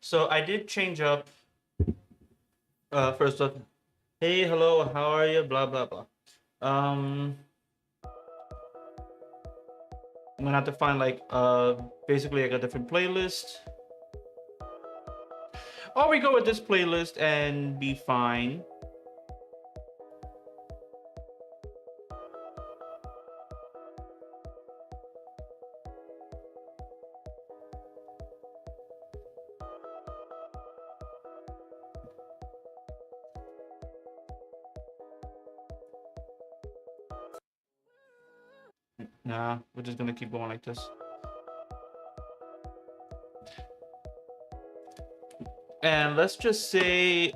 So I did change up. First off, hey, hello, how are you? Blah blah blah. Um, I'm gonna have to find like basically like a different playlist, or we go with this playlist and be fine. Nah, we're just gonna keep going like this. And let's just say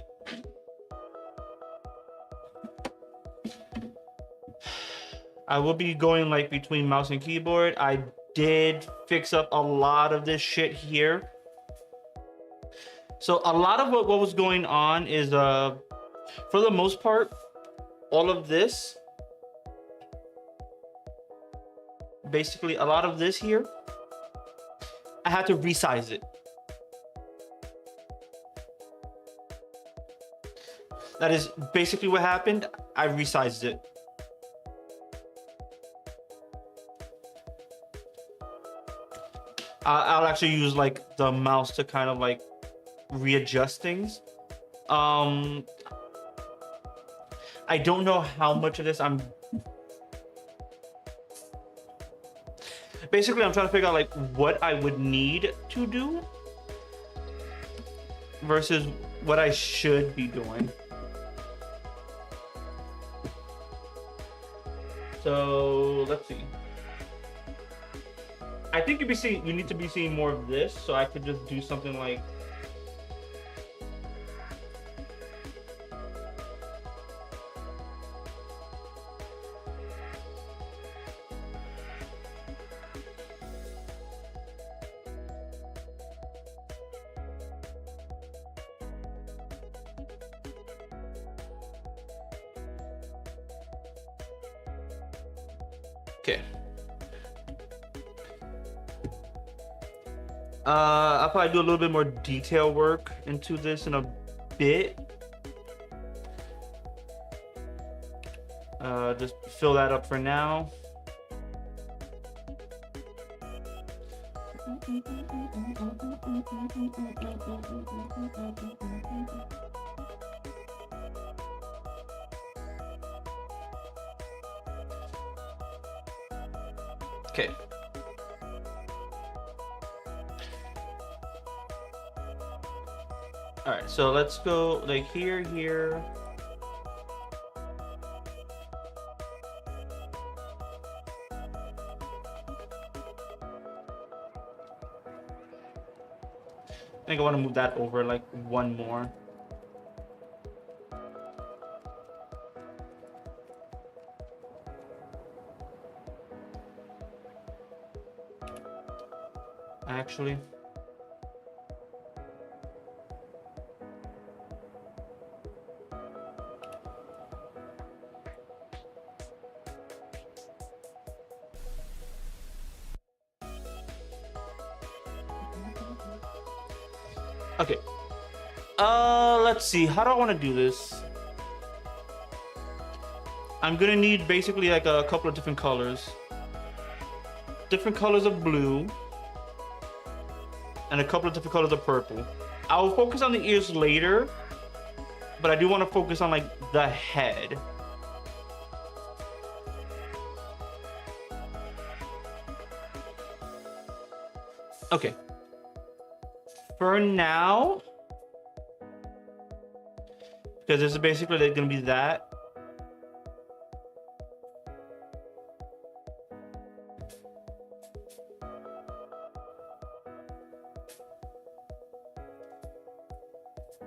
I will be going like between mouse and keyboard. I did fix up a lot of this shit here. So a lot of what was going on is for the most part, all of this, basically a lot of this here, I had to resize it. That is basically what happened. I resized it. I'll actually use like the mouse to kind of like readjust things. I don't know how much of this I'm basically I'm trying to figure out like what I would need to do versus what I should be doing. So let's see. I think you need to be seeing more of this, so I could just do something like okay. I'll probably do a little bit more detail work into this in a bit. Just fill that up for now. Okay. All right, so let's go like here. I think I want to move that over like one more. Actually. Okay. Let's see. How do I want to do this? I'm gonna need basically like a couple of different colors. Different colors of blue. And a couple of different colors of purple. I will focus on the ears later, but I do want to focus on like the head. Okay. For now, because this is basically like gonna be that.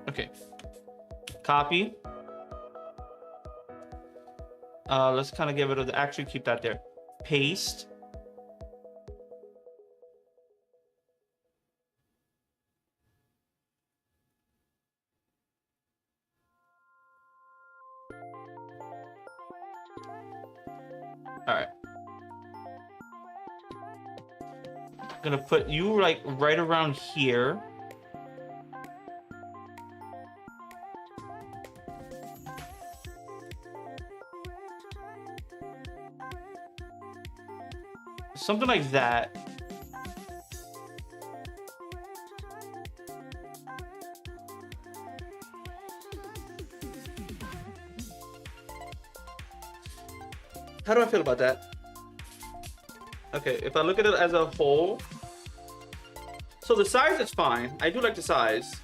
Okay. Copy. Let's kind of give it a, actually keep that there. Paste. All right. Gonna put you like right around here. Something like that. How do I feel about that? Okay, if I look at it as a whole, so the size is fine. I do like the size.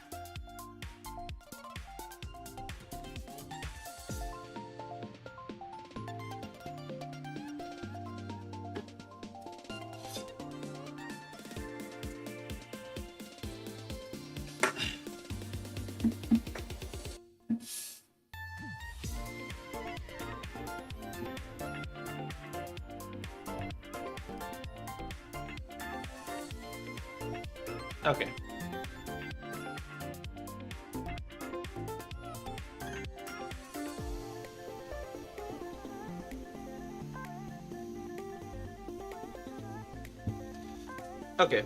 Okay. Okay.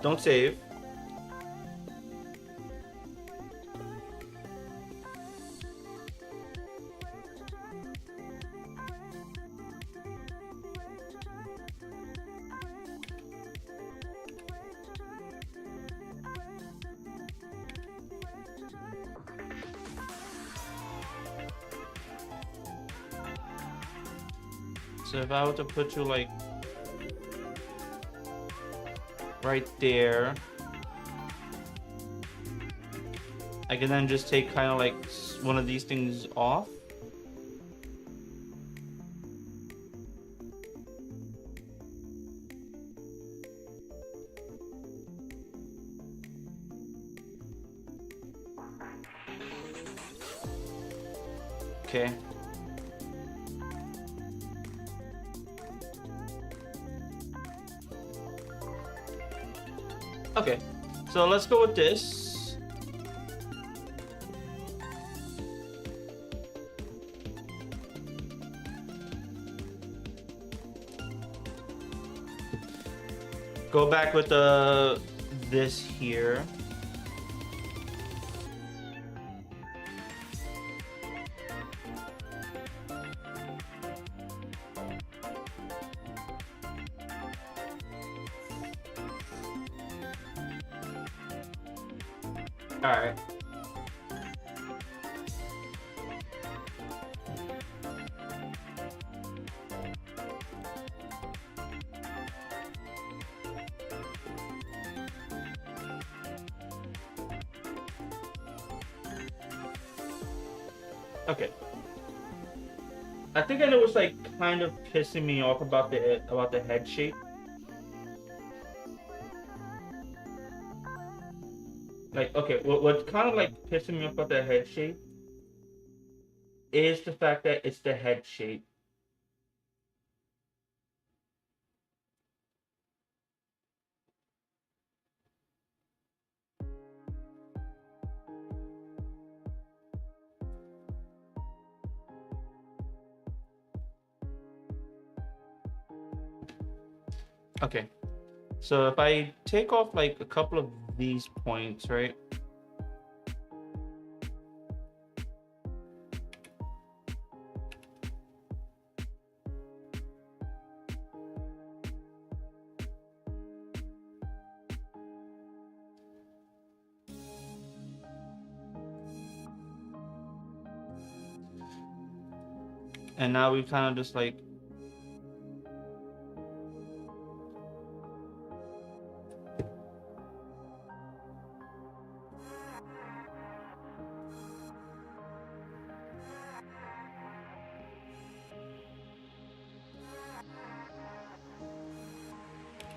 Don't save. So if I were to put you like right there, I can then just take kind of like one of these things off. Okay. Okay, so let's go with this. Go back with this here. All right. Okay. I think I know what's like kind of pissing me off about the head shape. Like, okay, what's kind of like pissing me off about the head shape is the fact that it's the head shape. Okay, so if I take off like a couple of these points, right? And now we kind of just like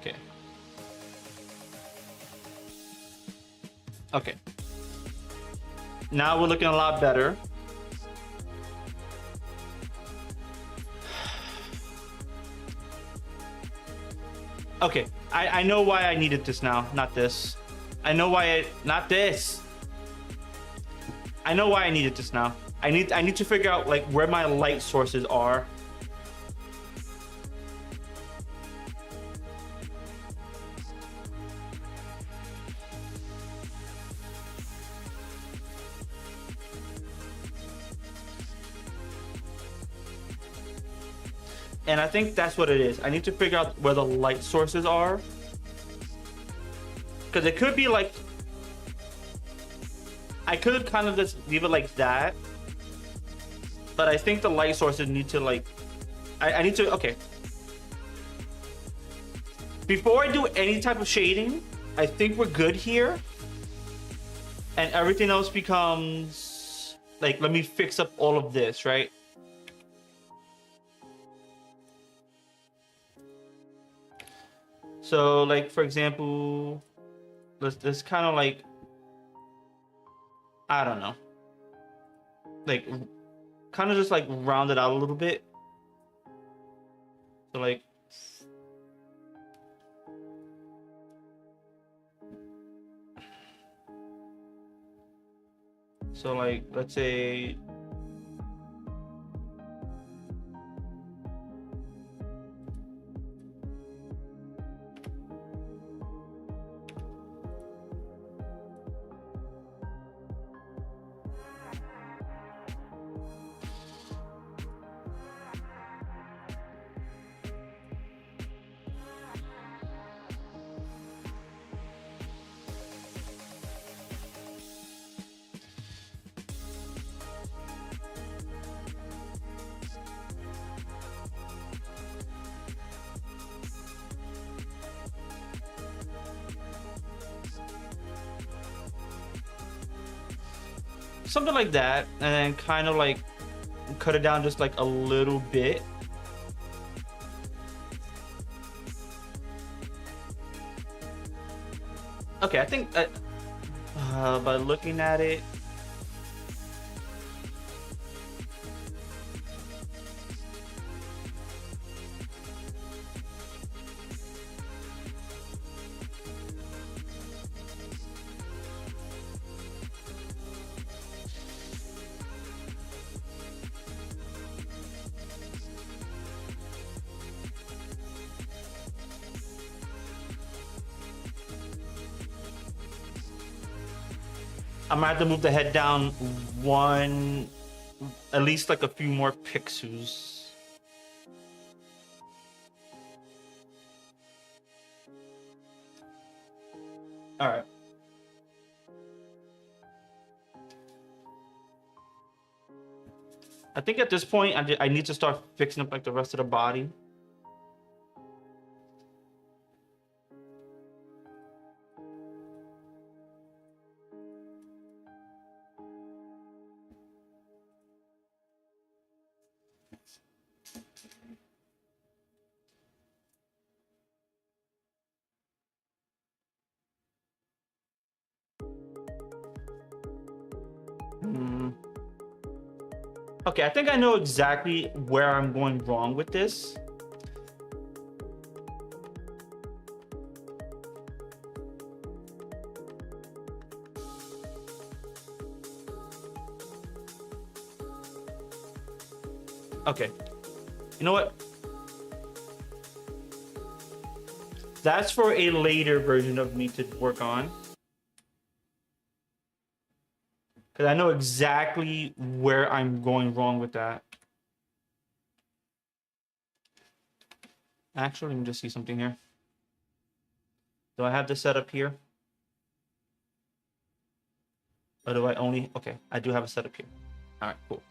okay. Okay. Now we're looking a lot better. Okay, I know why I needed this now, not this. I know why not this. I know why I needed this now. I need to figure out like where my light sources are. And I think that's what it is. I need to figure out where the light sources are. Because it could be like... I could kind of just leave it like that. But I think the light sources need to like... I need to... Okay. Before I do any type of shading, I think we're good here. And everything else becomes... Like, let me fix up all of this, right? So, like, for example, let's kind of like, I don't know, like, kind of just like round it out a little bit. So, like, let's say, something like that, and then kind of like cut it down just like a little bit. Okay, I think by looking at it, I might have to move the head down one, at least like a few more pixels. All right. I think at this point, I need to start fixing up like the rest of the body. Okay, I think I know exactly where I'm going wrong with this. Okay, you know what? That's for a later version of me to work on. Because I know exactly where I'm going wrong with that. Actually, let me just see something here. Do I have this set up here? Or do I only... Okay, I do have a setup here. All right, cool.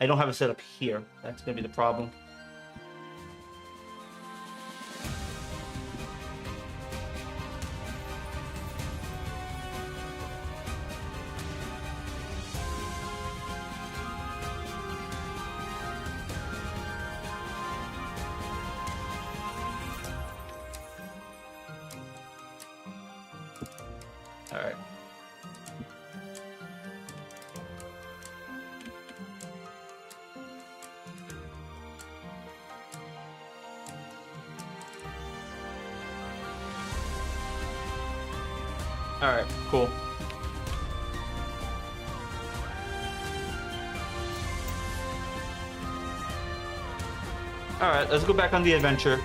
I don't have a setup here. That's going to be the problem. All right. All right, cool. All right, let's go back on the adventure.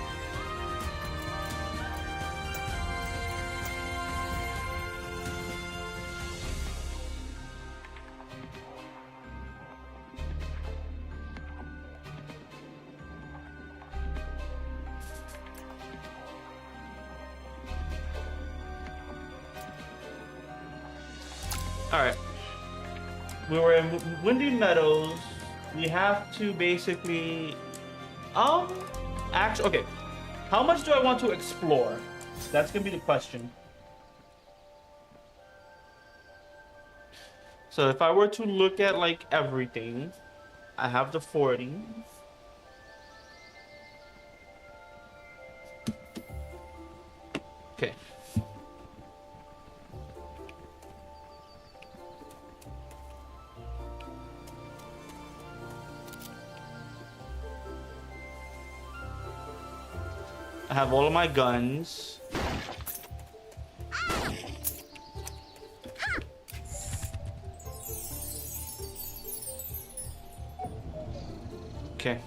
All right. We were in Windy Meadows. We have to basically, actually, okay. How much do I want to explore? That's gonna be the question. So if I were to look at like everything, I have the 40. Okay. I have all of my guns. Okay.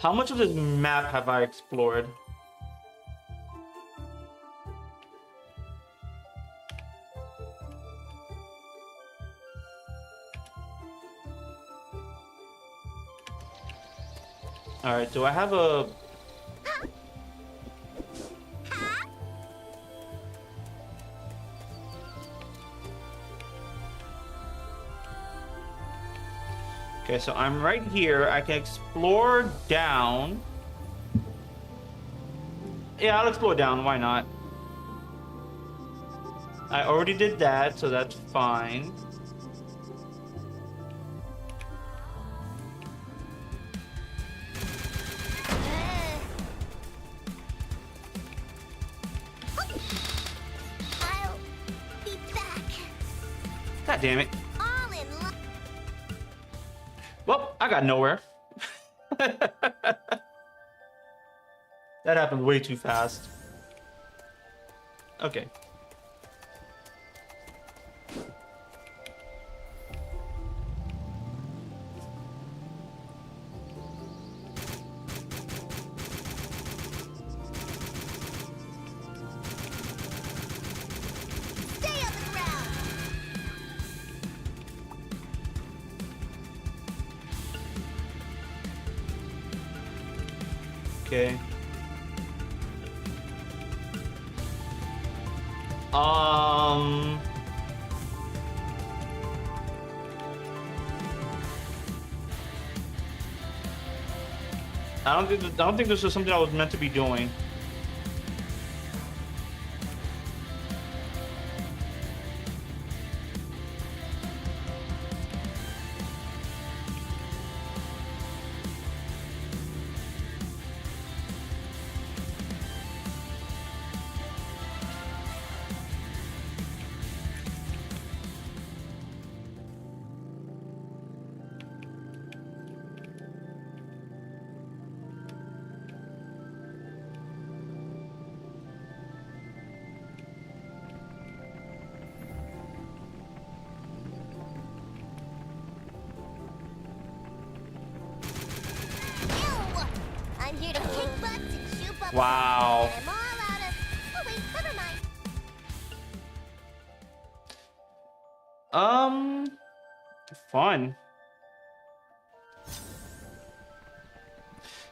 How much of this map have I explored? All right, do I have a... Okay, so I'm right here. I can explore down. Yeah, I'll explore down. Why not? I already did that, so that's fine. I'll be back. God damn it. All in love. Well, I got nowhere. That happened way too fast. Okay. Stay on the ground. Okay. I don't think this is something I was meant to be doing. Ew. I'm here to kick butts and shoot bubbles. Wow. I'm all out of... Oh, wait, never mind. Fun.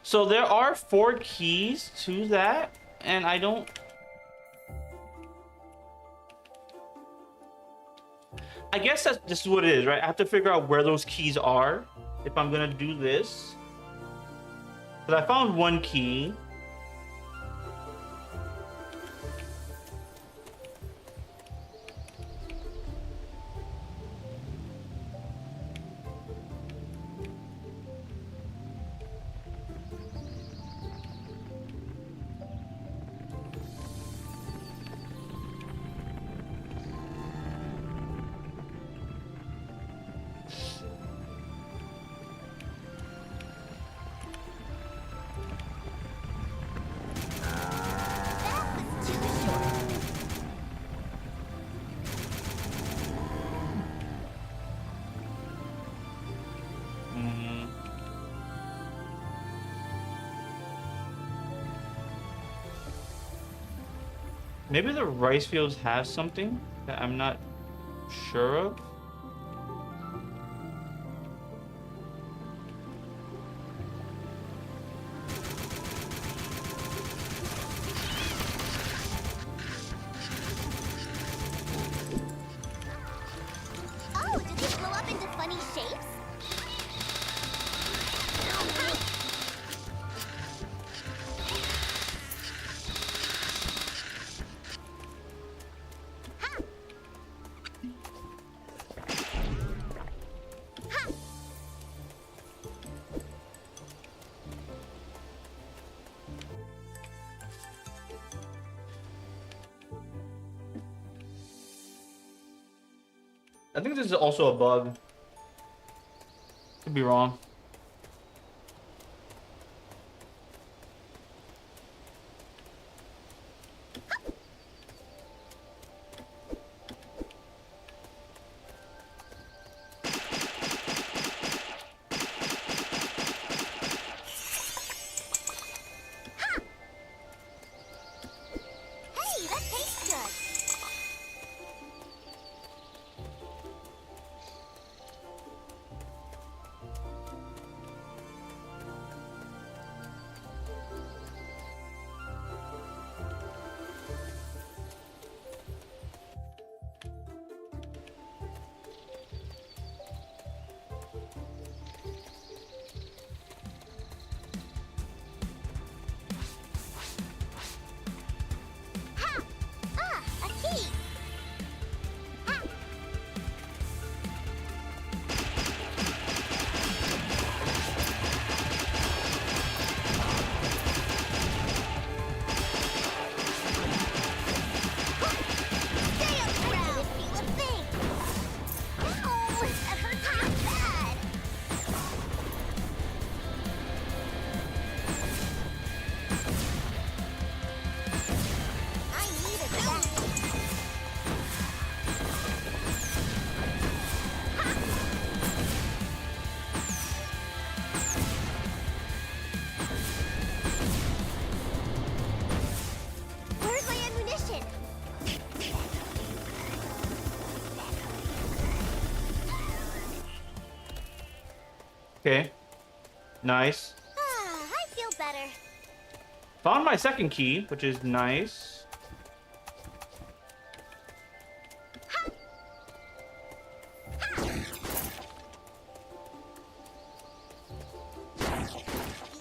So there are 4 keys to that, and I don't... I guess this is what it is, right? I have to figure out where those keys are if I'm gonna do this. But I found 1 key. That was too short. Mm. Maybe the rice fields have something that I'm not sure of. I think this is also a bug. Could be wrong. Hey, that tastes good. Ha! Ah, a key. Ha! Stay up around. Feel a thing. Oh, that hurts so bad. I needed that. Where's my ammunition? Okay. Nice. I feel better. Found my second key, which is nice.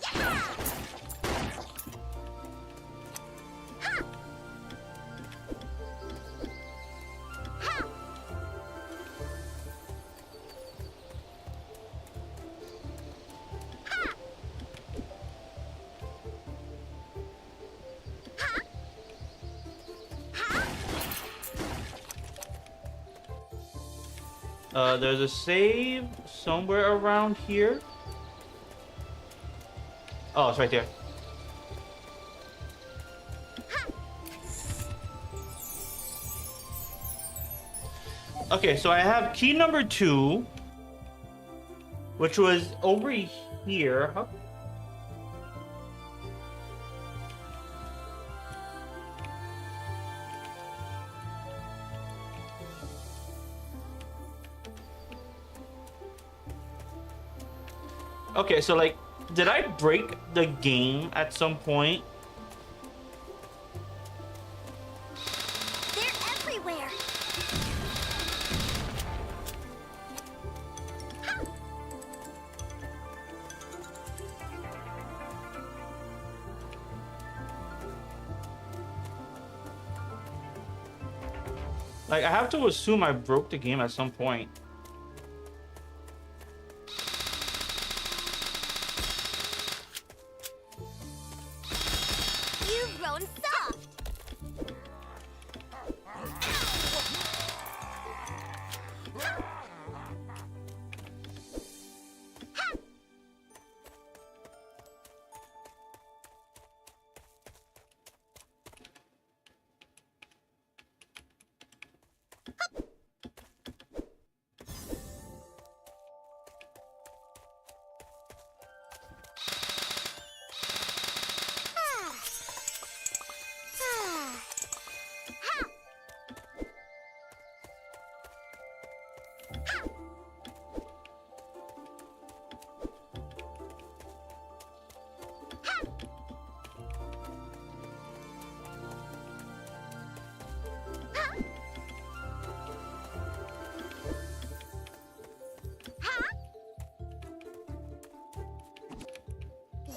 Yeah! Ha! Ha! Ha! Ha! Ha! There's a save somewhere around here. Oh, it's right there. Okay, so I have key number 2, which was over here. Huh? Okay, so like, did I break the game at some point? They're everywhere. Like, I have to assume I broke the game at some point. You've grown soft.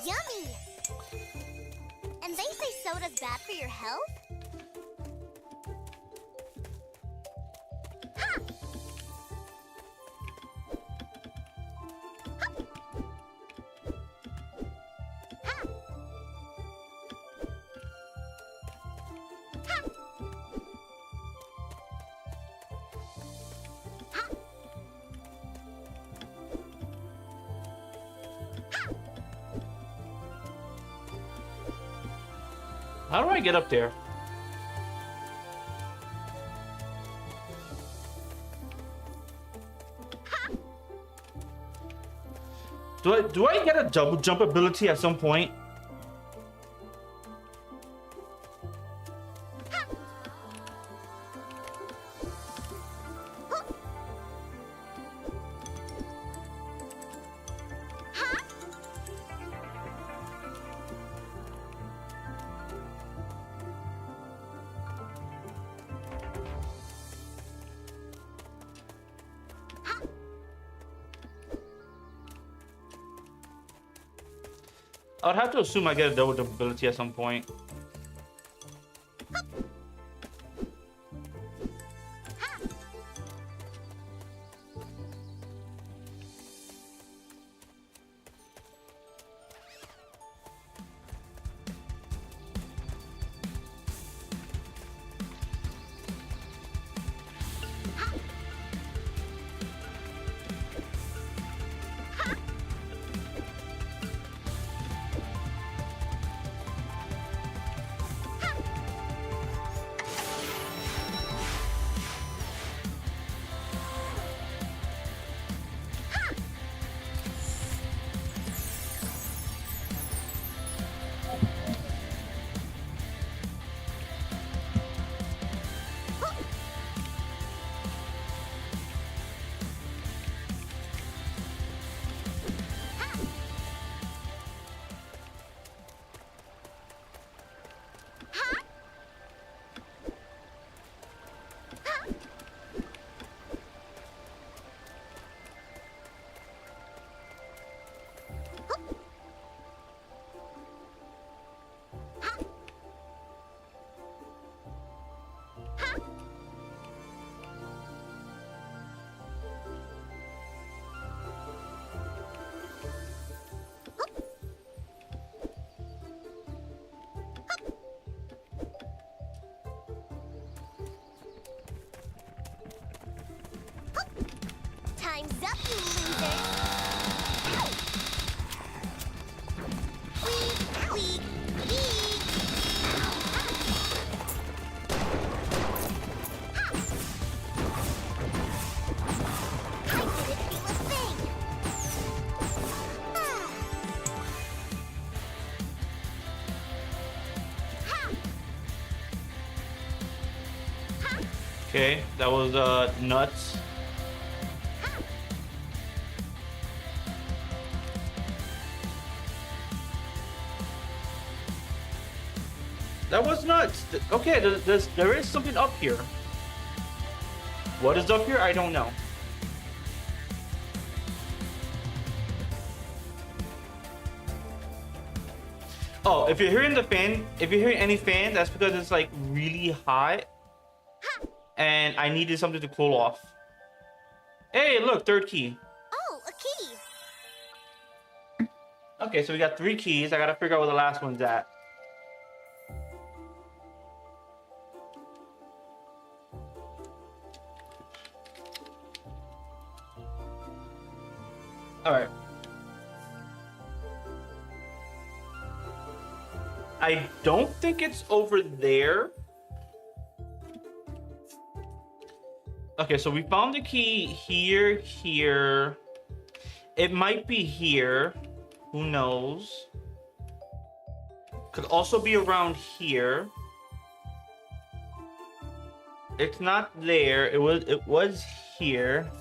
Yummy! And they say soda's bad for your health? Ha! Hup! Ha! Ha! Ha! How do I get up there? Do I get a double jump ability at some point? I would have to assume I get a double jump ability at some point. Time's up, you loser! Weak, weak, weak! I didn't feel a thing! Okay, that was nuts. That was nuts. Okay, there is something up here. What is up here? I don't know. Oh, if you're hearing the fan, if you're hearing any fan, that's because it's like really hot. And I needed something to cool off. Hey, look, third key. Oh, a key! Okay, so we got 3 keys. I gotta figure out where the last one's at. All right. I don't think it's over there. Okay, so we found the key here, here. It might be here. Who knows? Could also be around here. It's not there. It was here.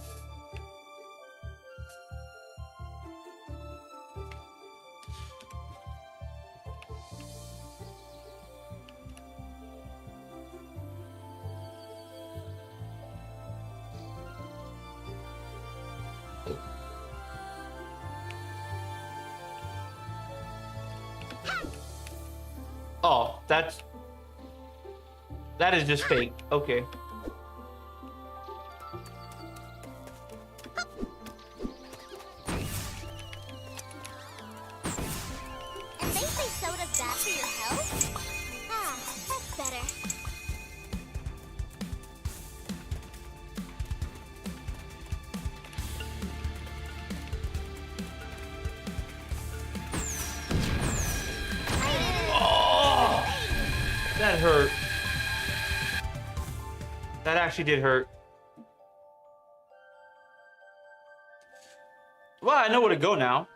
Oh, that is just fake. Okay. And they say soda's bad for your health? Ah, that's better. That hurt. That actually did hurt. Well, I know where to go now.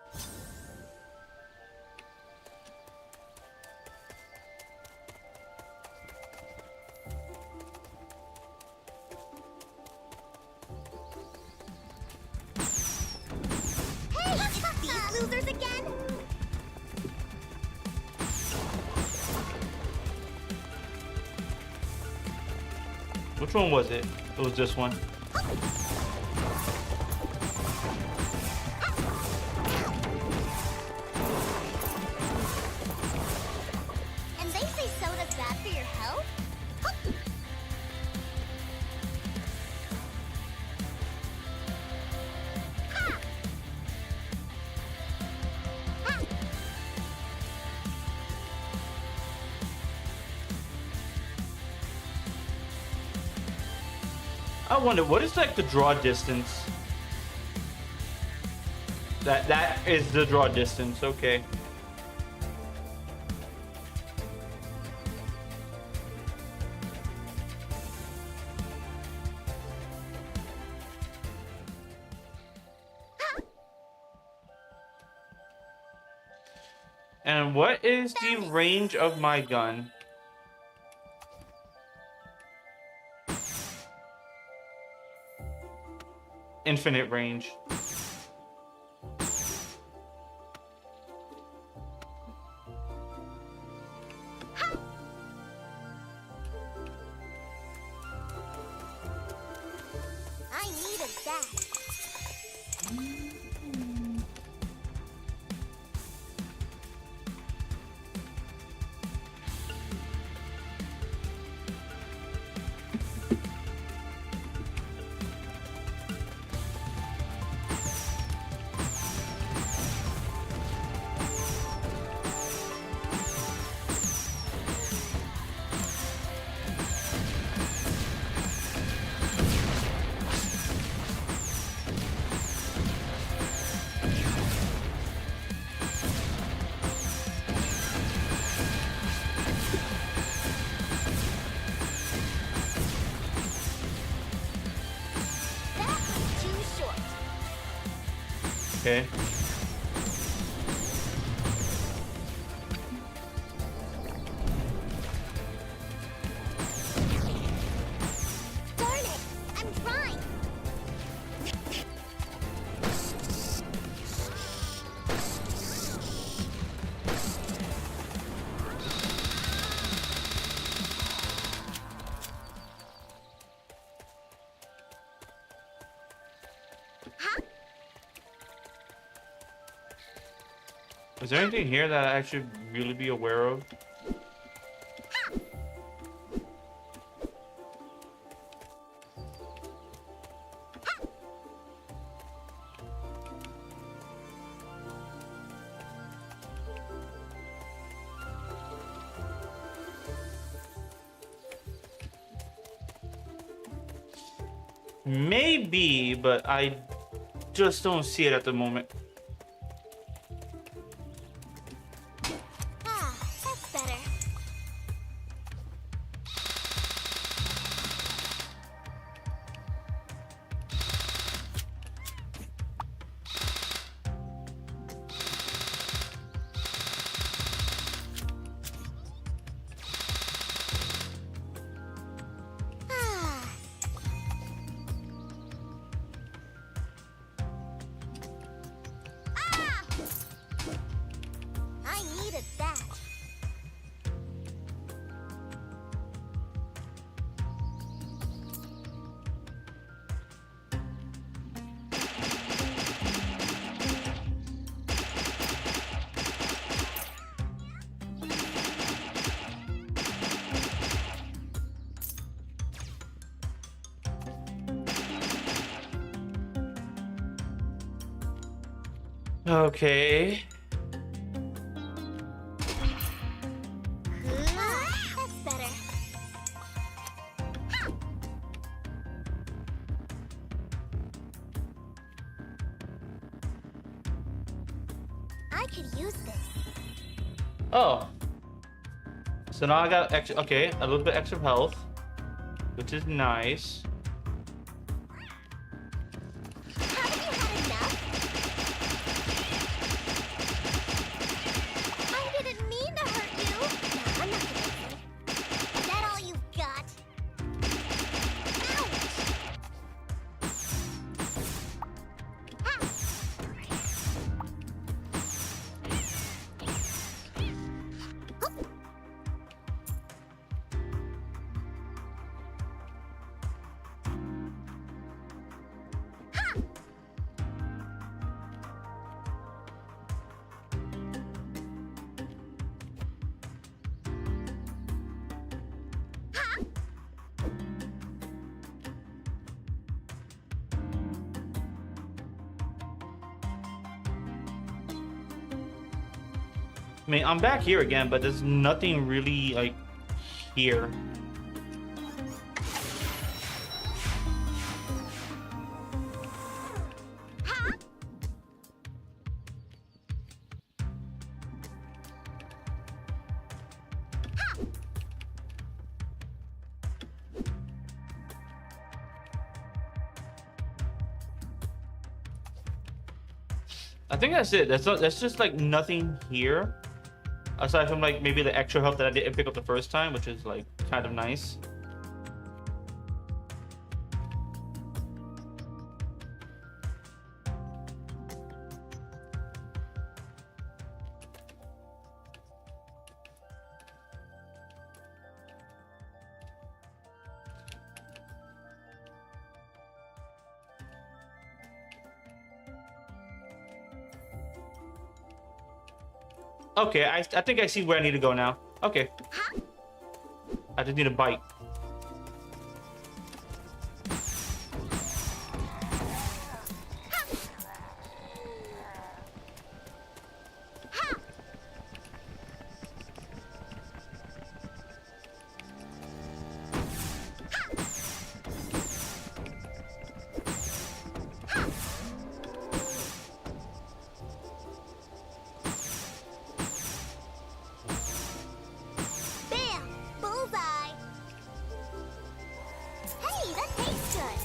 Hey, it's these losers again? Which one was it? It was this one. And they say soda's bad for your health? I wonder, what is like the draw distance? That is the draw distance, okay. And what is the range of my gun? Infinite range. I needed that. That's too short. Okay. Darn it! I'm trying. Huh? Is there anything here that I should really be aware of? Maybe, but I just don't see it at the moment. Ah, that's better. Ah. Ah! I needed that. Okay. Ah, that's better. I could use this. Oh. So now I got extra, okay, a little bit extra health, which is nice. Haven't you had enough? I didn't mean to hurt you. No, I'm not convincing. Is that all you've got? Ouch! Ha! I mean, I'm back here again, but there's nothing really like here. I think that's it. That's just like nothing here. Aside from like maybe the extra health that I didn't pick up the first time, which is like kind of nice. Okay, I think I see where I need to go now. Okay. I just need a bite. Bam! Bullseye! Hey, that tastes good.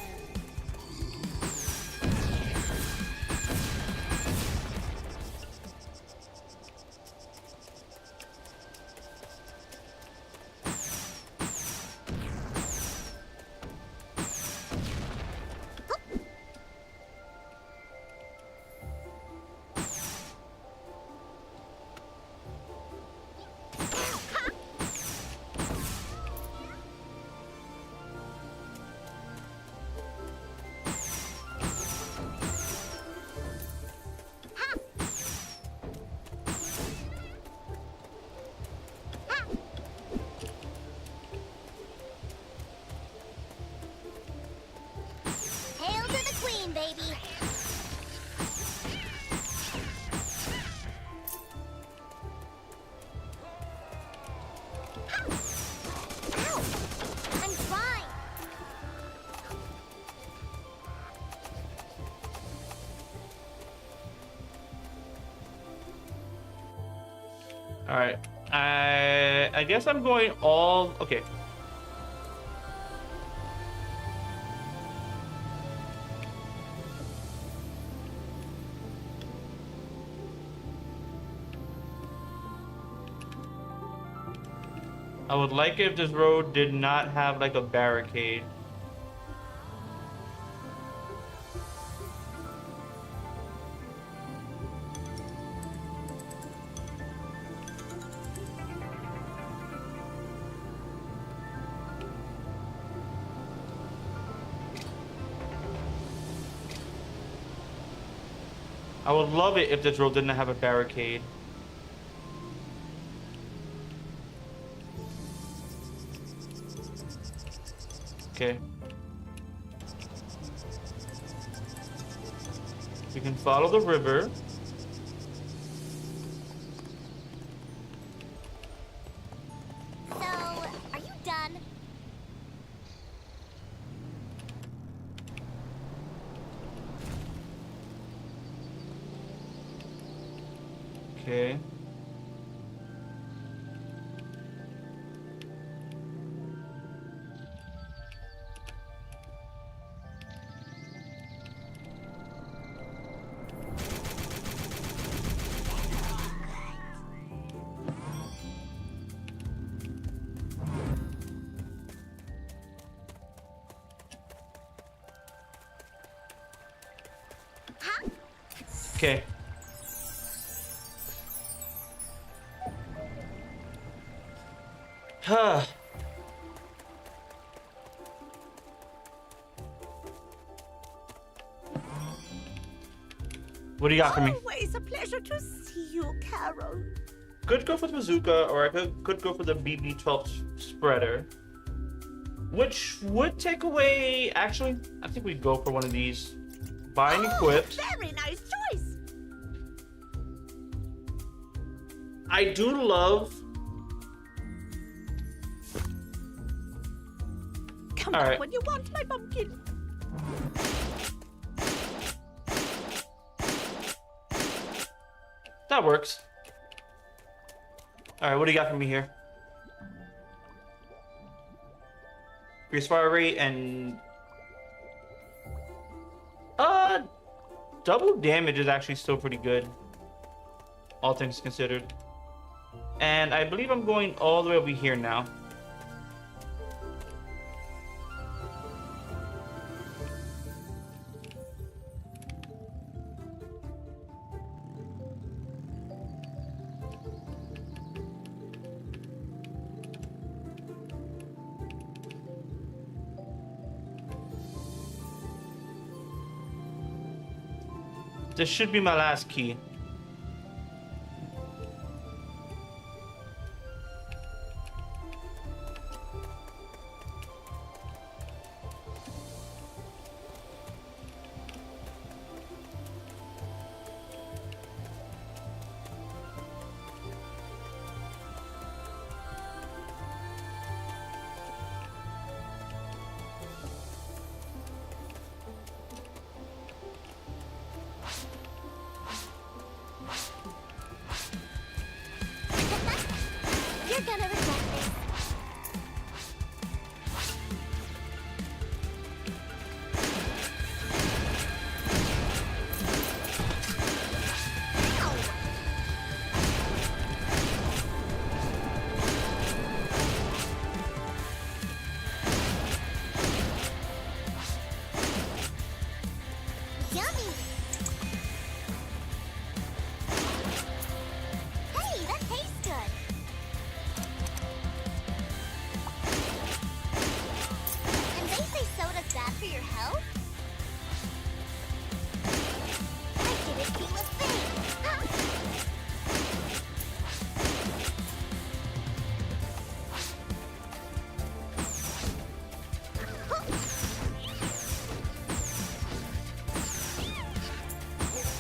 Hail to the queen, baby! Ow! I'm fine! All right. I guess I'm going all. Okay. I would like if this road did not have like a barricade. I would love it if this road didn't have a barricade. Okay. We can follow the river. So, are you done? Okay. Okay. Huh. What do you got for me? Always a pleasure to see you, Carol. Could go for the bazooka, or I could go for the BB-12 spreader, which would take away. Actually, I think we'd go for one of these. Buy and equipped. Very nice choice. I do love. Come All back right. when you want, my bumpkin. That works. All right, what do you got for me here? Increase fire rate and double damage is actually still pretty good, all things considered. And I believe I'm going all the way over here now. This should be my last key. You're gonna regret this. Yummy! Hey, that tastes good. And they say soda's bad for your health? I didn't feel a thing. Huh?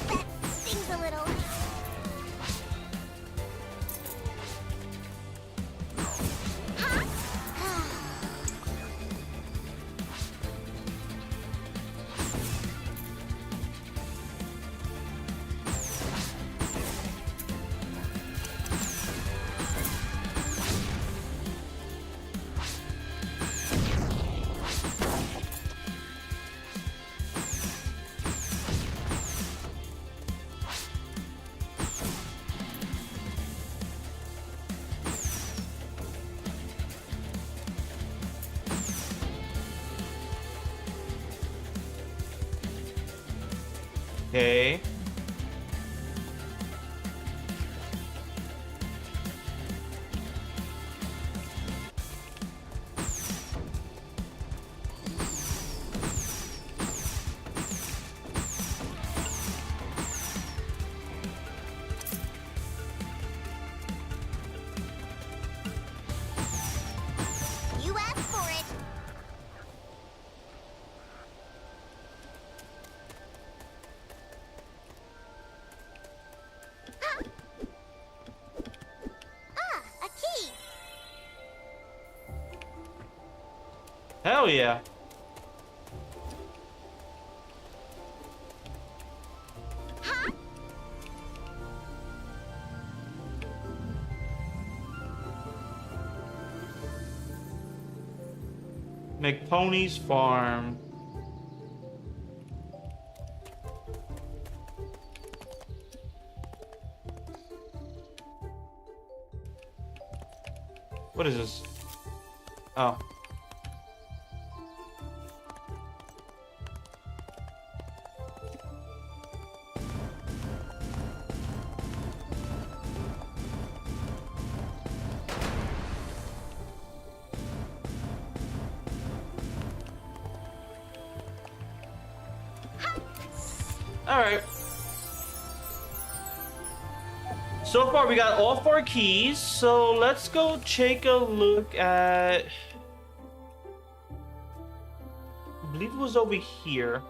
That stings a little. Okay. You asked for it. Ah, a key. Hell yeah. Huh? Make ponies farm. What is this? Oh. All right. So far, we got all 4 keys. So let's go take a look at. I believe it was over here.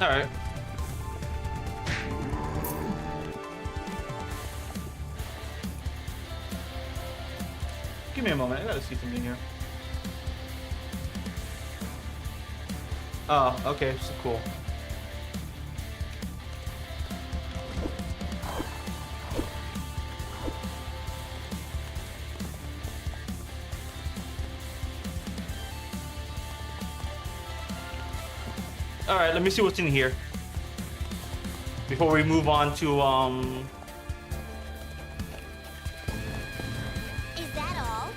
All right. Give me a moment. I gotta see something here. Oh, okay. So cool. All right, let me see what's in here before we move on to Is that all?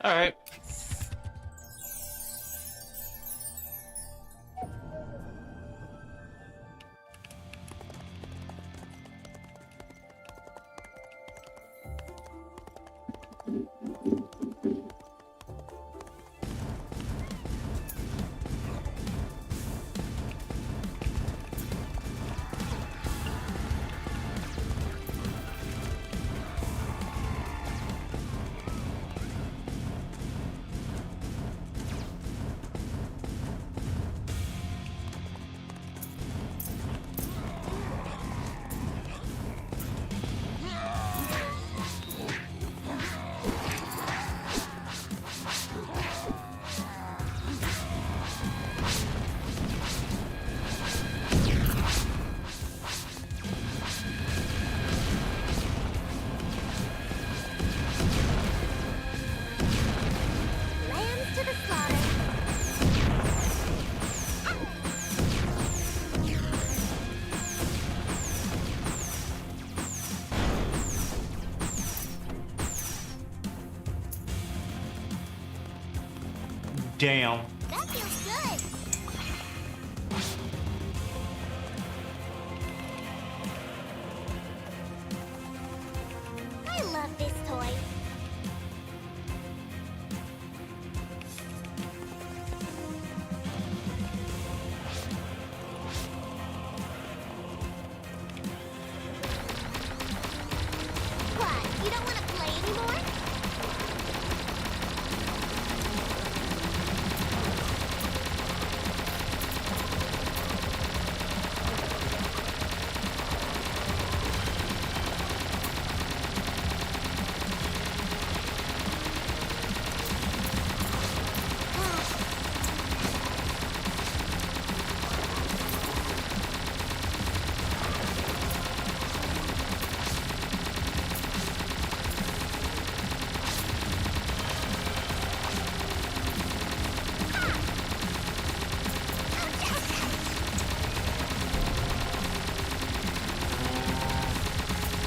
all right. Lambs to the slaughter. Damn. That feels good. I love this toy. What? You don't want to play anymore?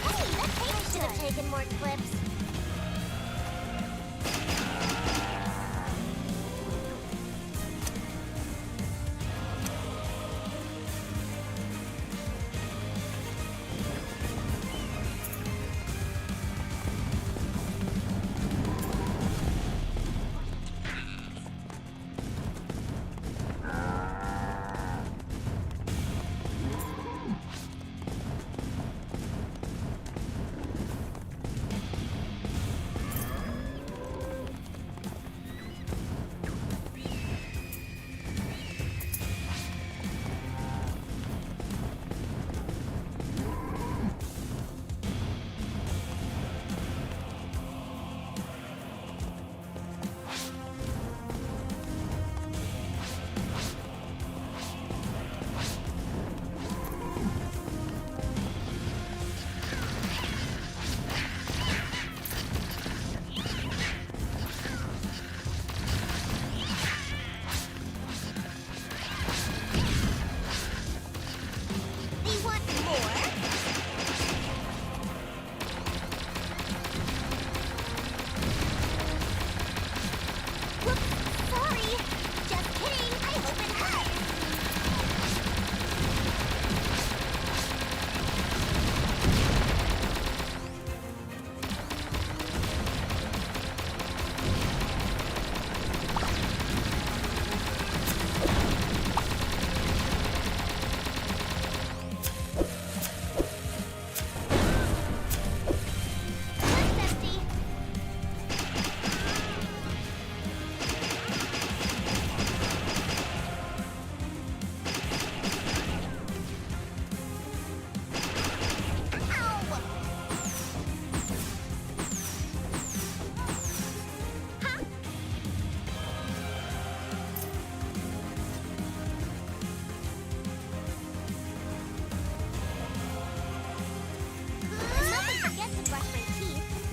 Hey, that paint should have taken more clips.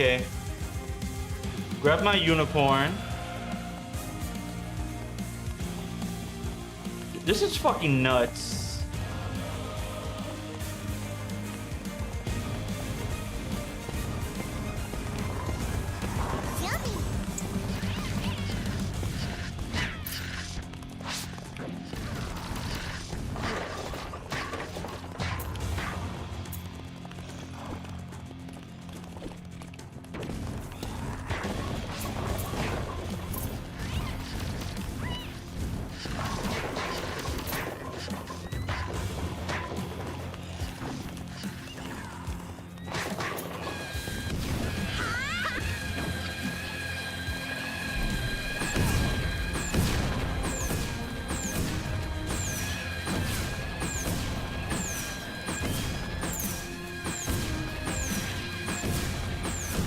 Okay. Grab my unicorn. This is fucking nuts. Yummy.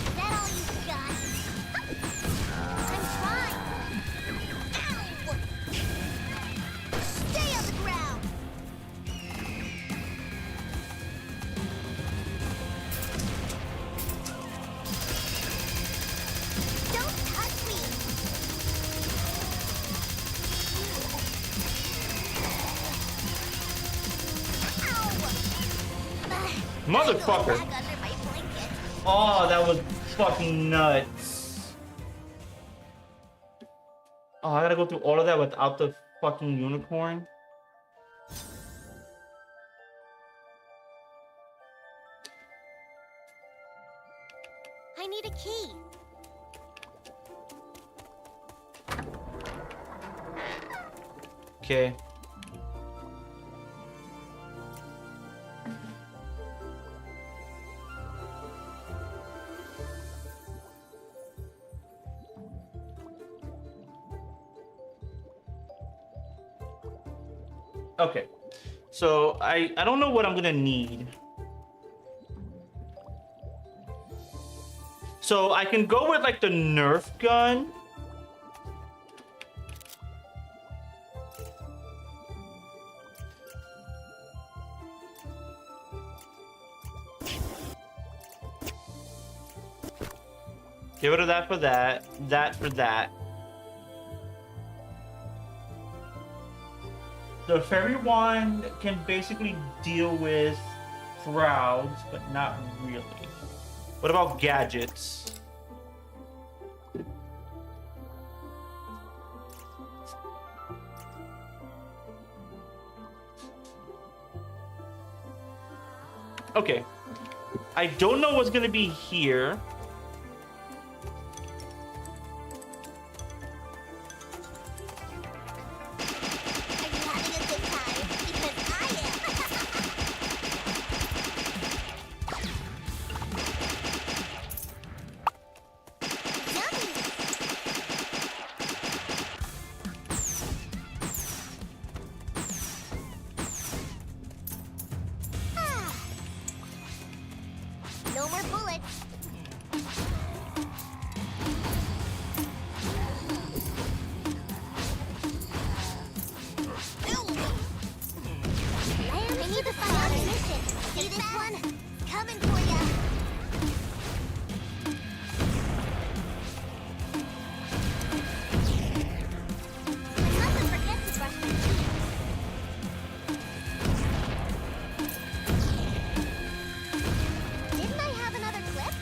Is that all you got? I'm trying. Ow! Stay on the ground. Don't touch me. Ow! Motherfucker. Back under my blanket. Oh, that was fucking nuts. Oh, I gotta go through all of that without the fucking unicorn. I need a key. Okay. Okay. So I don't know what I'm gonna need. So I can go with like the Nerf gun. Get rid of that for that. That for that. The fairy wand can basically deal with crowds, but not really. What about gadgets? Okay. I don't know what's gonna be here. Are you having a good time? Because I am. Yummy. Ah. No more bullets. I need to find out a mission. See this one? Coming for ya. I mustn't forget to brush my teeth. Didn't I have another clip?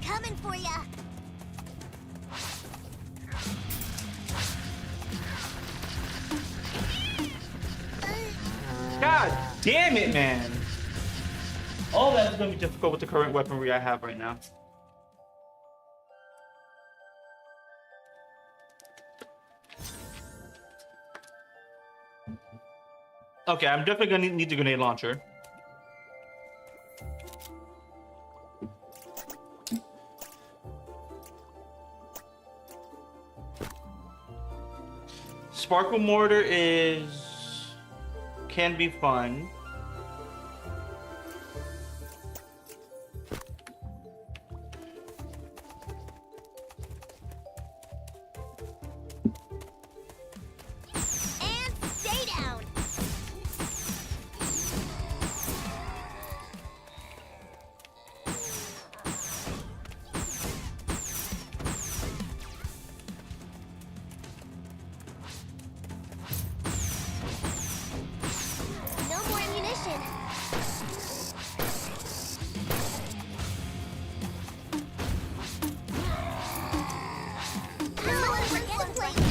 coming for ya. God damn it, man. All that is going to be difficult with the current weaponry I have right now. Okay, I'm definitely going to need the grenade launcher. Sparkle mortar can be fun. And stay down. No more ammunition. No, forget the place.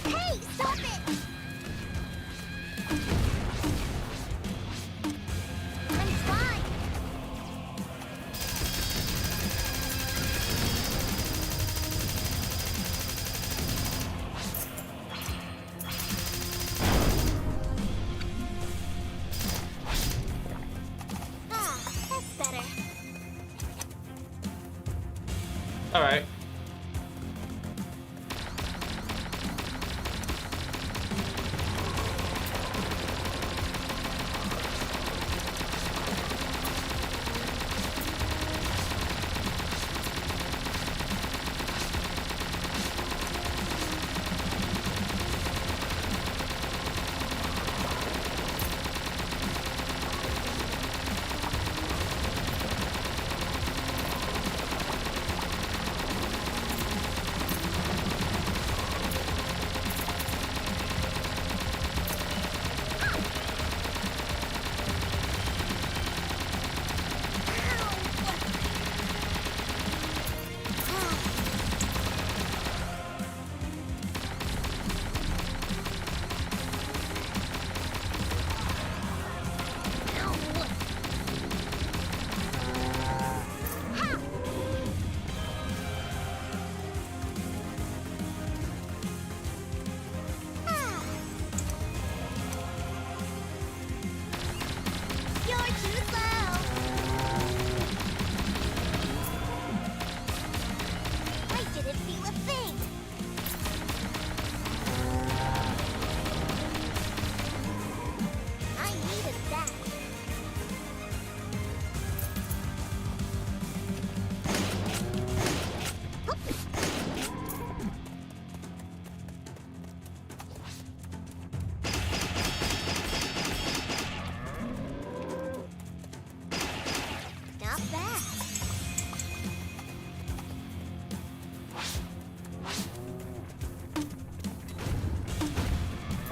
Hey, stop it! I'm fine. Ah, that's better. All right. You're too slow. I didn't feel a thing. I needed that. Not bad.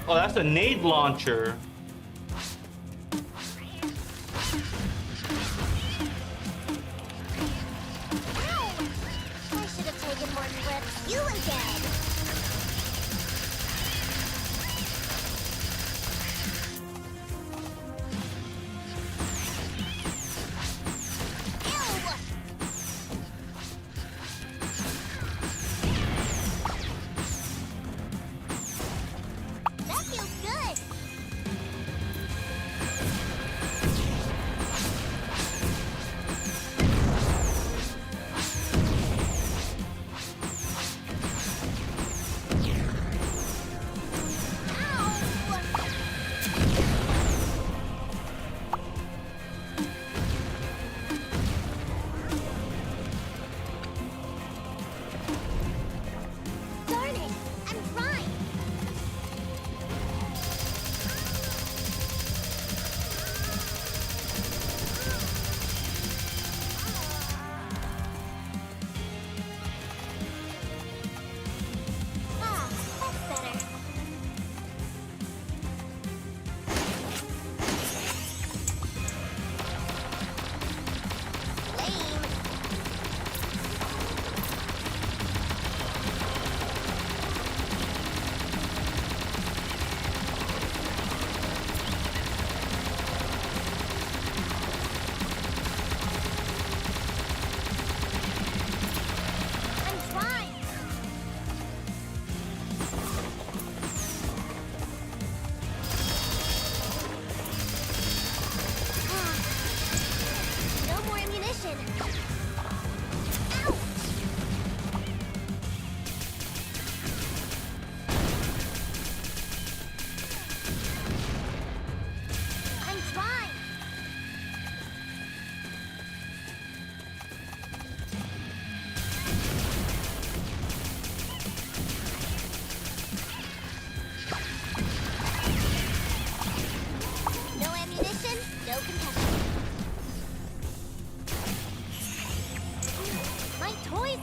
Oh, that's a nade launcher. Ow! I should have taken more flips. You again. Ew! That feels good.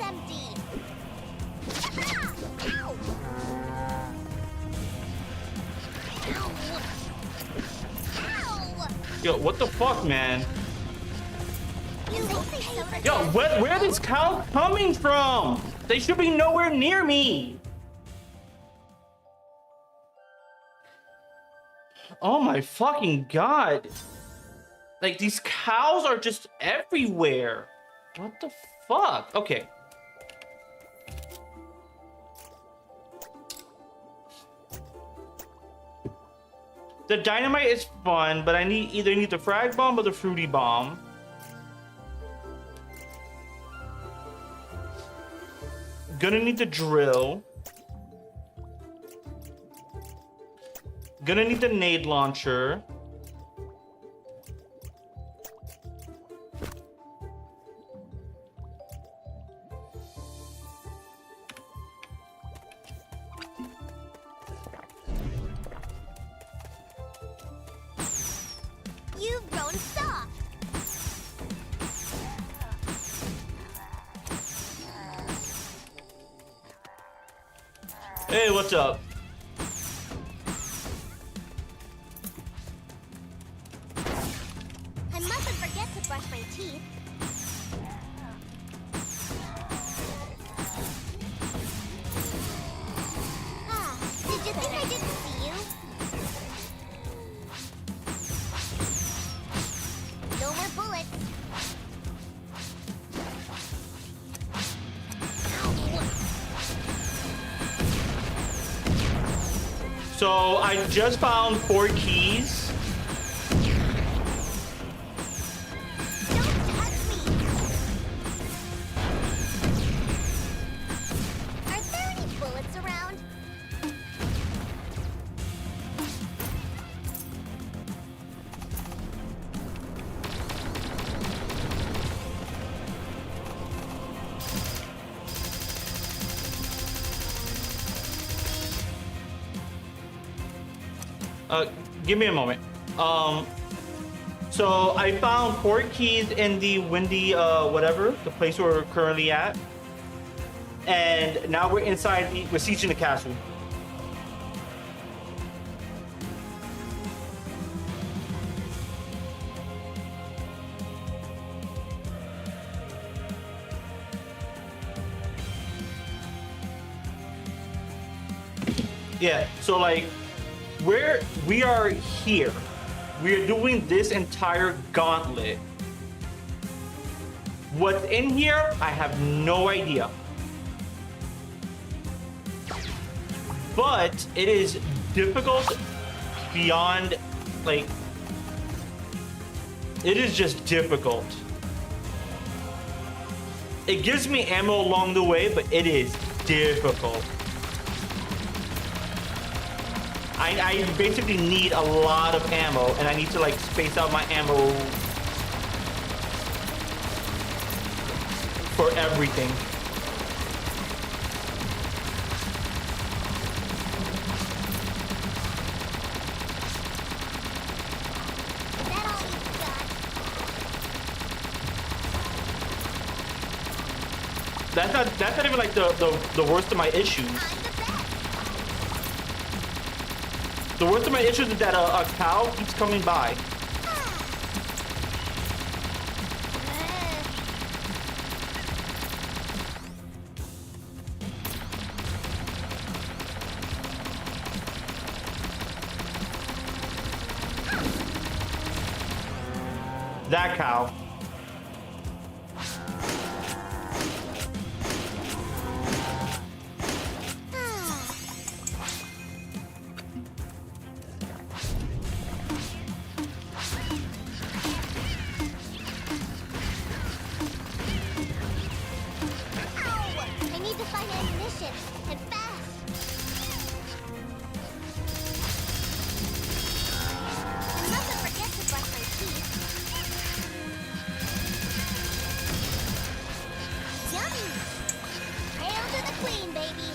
empty. Ow! Ow! Yo, what the fuck, man? You won't think so. Yo, where are these cows coming from? They should be nowhere near me. Oh my fucking god. Like, these cows are just everywhere. What the fuck? Okay. The dynamite is fun, but I either need the frag bomb or the fruity bomb. Gonna need the drill. Gonna need the nade launcher. You've grown soft. Hey, what's up? I mustn't forget to brush my teeth. Ah, did you think I didn't see you? No more bullets. So I just found 4 keys. Don't touch me. Are there any bullets around? Give me a moment. So I found 4 keys in the windy, whatever, the place where we're currently at. And now we're inside, we're sieging the castle. Yeah, so like, we are here. We are doing this entire gauntlet. What's in here, I have no idea. But it is difficult beyond, like, it is just difficult. It gives me ammo along the way, but it is difficult. I basically need a lot of ammo, and I need to like space out my ammo for everything. Is that all you've got? That's not even like the worst of my issues. I'm the best. The worst of my issues is that a cow keeps coming by. That cow. I need to find ammunition, and fast. I mustn't forget to brush my teeth. Yummy! Hail to the queen, baby!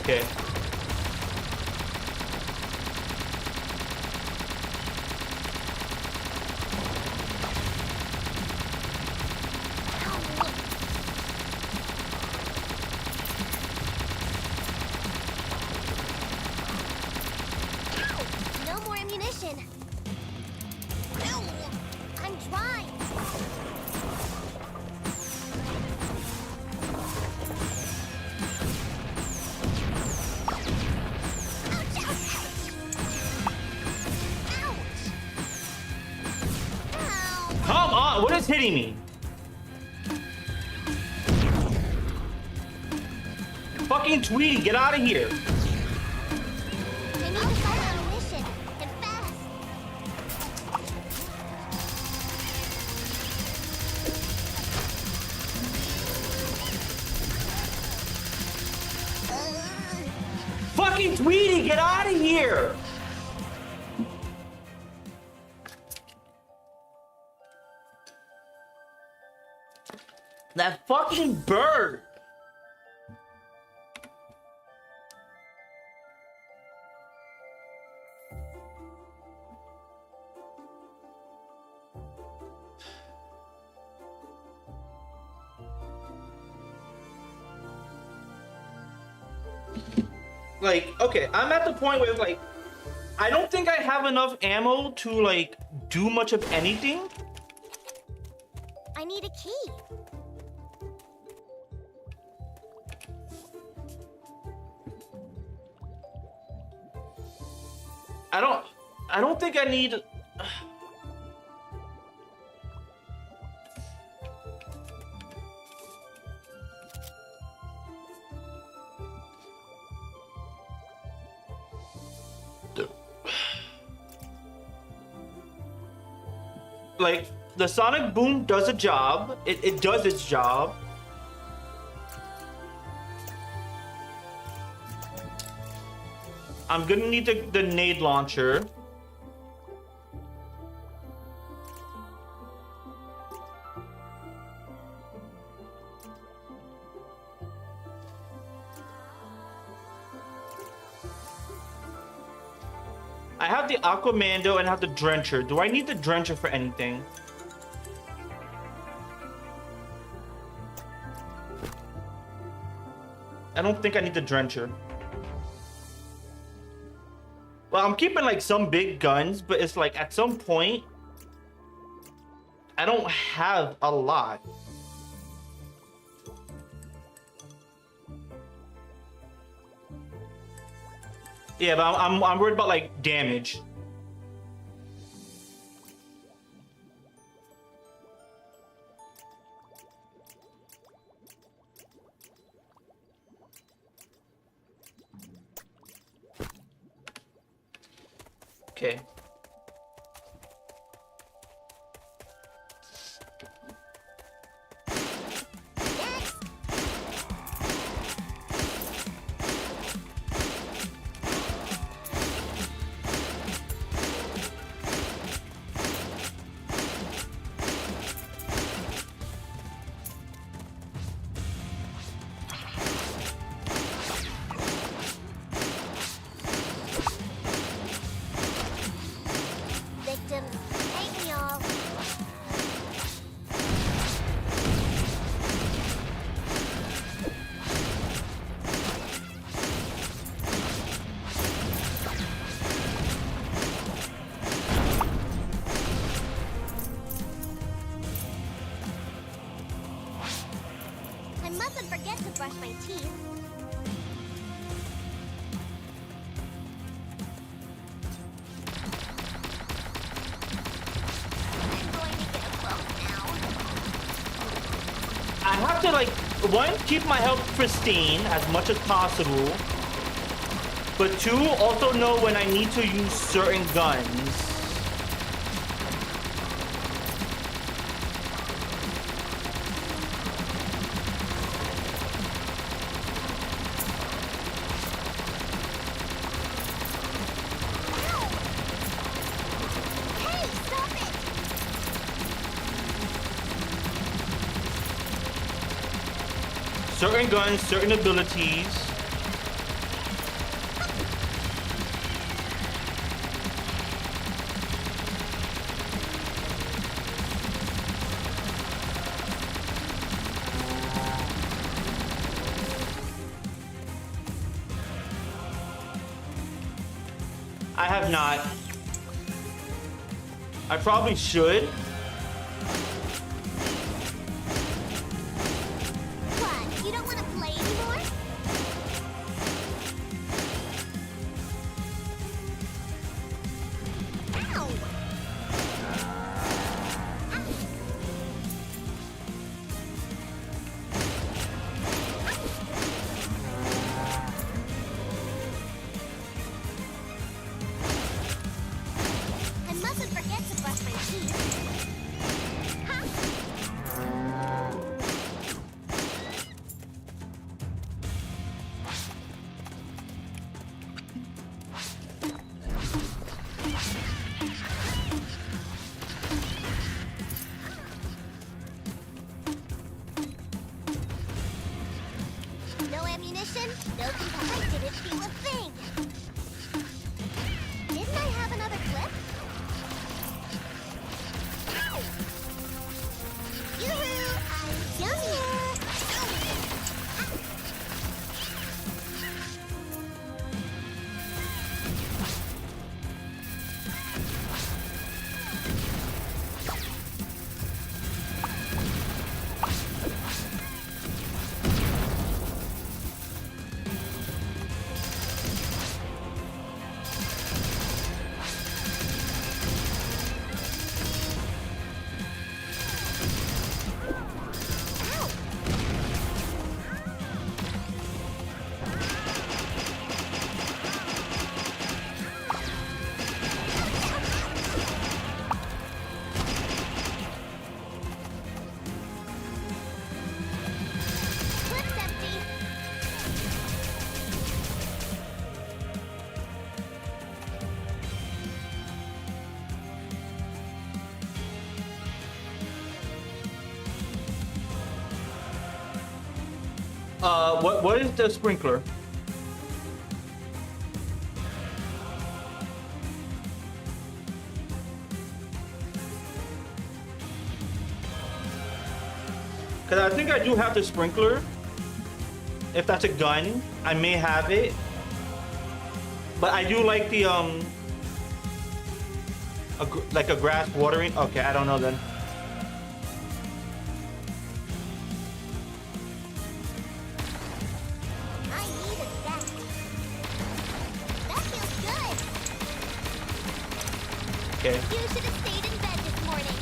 Okay. No more ammunition. Ow. I'm dry. Ouch, ouch, ouch. Ouch. Ow. Come on, what is hitting me? Fucking Tweety, get out of here. I need to find ammunition, and fast. Fucking Tweety, get out of here. That fucking bird. Like, okay, I'm at the point where, like, I don't think I have enough ammo to, like, do much of anything. I need a key. I don't think I need. Like, the sonic boom does a job. It does its job. I'm gonna need the nade launcher. I have the Aquamando and I have the Drencher. Do I need the Drencher for anything? I don't think I need the Drencher. Well, I'm keeping like some big guns, but it's like at some point, I don't have a lot. Yeah, but I'm worried about like damage. Okay. Victims hate me all. I mustn't forget to brush my teeth. I'm going to get a boat now. I have to like, one, keep my health pristine as much as possible. But two, also know when I need to use certain guns. Hey, stop it! Certain guns, certain abilities. I have not. I probably should. What? You don't want to play anymore? Ow! I mustn't forget to brush my teeth. Huh? No ammunition, no people. I didn't feel a thing. Didn't I have another clip? Ow! Yoo-hoo! I'm yummy! Ow! Clip's empty. What is the sprinkler? Cause I think I do have the sprinkler. If that's a gun, I may have it. But I do like the like a grass watering. Okay, I don't know then. I needed that. That feels good. Okay. You should have stayed in bed this morning.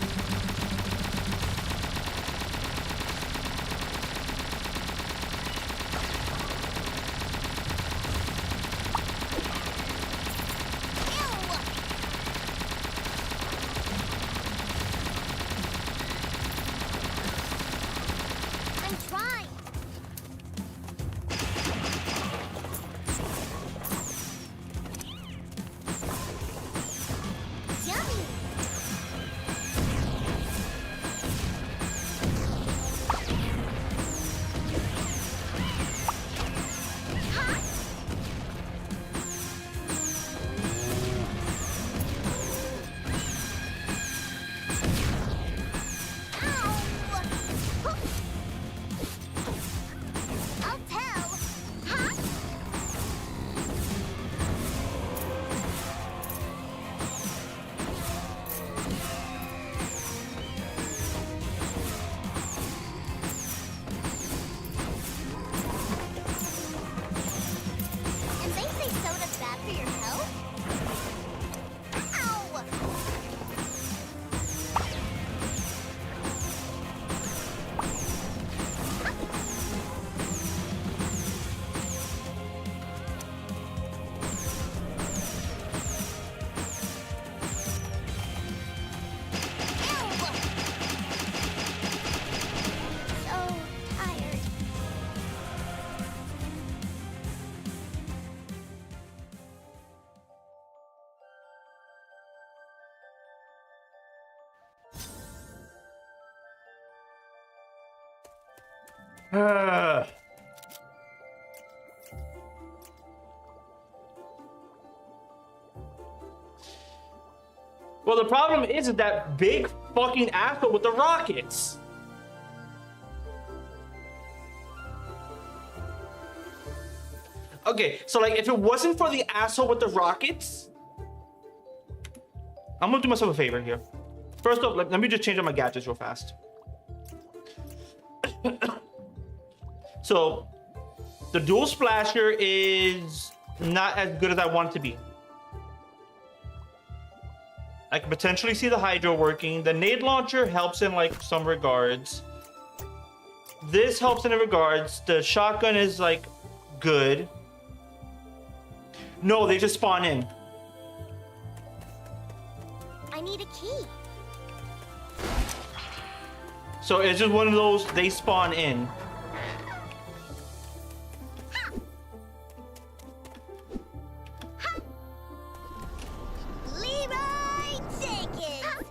Ew! I'm trying. Yummy! Huh? Ow! I'll tell. Huh? And they say soda's bad for your health? Ow! Ew! So tired. Well, the problem is that big fucking asshole with the rockets. Okay, so like if it wasn't for the asshole with the rockets, I'm gonna do myself a favor here. First off, let me just change up my gadgets real fast. So, the dual splasher is not as good as I want it to be. I can potentially see the hydro working. The nade launcher helps in like some regards. This helps in regards. The shotgun is like good. No, they just spawn in. I need a key. So it's just one of those, they spawn in. Leroy Jenkins.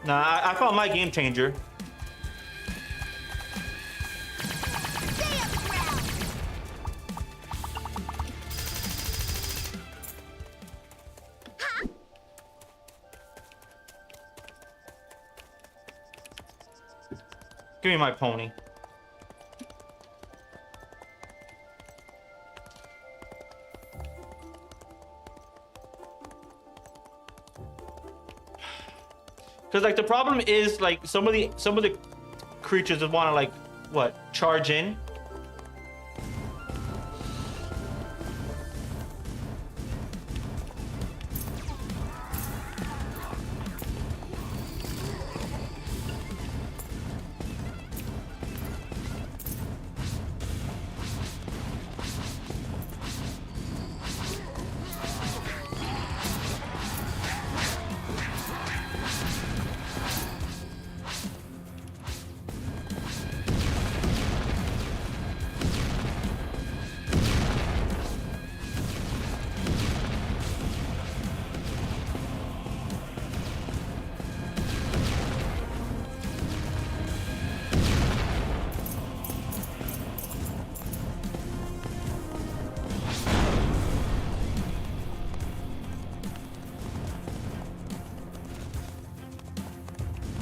Nah, I found my game changer. Stay up ground. Give me my pony. Because like the problem is like some of the creatures that want to like what charge in.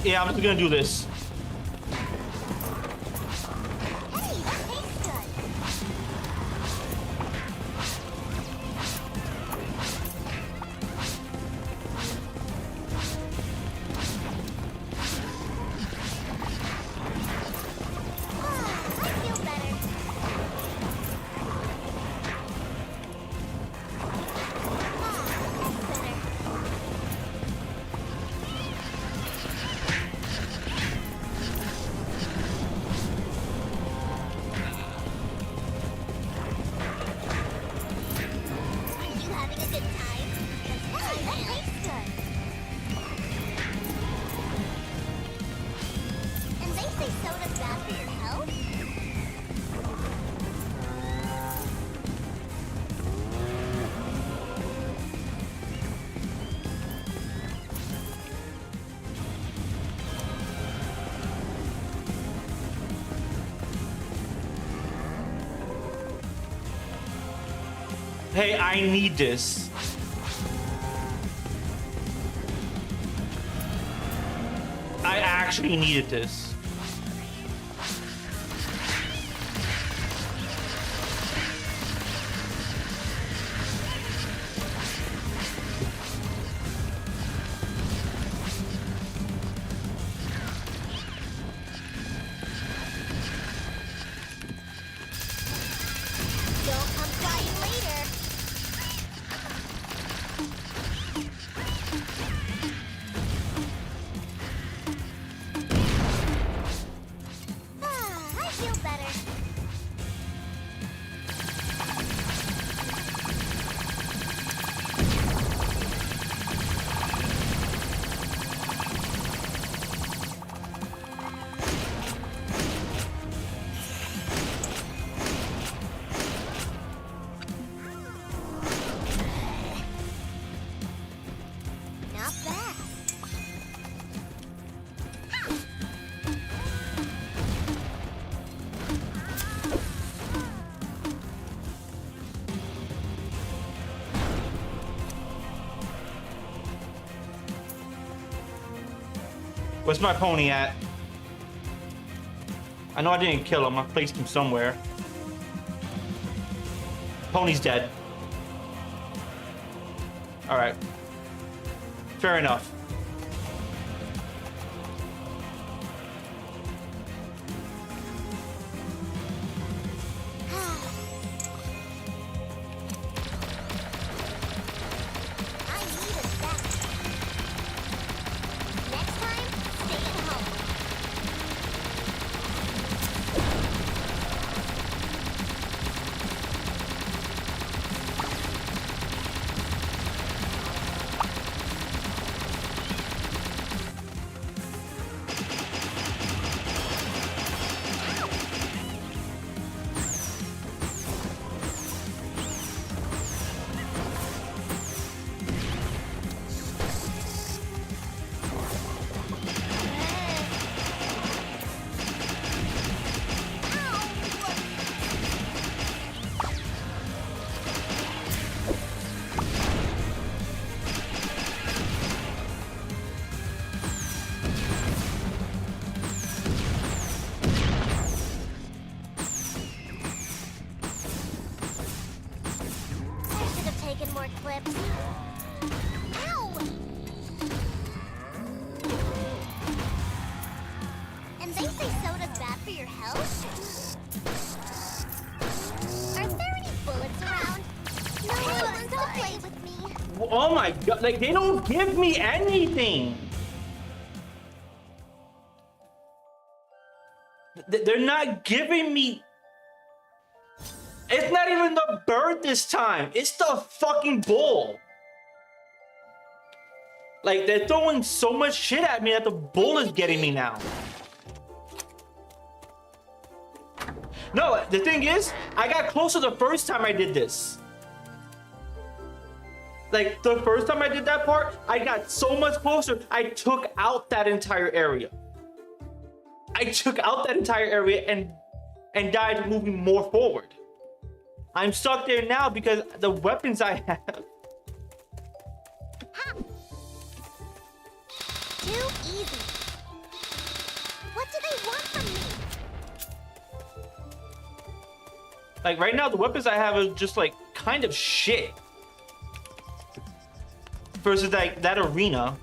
Yeah, I'm just gonna do this. Hey, that tastes good. I feel better. That's better. Are you having a good time? Hey, that tastes good. And they say soda's bad for your health? Hey, I need this. I actually needed this. Don't come crying later. I feel better. Not bad. Where's my pony at? I know I didn't kill him. I placed him somewhere. Pony's dead. All right. Fair enough. I needed that. Next time, stay at home. Taking more clips. Ow! And they say soda's bad for your health? Are there any bullets around? No one wants to play with me. Oh my god, like they don't give me anything. They're not giving me. It's not even the bird this time. It's the fucking bull. Like they're throwing so much shit at me that the bull is getting me now. No, the thing is, I got closer the first time I did this. Like the first time I did that part, I got so much closer. I took out that entire area. I took out that entire area and died moving more forward. I'm stuck there now because the weapons I have. Ha! Too easy. What do they want from me? Like right now, the weapons I have are just like kind of shit. Versus like that arena.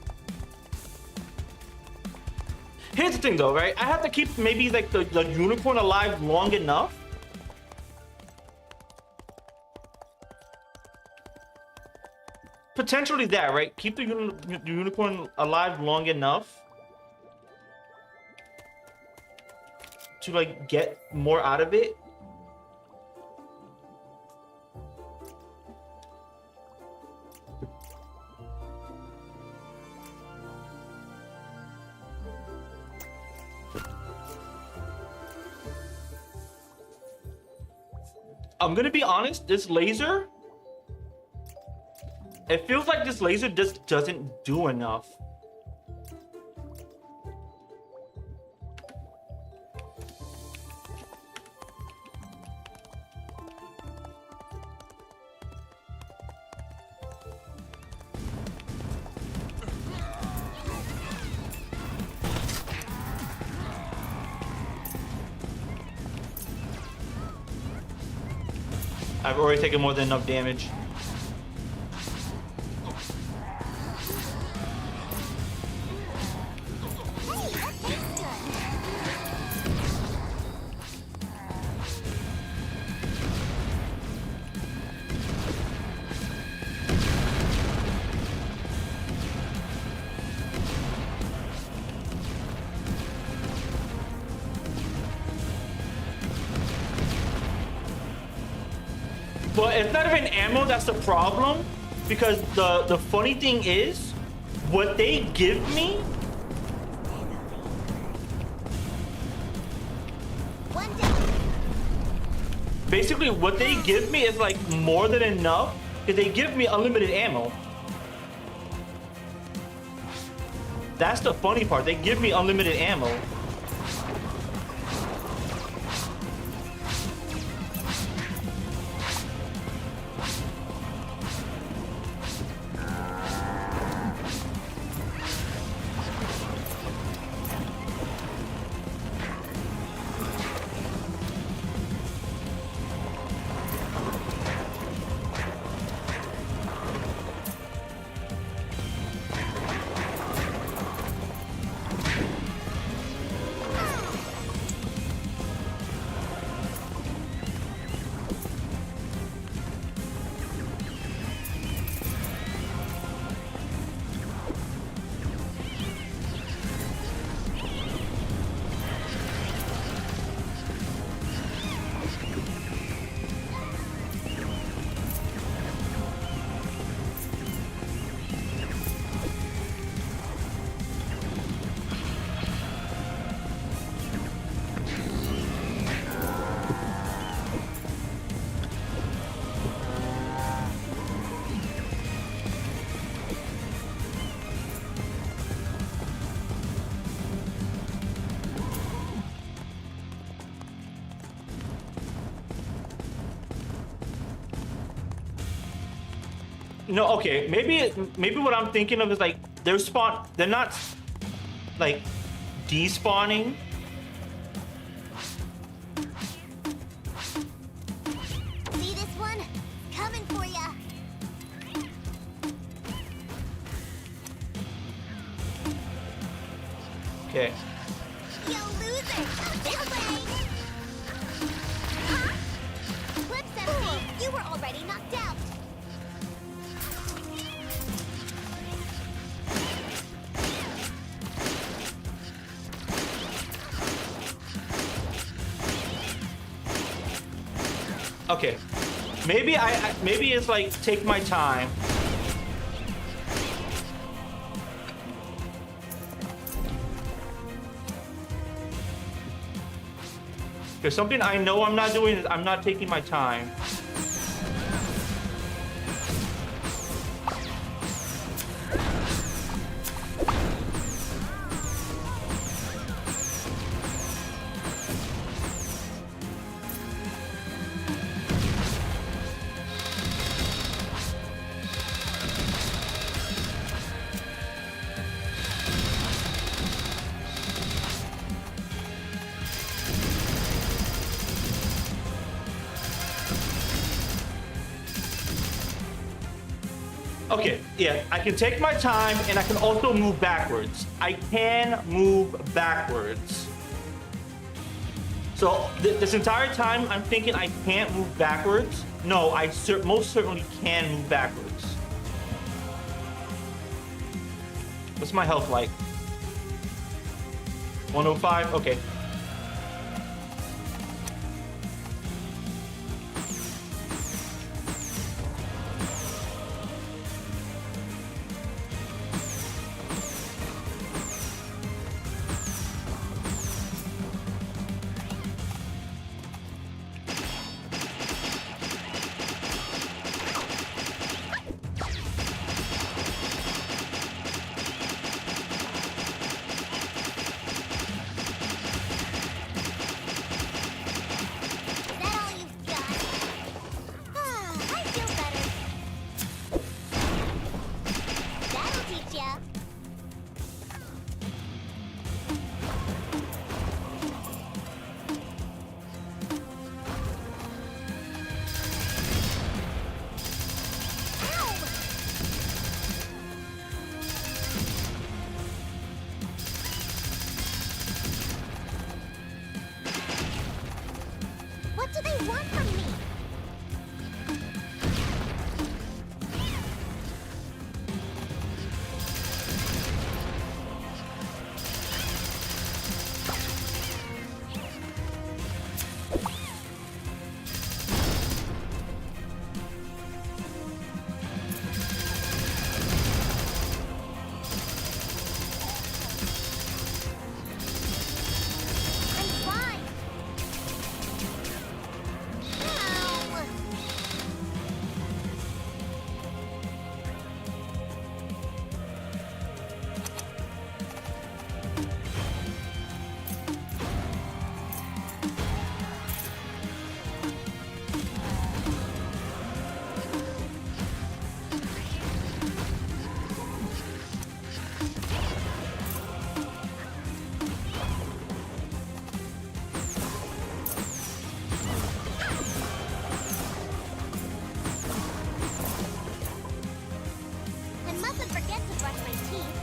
Here's the thing though, right? I have to keep maybe like the unicorn alive long enough. Potentially that, right? Keep the unicorn alive long enough to like get more out of it. I'm gonna be honest, this laser, it feels like this laser just doesn't do enough. I've already taken more than enough damage. Hey, that tastes good. But it's not even ammo that's the problem, because the funny thing is, what they give me, One down. basically what they give me is like more than enough, because they give me unlimited ammo. That's the funny part, they give me unlimited ammo. No, okay. Maybe what I'm thinking of is like they're not like despawning. See this one? Coming for ya. Okay. You loser! This way! Huh? Whoops, Empty. You were already knocked out. Okay. Maybe it's like take my time. Because something I know I'm not doing is I'm not taking my time. Okay, yeah, I can take my time and I can also move backwards. I can move backwards. So this entire time I'm thinking I can't move backwards. No, I most certainly can move backwards. What's my health like? 105? Okay. Is that all you've got? I feel better. That'll teach ya. Ow! What do they want from me? I'm fine. Ow! I mustn't forget to brush my teeth.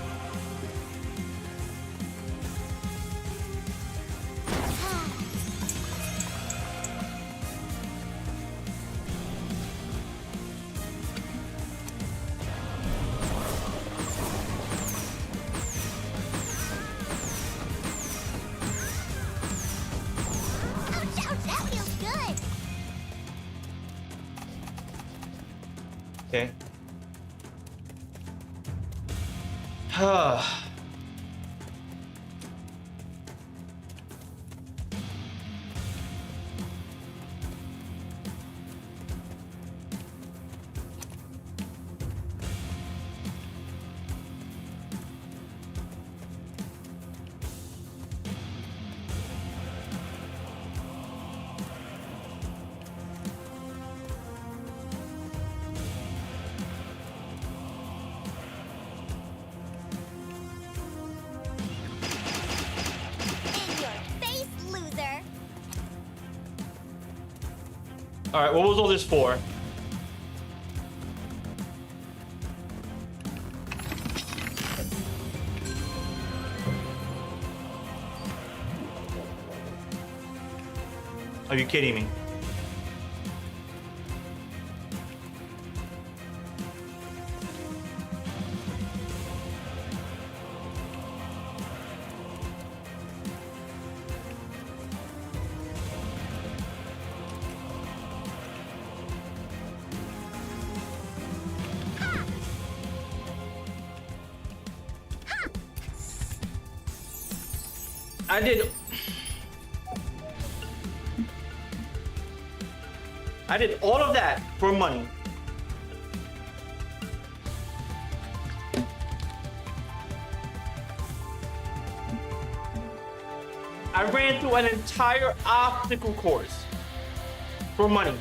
Ouch, ouch, that feels good. Okay. All right, what was all this for? Are you kidding me? I did all of that for money. I ran through an entire obstacle course for money.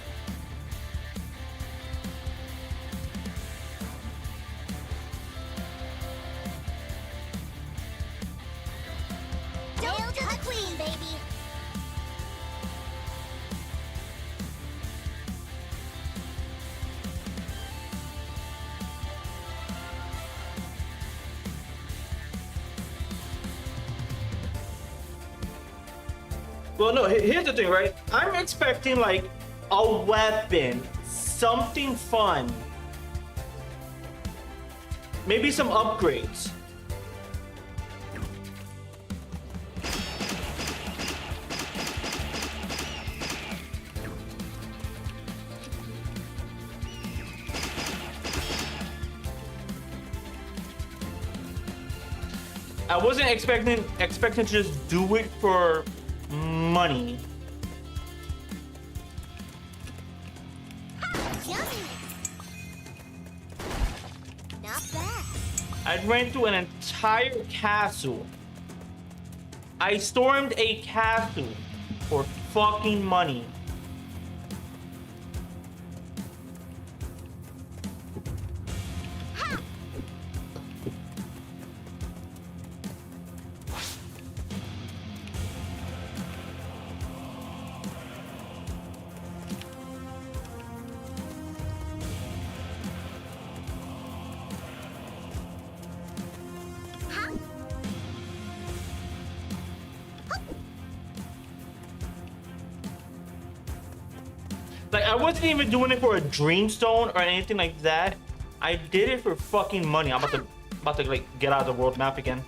Hail to the queen, baby. Well, no, here's the thing, right? I'm expecting like a weapon, something fun. Maybe some upgrades. I wasn't expecting to just do it for money. Yummy. Not bad. I ran through an entire castle. I stormed a castle for fucking money. Like, I wasn't even doing it for a dreamstone or anything like that. I did it for fucking money. I'm about to like get out of the world map again.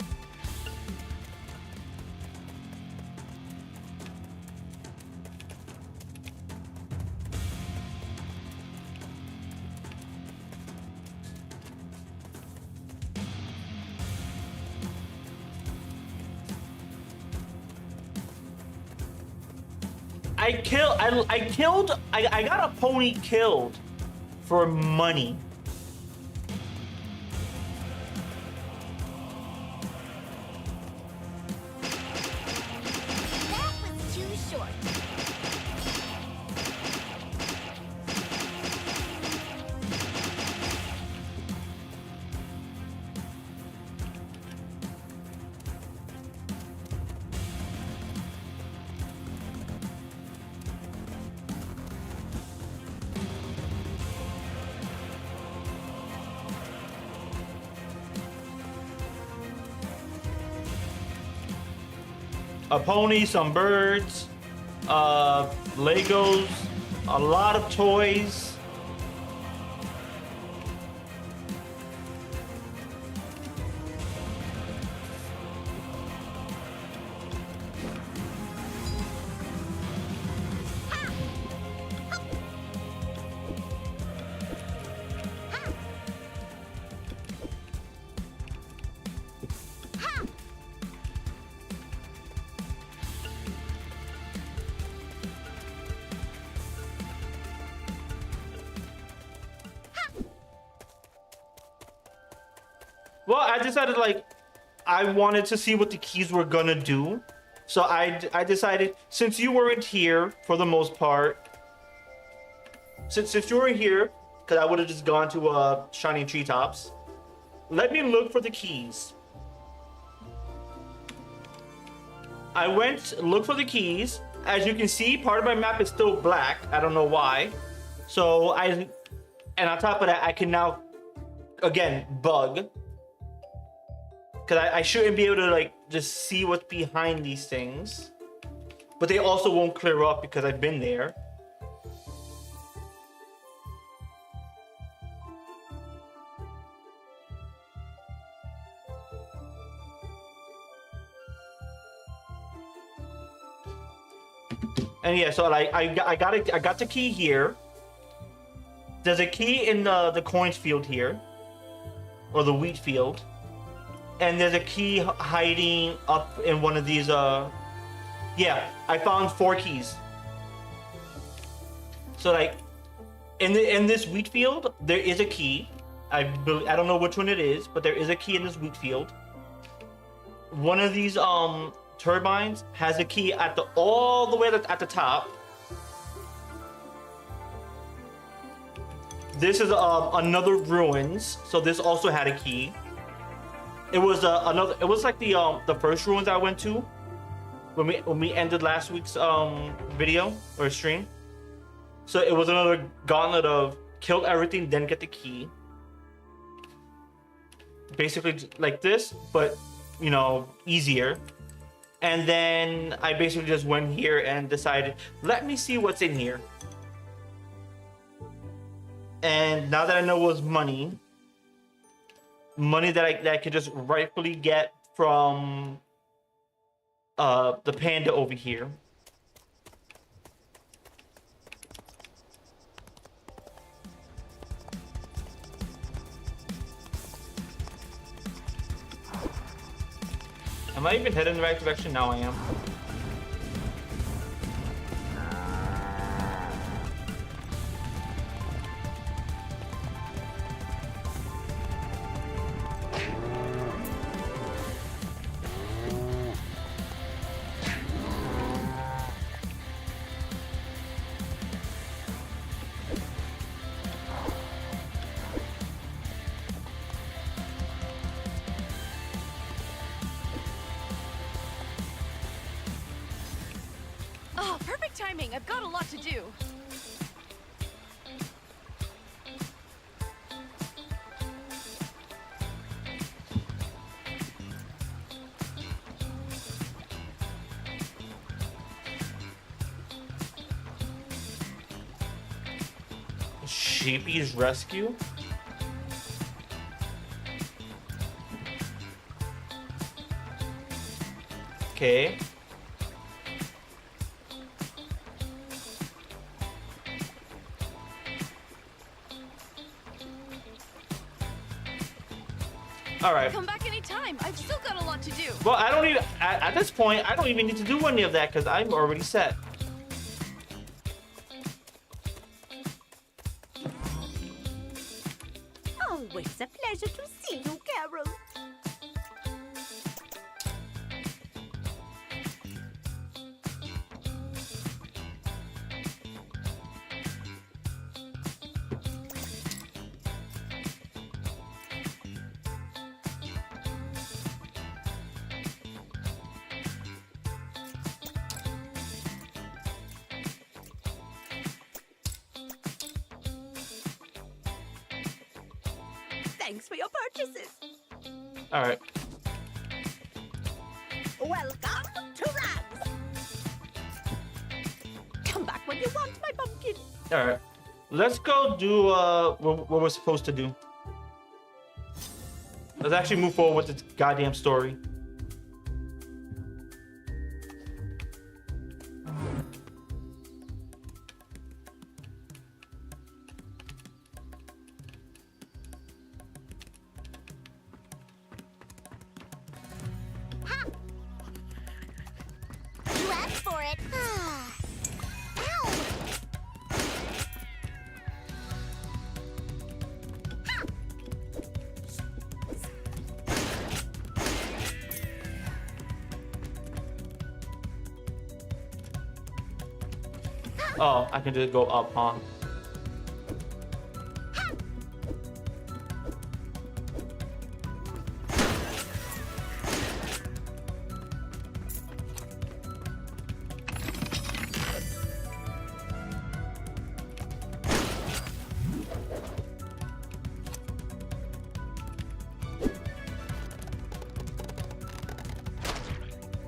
I got a pony killed for money. That was too short. A pony, some birds, Legos, a lot of toys. Well, I decided like I wanted to see what the keys were gonna do. So I decided, since you weren't here for the most part, since you were here, because I would have just gone to Shining Treetops, let me look for the keys. I went look for the keys. as you can see, part of my map is still black. I don't know why. So and on top of that, I can now, again, bug. Because I shouldn't be able to like just see what's behind these things. But they also won't clear up because I've been there. And yeah, so like I got the key here. There's a key in the coins field here, or the wheat field, and there's a key hiding up in one of these. Yeah, I found 4 keys. So like, in this wheat field, there is a key. I don't know which one it is, but there is a key in this wheat field. One of these turbines has a key at all the way at the top. This is another ruins, so this also had a key. It was another. It was like the first ruins I went to when we ended last week's video or stream. So it was another gauntlet of kill everything, then get the key. Basically like this, but you know, easier. And then I basically just went here and decided, let me see what's in here. And now that I know it was money that I could just rightfully get from the panda over here. Am I even headed in the right direction? Now I am. Oh, perfect timing. I've got a lot to do. Sheepy's rescue? Okay. All right. Come back anytime. I've still got a lot to do. Well, I don't even at this point. I don't even need to do any of that because I'm already set. Always a pleasure to see you, Carol. Thanks for your purchases. All right. Welcome to Rags. Come back when you want, my pumpkin. All right. Let's go do what we're supposed to do. Let's actually move forward with the goddamn story. You asked for it. Ow! Oh, I can just go up, huh?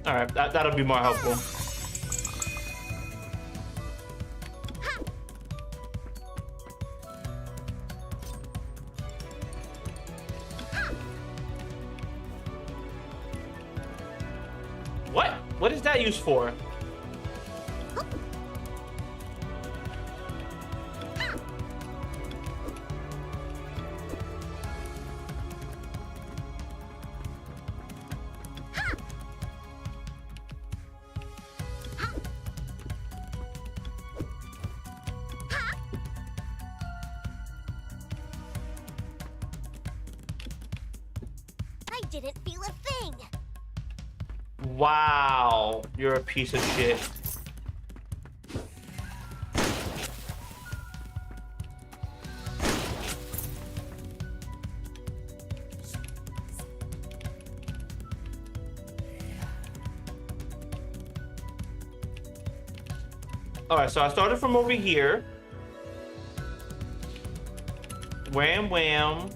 All right, that'll be more helpful. What? What is that used for? I didn't feel a thing. Wow, you're a piece of shit. All right, so I started from over here. Wham, wham.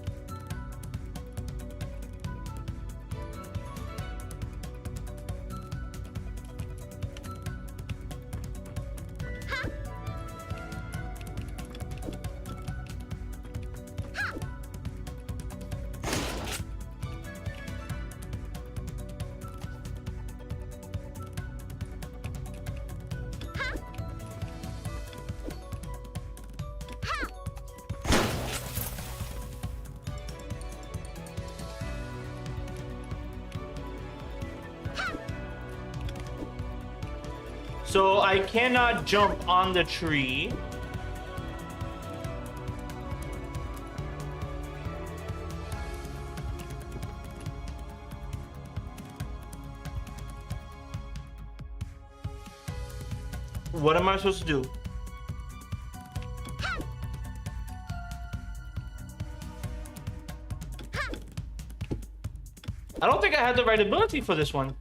So I cannot jump on the tree. What am I supposed to do? I don't think I had the right ability for this one.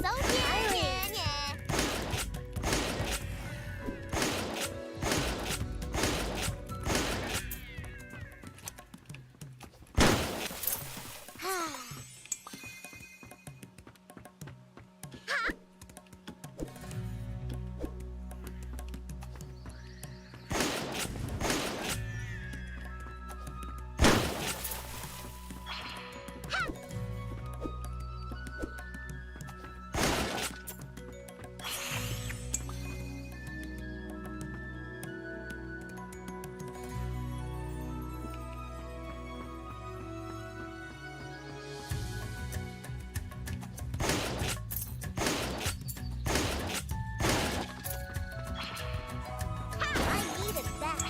So tiring. I needed that.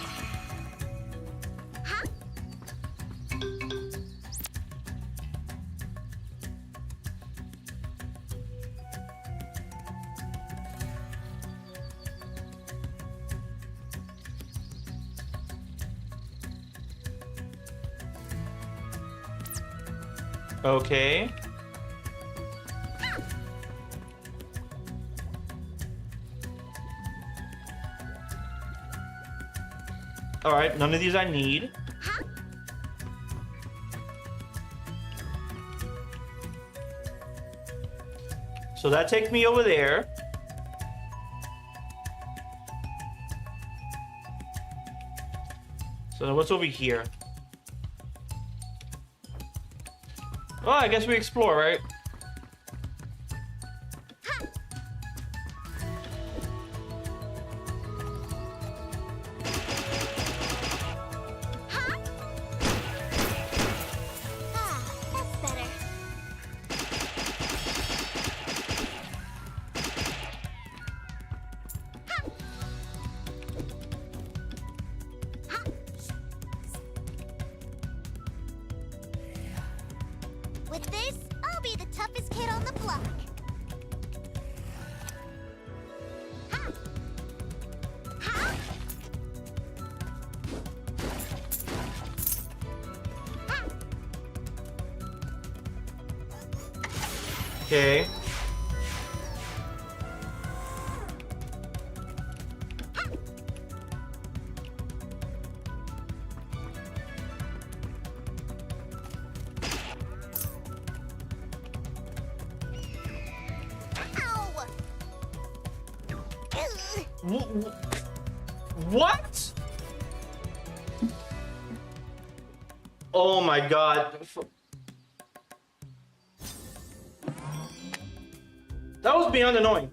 Okay. All right, none of these I need. So that takes me over there. So what's over here? Well, I guess we explore, right? That's better. Okay. Ow! Ugh. What? Oh my god. That was beyond annoying.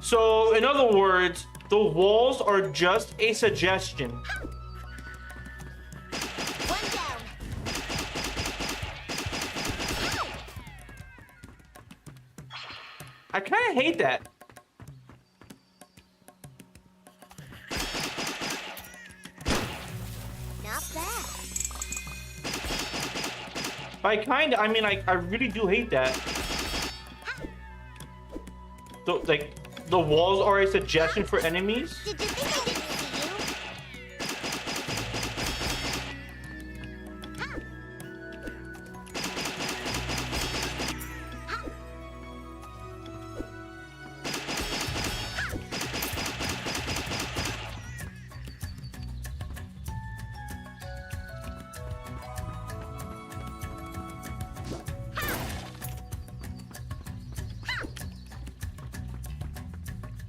So, in other words, the walls are just a suggestion. One down. I kind of hate that. Not bad. By kind of, I mean, I really do hate that. So, like, the walls are a suggestion for enemies? Did you think I didn't see you?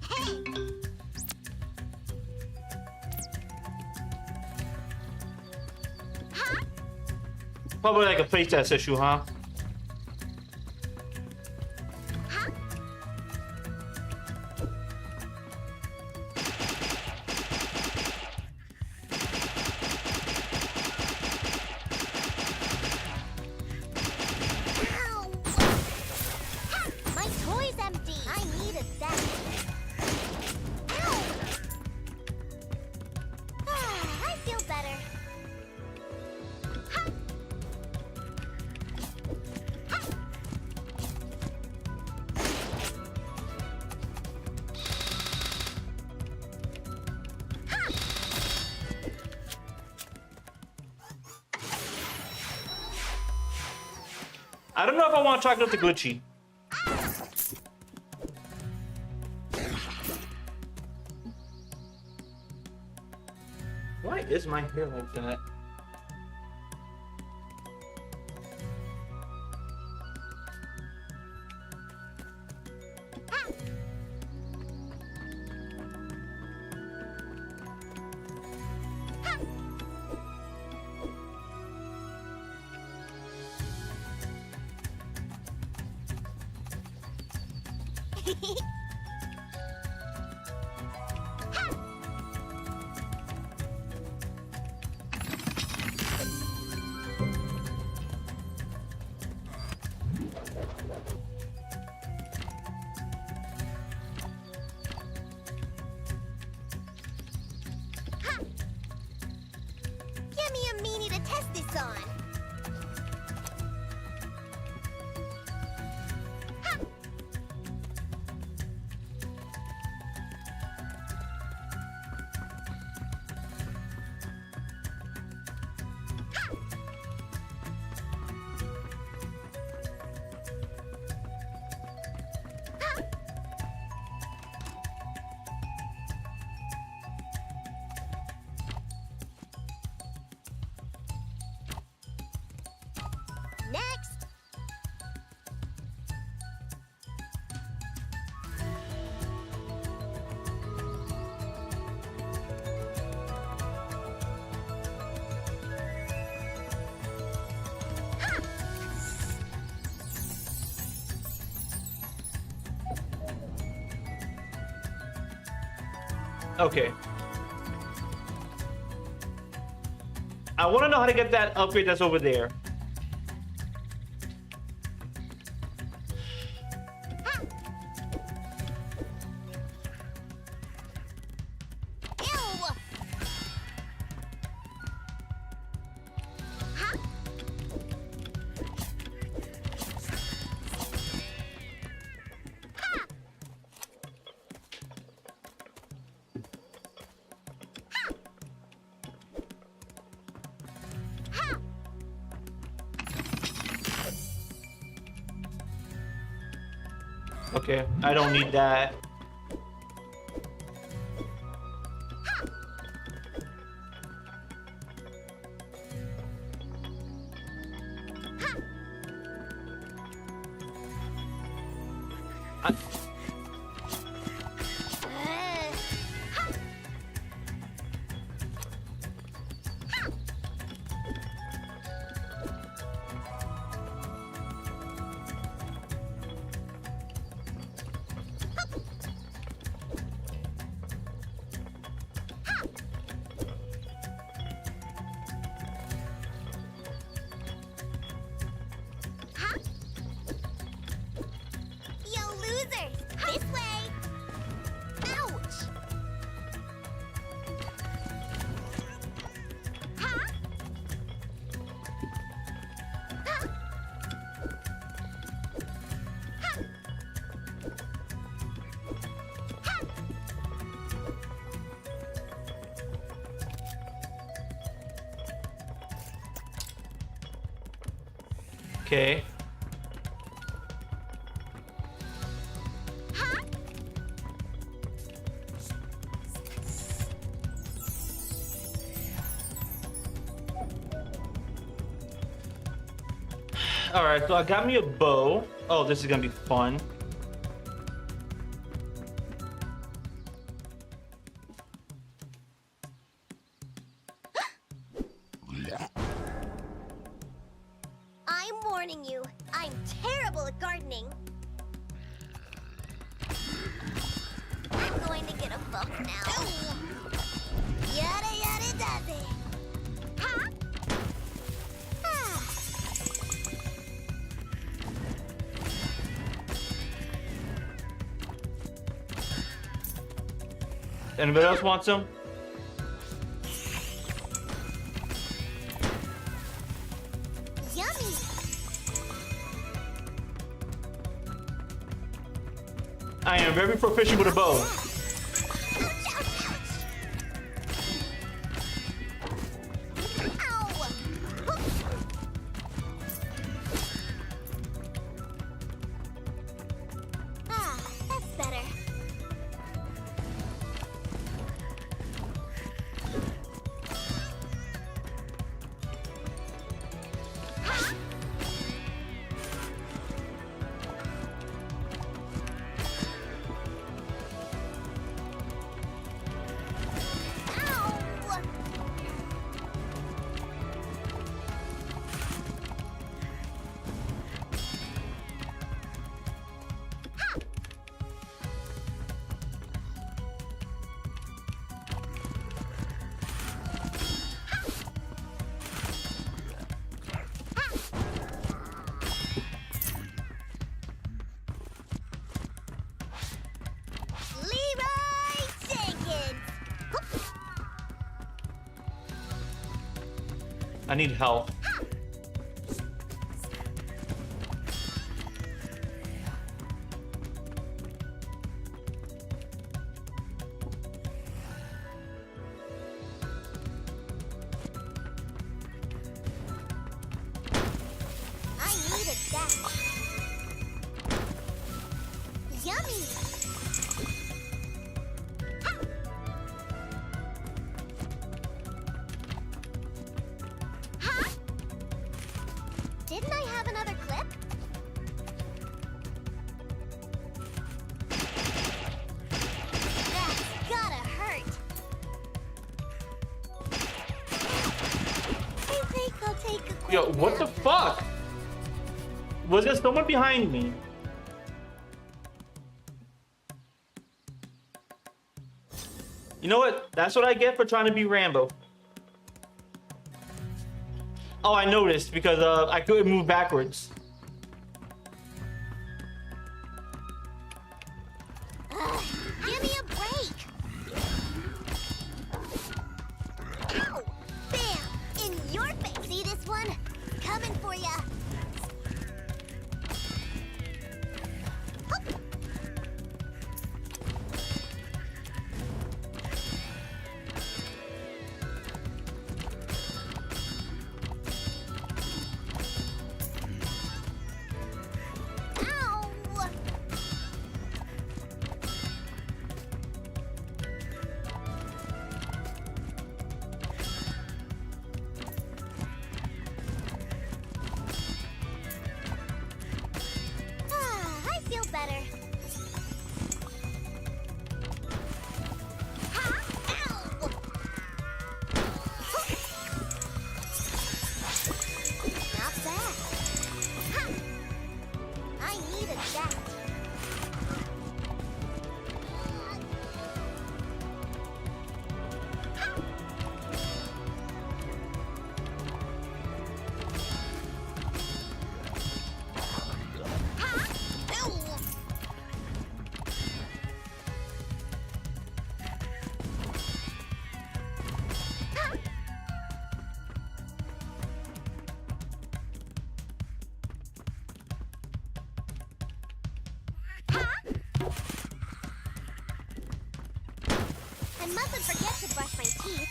Hey! Probably like a playtest issue, huh? Ow! My toy's empty. I need a set. Ow! I feel better. I don't know if I want to chalk it up to glitchy. Why is my hair like that? Give me a meanie to test this on. Next. Okay. I want to know how to get that upgrade that's over there. Ew! Okay, I don't need that. Yo, losers! This way! Ouch! Huh? Huh? Huh? Huh? Okay. Huh? All right, so I got me a bow. Oh, this is gonna be fun. I'm warning you. I'm terrible at gardening. I'm going to get a book now. Yada yada does it. Huh? Ah. Anybody else want some? Yummy. I am very proficient with a bow. Ouch, ouch, ouch. Ow. Ah, that's better. Huh? Ow! Leroy Jenkins. I need help. I needed that. Yummy. Huh? Didn't I have another clip? That's gotta hurt. I think I'll take a quick Yo, what the nap. fuck? Was there someone behind me? You know what? That's what I get for trying to be Rambo. Oh, I noticed because I couldn't move backwards. Ugh, give me a break. Ow! Bam! In your face. See this one? Coming for ya. Hup. I mustn't forget to brush my teeth.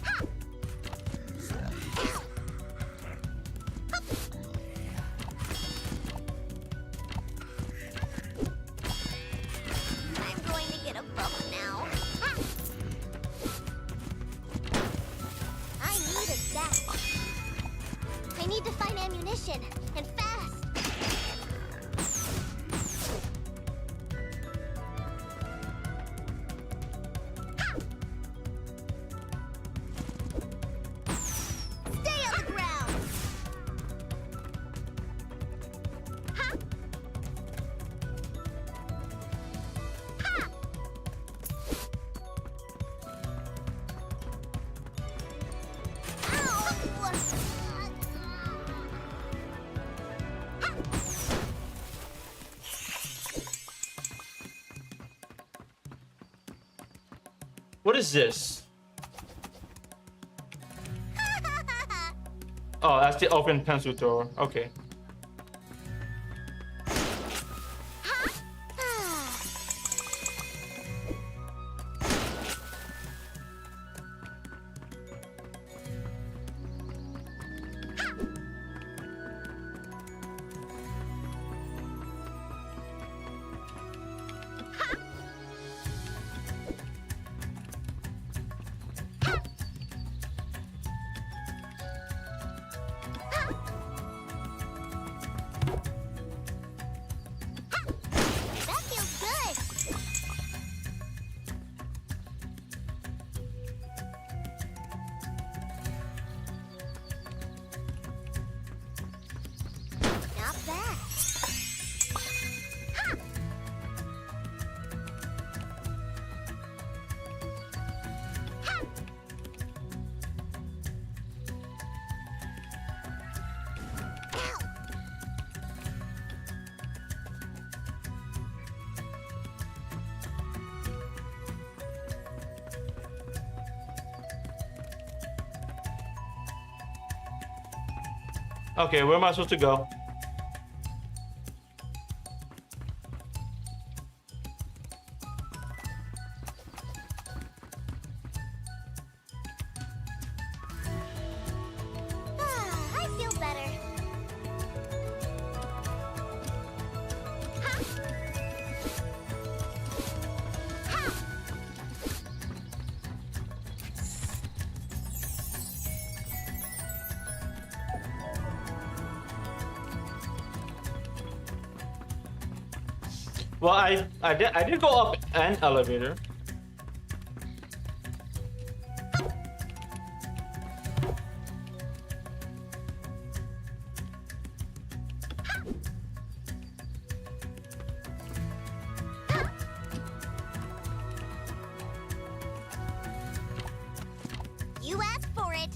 Ha! Ow! Hup! I'm going to get a bubble now. Ha! I need a stash. I need to find ammunition, and fast. Stay on the ground. Ha! Ha! Ow! What is this? Oh, that's the open pencil thrower. Okay. That feels good. Not bad. Ha! Ha! Ow! Okay, where am I supposed to go? I feel better. Ha! Ha! Well, I did go up an elevator. You asked for it.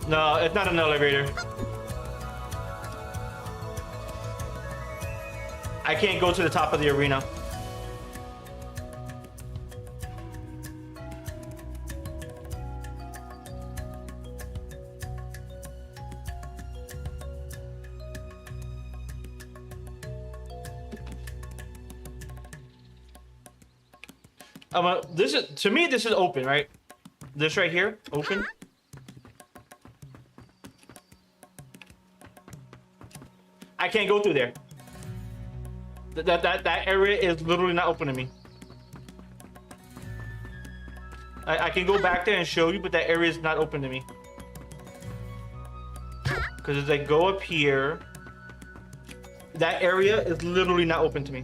No, it's not an elevator. I can't go to the top of the arena. This is, to me, this is open, right? This right here, open. I can't go through there. That area is literally not open to me. I can go back there and show you, but that area is not open to me. Because as I go up here, that area is literally not open to me.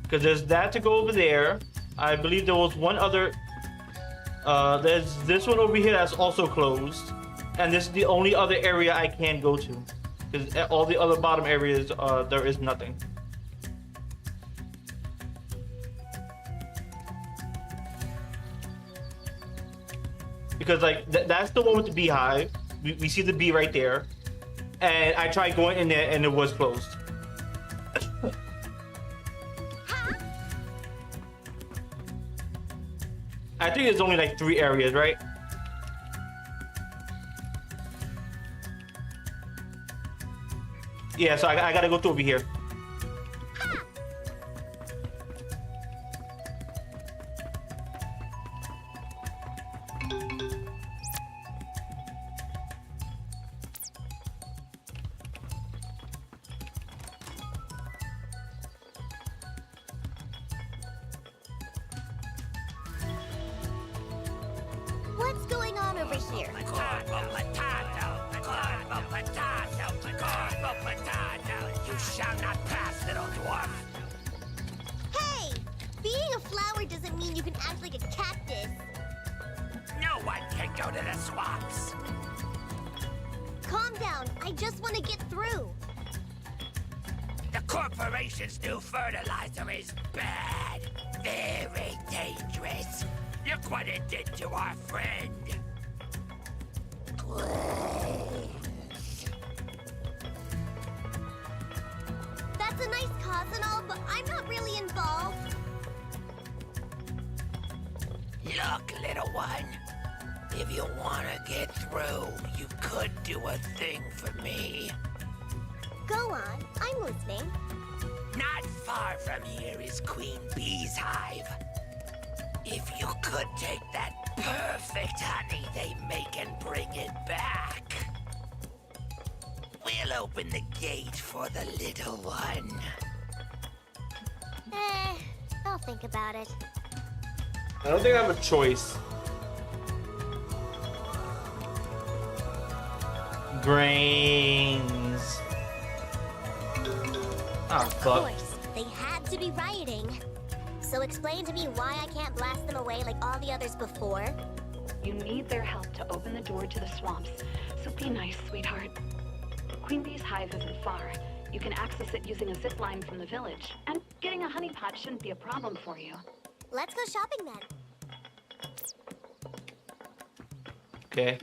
Because there's that to go over there. I believe there was one other There's this one over here that's also closed, and this is the only other area I can go to, because all the other bottom areas, there is nothing. Because like that's the one with the beehive. We see the bee right there, and I tried going in there and it was closed. I think there's only like 3 areas, right? Yeah, so I gotta go through over here. What's going on over here? You shall not pass, little dwarf. Hey! Being a flower doesn't mean you can act like a cactus. No one can go to the swamps. Calm down. I just want to get through. The corporation's new fertilizer is bad. Very dangerous. Look what it did to our friend. That's a nice cause and all, but I'm not really involved. Look, little one. If you want to get through, you could do a thing for me. Go on. I'm listening. Not far from here is Queen Bee's hive. If you could take that perfect honey they make and bring it back, we'll open the gate for the little one. I'll think about it. I don't think I have a choice. Grains. Oh, Of fuck. course, they had to be rioting. So explain to me why I can't blast them away like all the others before. You need their help to open the door to the swamps, so be nice, sweetheart. Queen Bee's hive isn't far. You can access it using a zip line from the village, and getting a honey pot shouldn't be a problem for you. Let's go shopping then. Okay.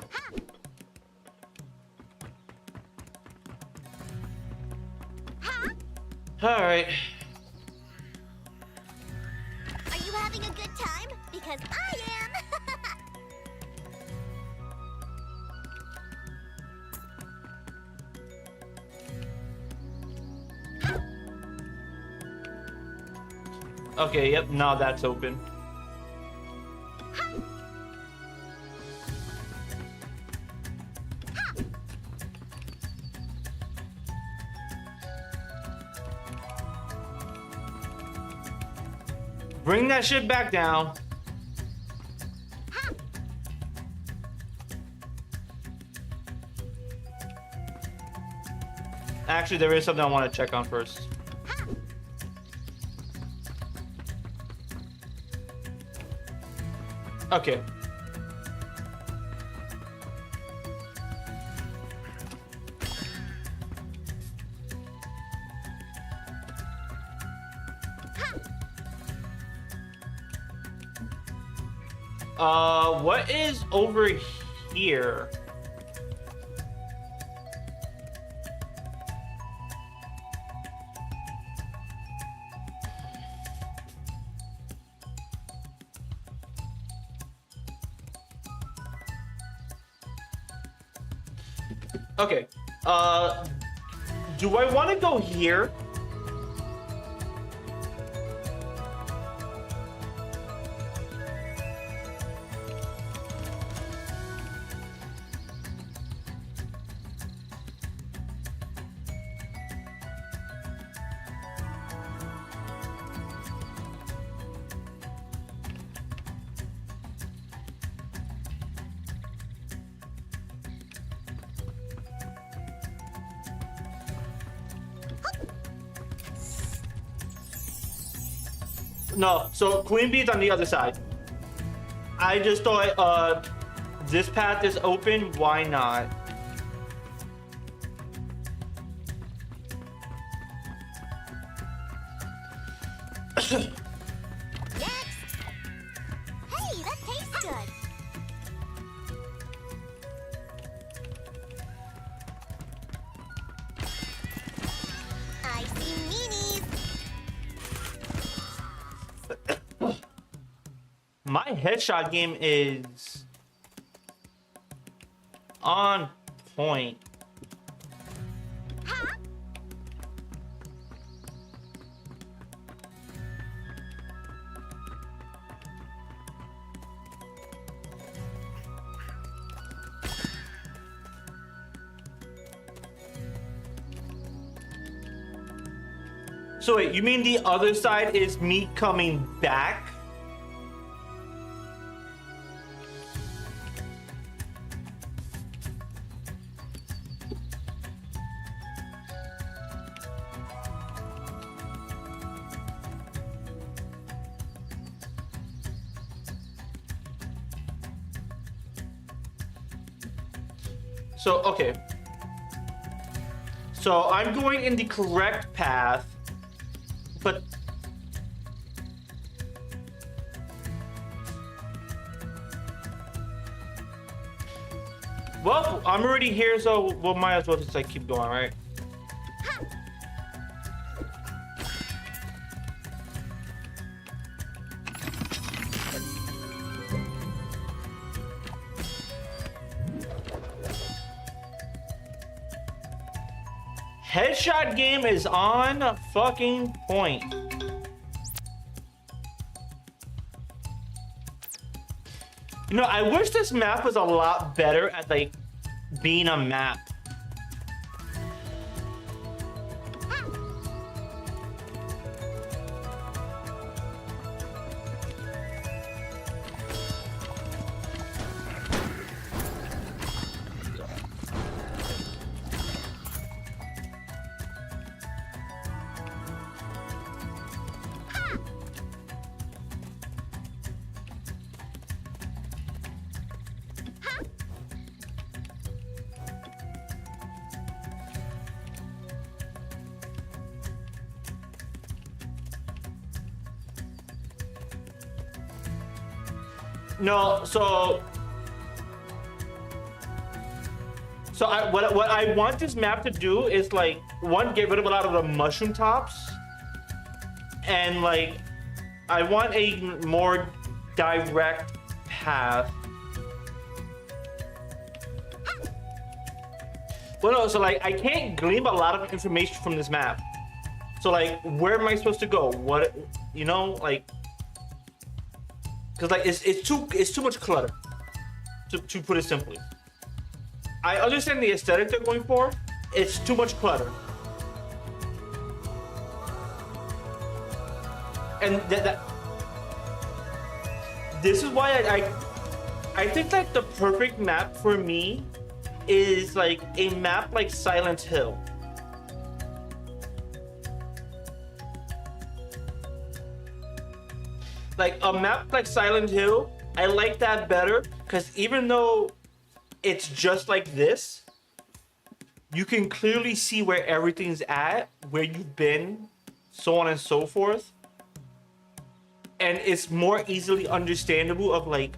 All right. Are you having a good time? Because I am! Okay, yep, now that's open. Bring that shit back down. Actually, there is something I want to check on first. Okay. What is over here? Okay. Do I want to go here? No, so Queen Bee's on the other side. I just thought this path is open. Why not? Next. Hey, that tastes good. I see meanies. My headshot game is on point. Huh? So wait, you mean the other side is me coming back? So, okay. So I'm going in the correct path, but well, I'm already here, so we might as well just like keep going, right? Headshot game is on fucking point. You know, I wish this map was a lot better at like being a map. No, so what I want this map to do is like one, get rid of a lot of the mushroom tops, and like I want a more direct path. Well, no, so like I can't glean a lot of information from this map. So like, where am I supposed to go? What, you know, like. Because like it's too much clutter, to put it simply. I understand the aesthetic they're going for. It's too much clutter, and this is why I think like the perfect map for me is like a map like Silent Hill. Like a map like Silent Hill, I like that better because even though it's just like this, you can clearly see where everything's at, where you've been, so on and so forth. And it's more easily understandable of like,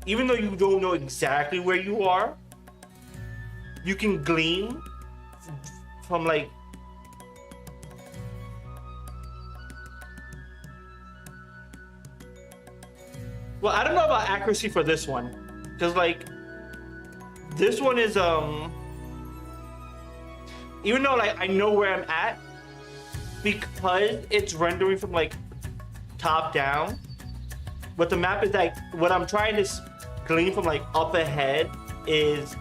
even though you don't know exactly where you are, you can glean from like, well, I don't know about accuracy for this one, because like this one is even though like I know where I'm at, because it's rendering from like top down, but the map is like what I'm trying to glean from like up ahead is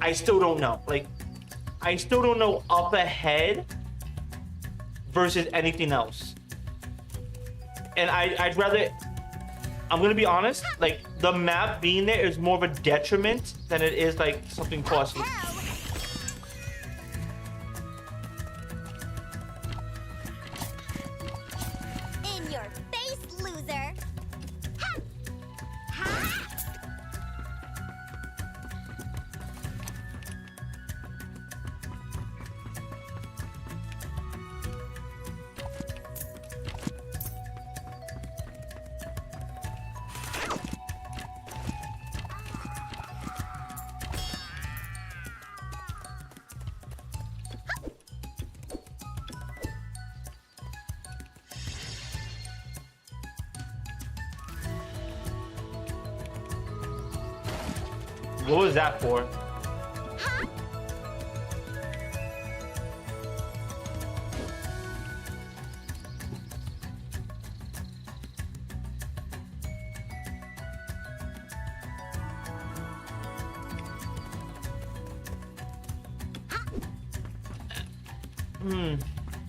I still don't know. Like I still don't know up ahead versus anything else, and I'd rather. I'm gonna be honest, like the map being there is more of a detriment than it is like something positive. In your face, loser. Ha! Ha! What was that for?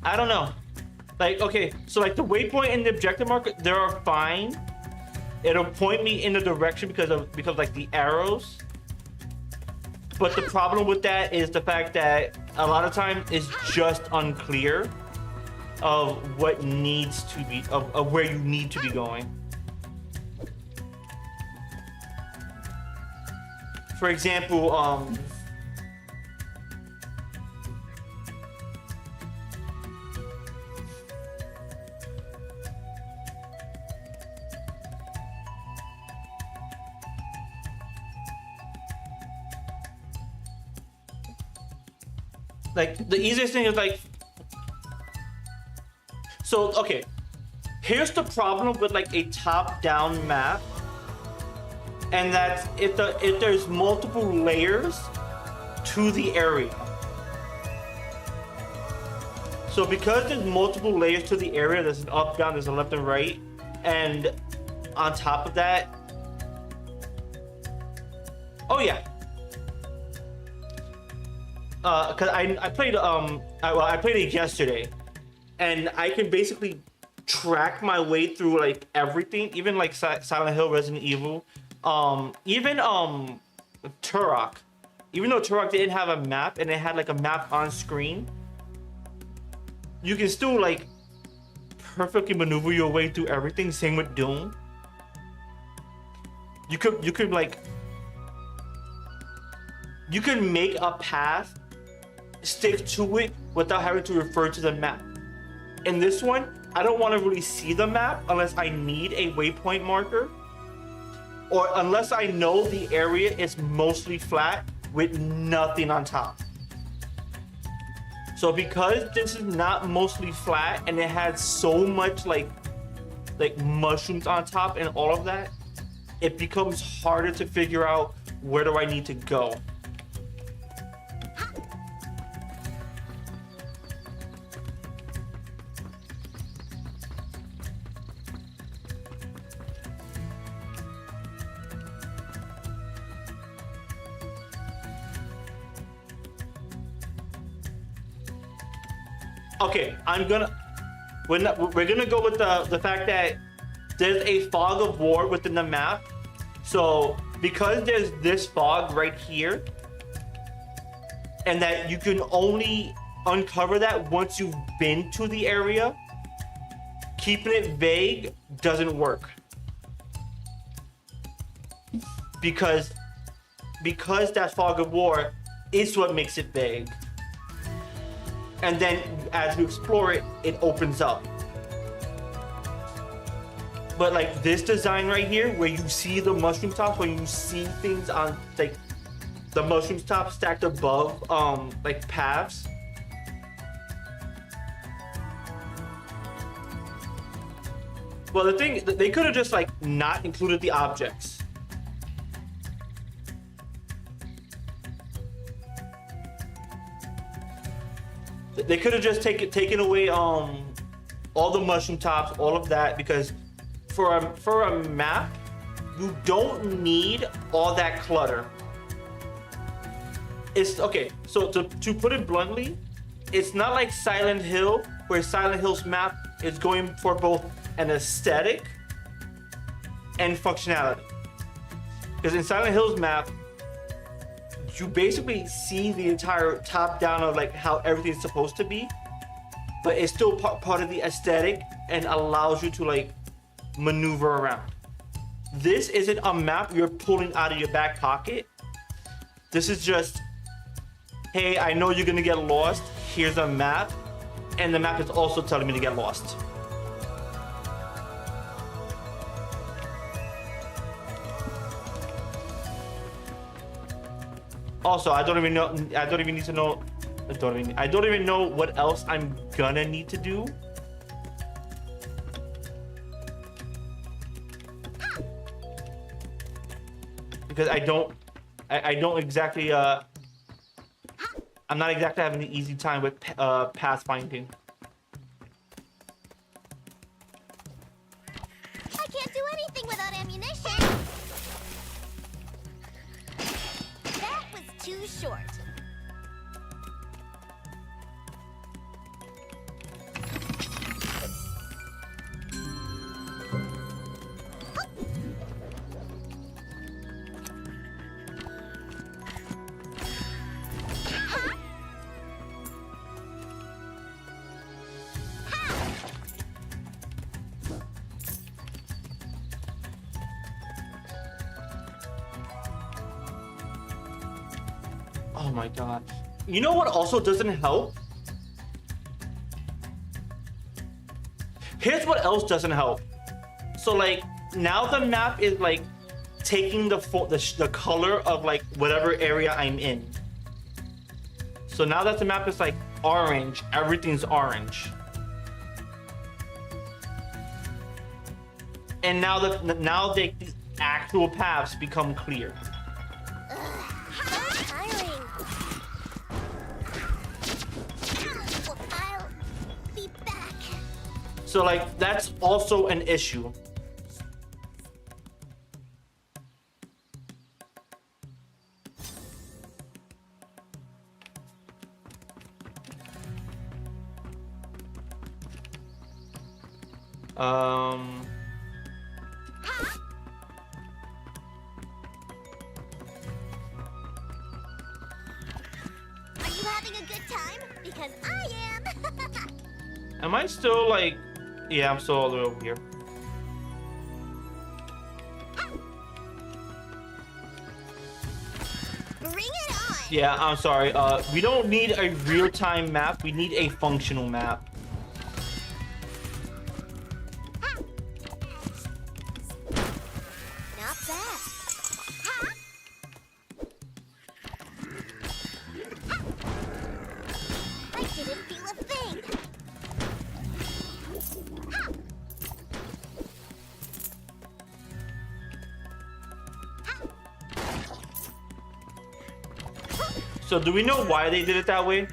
I don't know. Like, okay, so like the waypoint and the objective marker, they are fine. It'll point me in the direction because like the arrows. But the problem with that is the fact that a lot of times it's just unclear of what needs to be of where you need to be going. For example, like the easiest thing is like, so okay, here's the problem with like a top-down map, and that's if there's multiple layers to the area. So because there's multiple layers to the area, there's an up, down, there's a left and right, and on top of that, oh yeah. Cause I played I played it yesterday, and I can basically track my way through like everything, even like Silent Hill, Resident Evil, even Turok. Even though Turok didn't have a map and it had like a map on screen, you can still like perfectly maneuver your way through everything. Same with Doom. You could like you can make a path, stick to it without having to refer to the map. In this one, I don't want to really see the map unless I need a waypoint marker, or unless I know the area is mostly flat with nothing on top. So because this is not mostly flat and it has so much like mushrooms on top and all of that, it becomes harder to figure out where do I need to go. Okay, we're gonna go with the fact that there's a fog of war within the map. So because there's this fog right here, and that you can only uncover that once you've been to the area, keeping it vague doesn't work. Because that fog of war is what makes it vague. And then as you explore it, it opens up. But like this design right here, where you see the mushroom tops, where you see things on like the mushroom tops stacked above like paths. Well, the thing, they could have just like not included the objects. They could have just taken away all the mushroom tops, all of that, because for a map, you don't need all that clutter. It's okay. So to put it bluntly, it's not like Silent Hill, where Silent Hill's map is going for both an aesthetic and functionality. Because in Silent Hill's map, you basically see the entire top down of like how everything's supposed to be, but it's still part of the aesthetic and allows you to like maneuver around. This isn't a map you're pulling out of your back pocket. This is just, hey, I know you're gonna get lost. Here's a map, and the map is also telling me to get lost. Also, I don't even know what else I'm gonna need to do. Because I I don't exactly I'm not exactly having an easy time with pathfinding. I can't do anything without ammunition. That was too short. Oh my god. You know what also doesn't help? Here's what else doesn't help. So like now the map is like taking the color of like whatever area I'm in. So now that the map is like orange, everything's orange. And now the actual paths become clear. That's tiring. Well, I'll be back. So like that's also an issue. Are you having a good time? Because I am. Am I still like... Yeah, I'm still all the way over here. Bring it on. Yeah, I'm sorry. We don't need a real-time map. We need a functional map. Not bad. I didn't feel a thing. So do we know why they did it that way?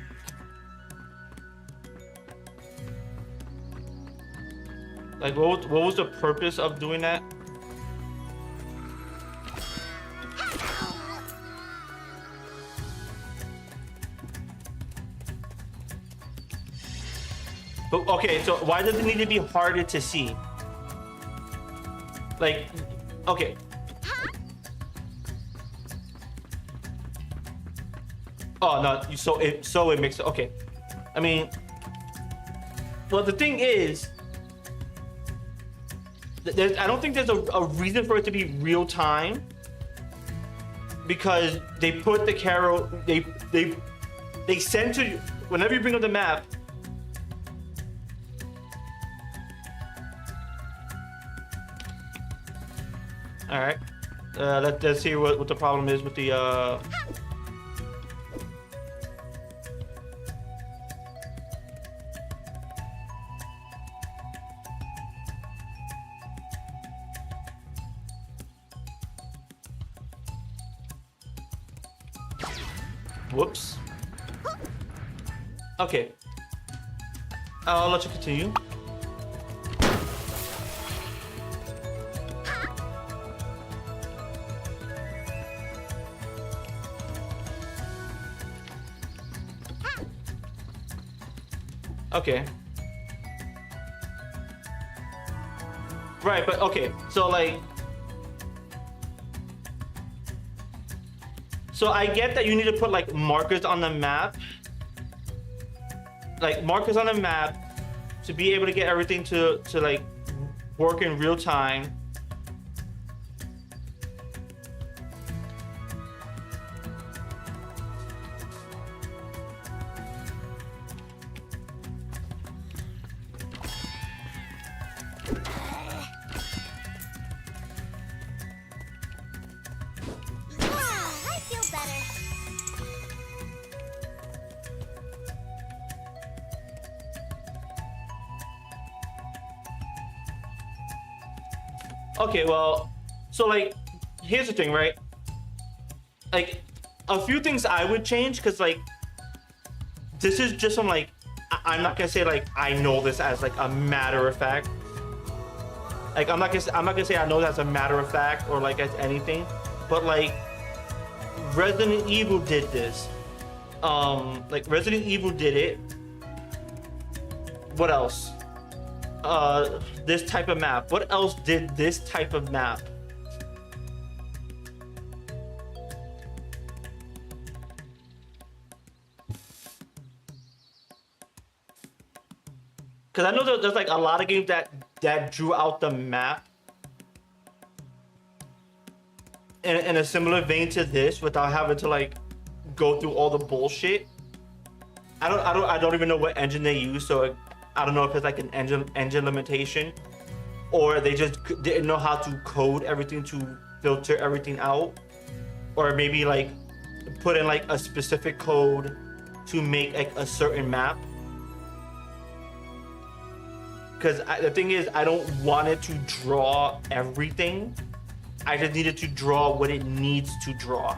Like, what was the purpose of doing that? But okay, so why does it need to be harder to see? Like, okay. Oh no, so it makes it okay. I mean, well, the thing is, I don't think there's a reason for it to be real time, because they put the carol, they send to you whenever you bring up the map. All right, let's see what the problem is with the. Whoops. Okay. I'll let you continue. Okay. Right, but okay. So like, so I get that you need to put like markers on the map, like markers on the map, to be able to get everything to like work in real time. I feel better. Okay, well, so like, here's the thing, right? like a few things I would change, because like this is just some like I'm not gonna say like I know this as like a matter of fact. Like I'm not gonna say I know that as a matter of fact or like as anything, but like Resident Evil did this. Like Resident Evil did it. What else? This type of map. What else did this type of map? Because I know that there's like a lot of games that drew out the map in a similar vein to this without having to like go through all the bullshit. I don't even know what engine they use, so I don't know if it's like an engine limitation, or they just didn't know how to code everything to filter everything out, or maybe like put in like a specific code to make like a certain map. Because the thing is, I don't want it to draw everything. I just need it to draw what it needs to draw.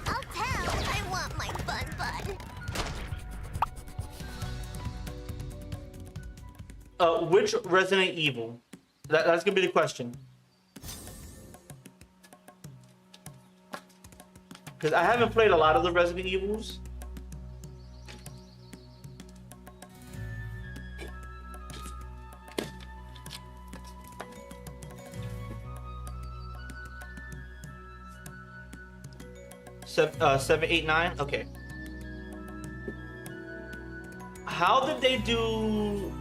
I'll tell. I want my bun bun. Which Resident Evil? That's gonna be the question. Because I haven't played a lot of the Resident Evils. Seven, 8, 9. Okay. How did they do?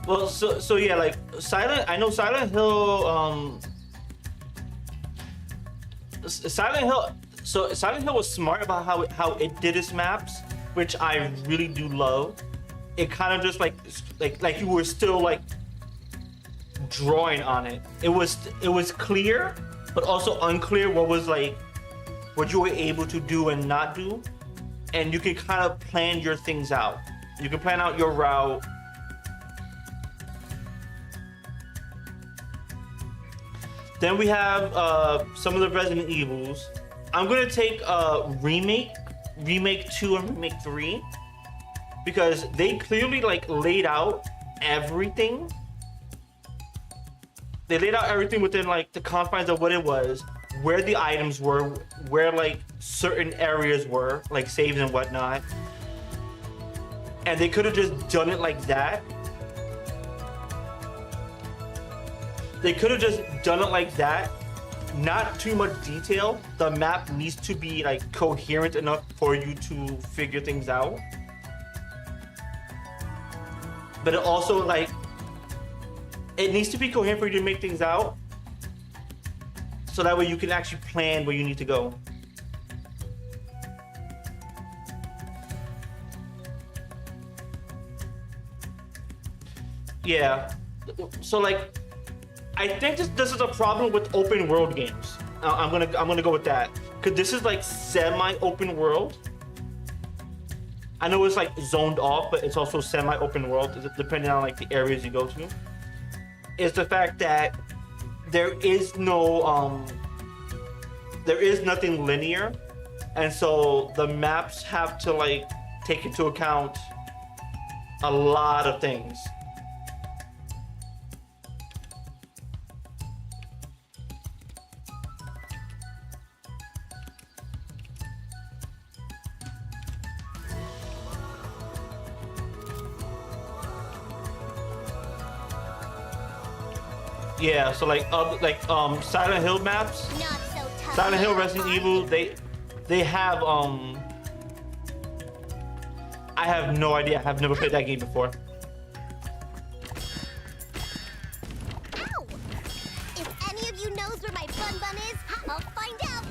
Well, so yeah, like I know Silent Hill. Silent Hill. So Silent Hill was smart about how it did its maps, which I really do love. It kind of just like you were still like drawing on it. It was clear, but also unclear what you were able to do and not do, and you can kind of plan your things out. You can plan out your route. Then we have some of the Resident Evils. I'm gonna take remake 2 and remake 3, because they clearly like laid out everything. They laid out everything within like the confines of what it was, where the items were, where like certain areas were, like saves and whatnot. And they could have just done it like that. They could have just done it like that. Not too much detail. The map needs to be like coherent enough for you to figure things out. But it also like, it needs to be coherent for you to make things out, so that way you can actually plan where you need to go. Yeah. So like, I think this is a problem with open world games. I'm gonna go with that, because this is like semi-open world. I know it's like zoned off, but it's also semi-open world, depending on like the areas you go to. It's the fact that there is nothing linear, and so the maps have to like take into account a lot of things. Yeah, so like Silent Hill maps, Not so tough. Silent Hill, now, Resident are Evil, you? they have I have no idea. I've never played that game before. Ow! If any of you knows where my bun is, I'll find out.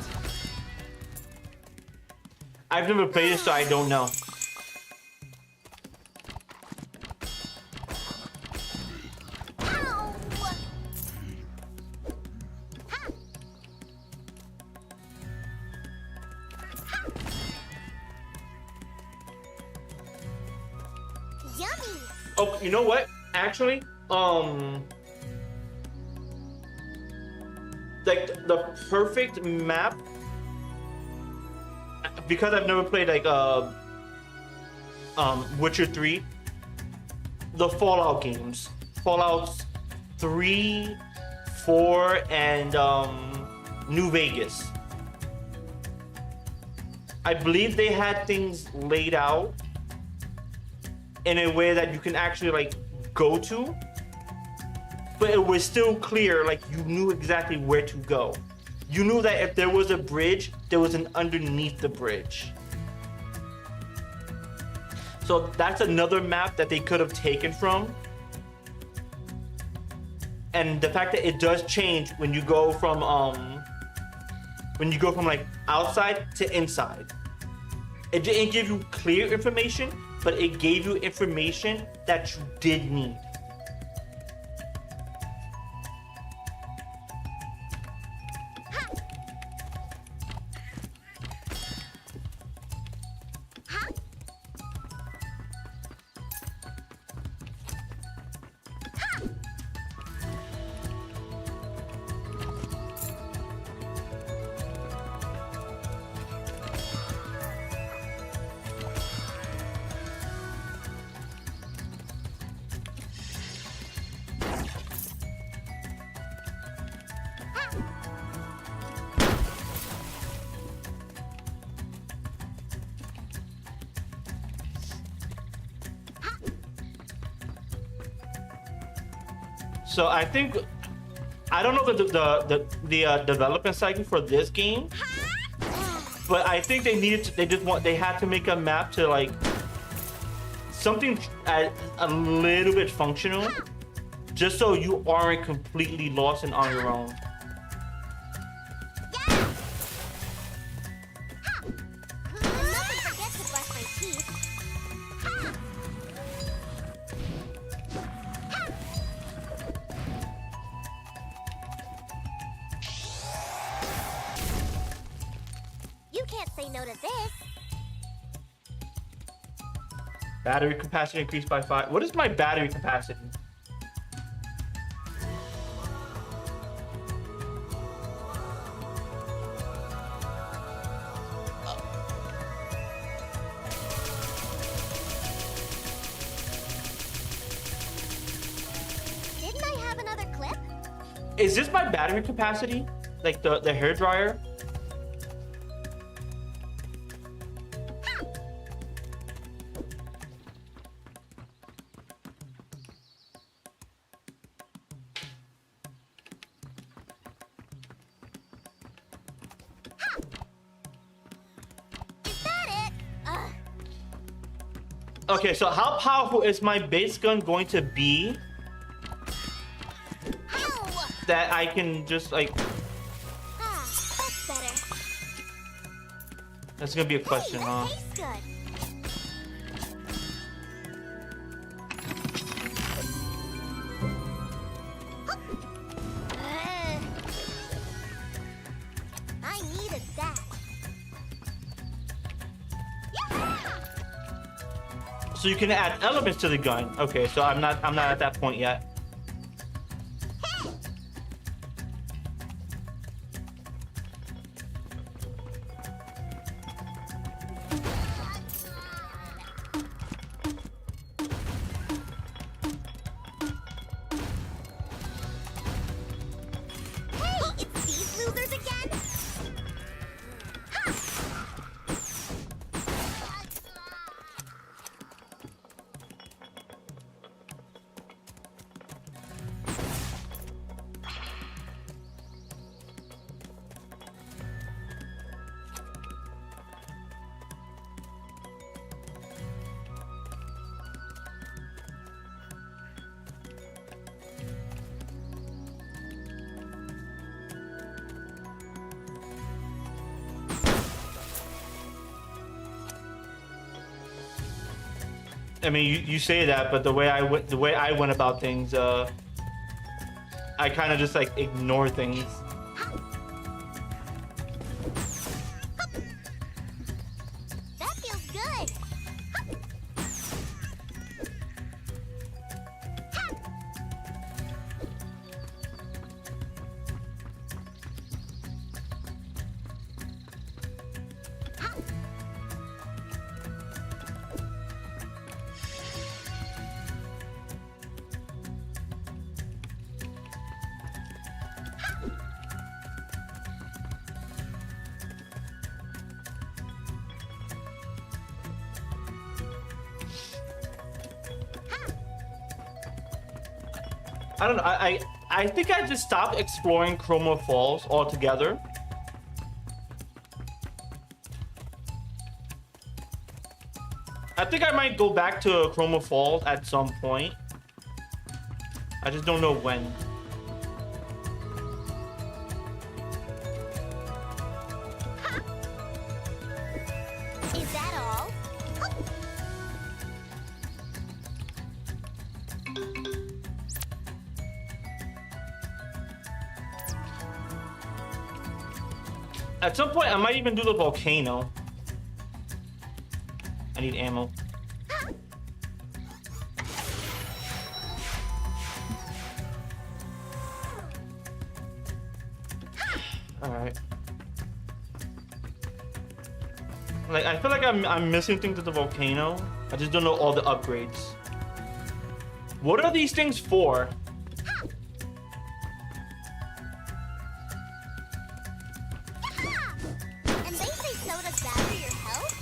I've never played it, so I don't know. Ow! Ha! Ha! Yummy! Oh, you know what? Actually, like the perfect map, because I've never played like Witcher 3, the Fallout games, Fallout 3, 4, and New Vegas. I believe they had things laid out in a way that you can actually like go to, but it was still clear, like you knew exactly where to go. You knew that if there was a bridge, there was an underneath the bridge. So that's another map that they could have taken from. And the fact that it does change when you go from like outside to inside. It didn't give you clear information, but it gave you information that you did need. So I think, I don't know the development cycle for this game, but I think they needed to, they had to make a map to like something a little bit functional, just so you aren't completely lost and on your own. Nothing forgets to brush my teeth. You can't say no to this. Battery capacity increased by 5. What is my battery capacity? Didn't I have another clip? Is this my battery capacity? Like the hair dryer? Is that it? Okay, so how powerful is my base gun going to be Ow! that I can just like... That's better. That's gonna be a question, Hey, huh? that tastes good. I needed that. Yeah! So you can add elements to the gun. Okay, so I'm not at that point yet. Hey, it's these losers again? Ha! I mean, you say that, but the way I went about things, I kind of just like ignore things. That feels good. I don't know. I think I just stopped exploring Chroma Falls altogether. I think I might go back to Chroma Falls at some point. I just don't know when. Is that all? At some point, I might even do the volcano. I need ammo. Alright. Like, I feel like I'm missing things at the volcano. I just don't know all the upgrades. What are these things for? And they say soda's bad for your health?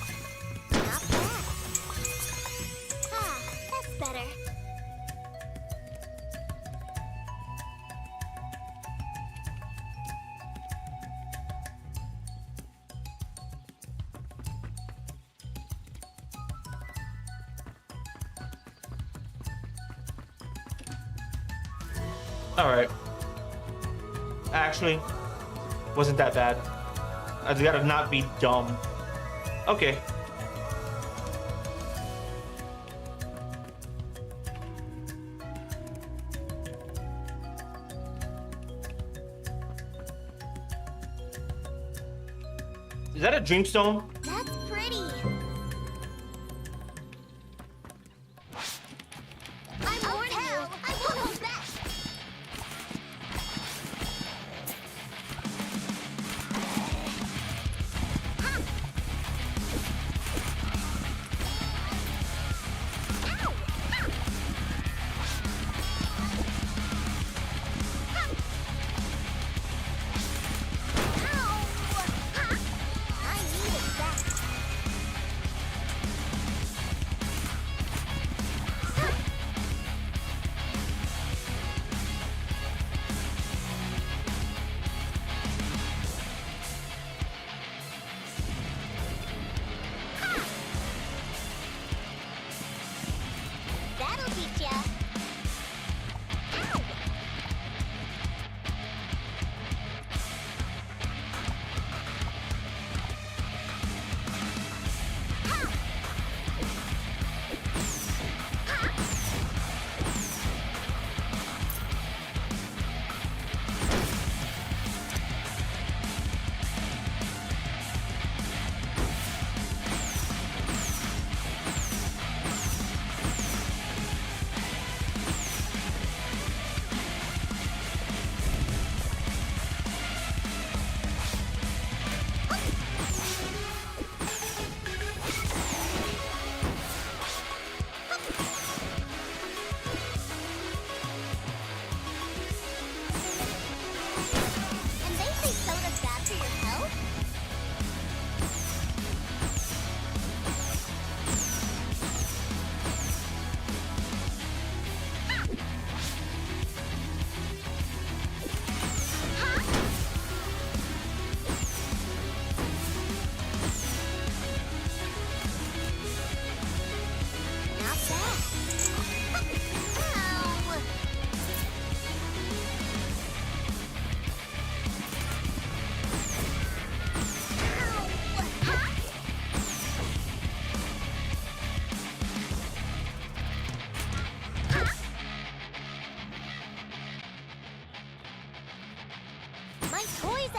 Not bad. Ah, that's better. Alright. Actually, wasn't that bad. I just gotta not be dumb. Okay. Is that a dreamstone? That's pretty. I'm warning you. I won't hold back. I needed that.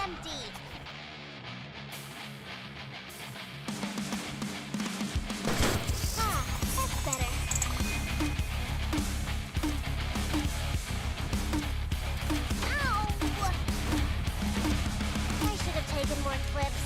empty. Ah, that's better. Ow! I should have taken more flips.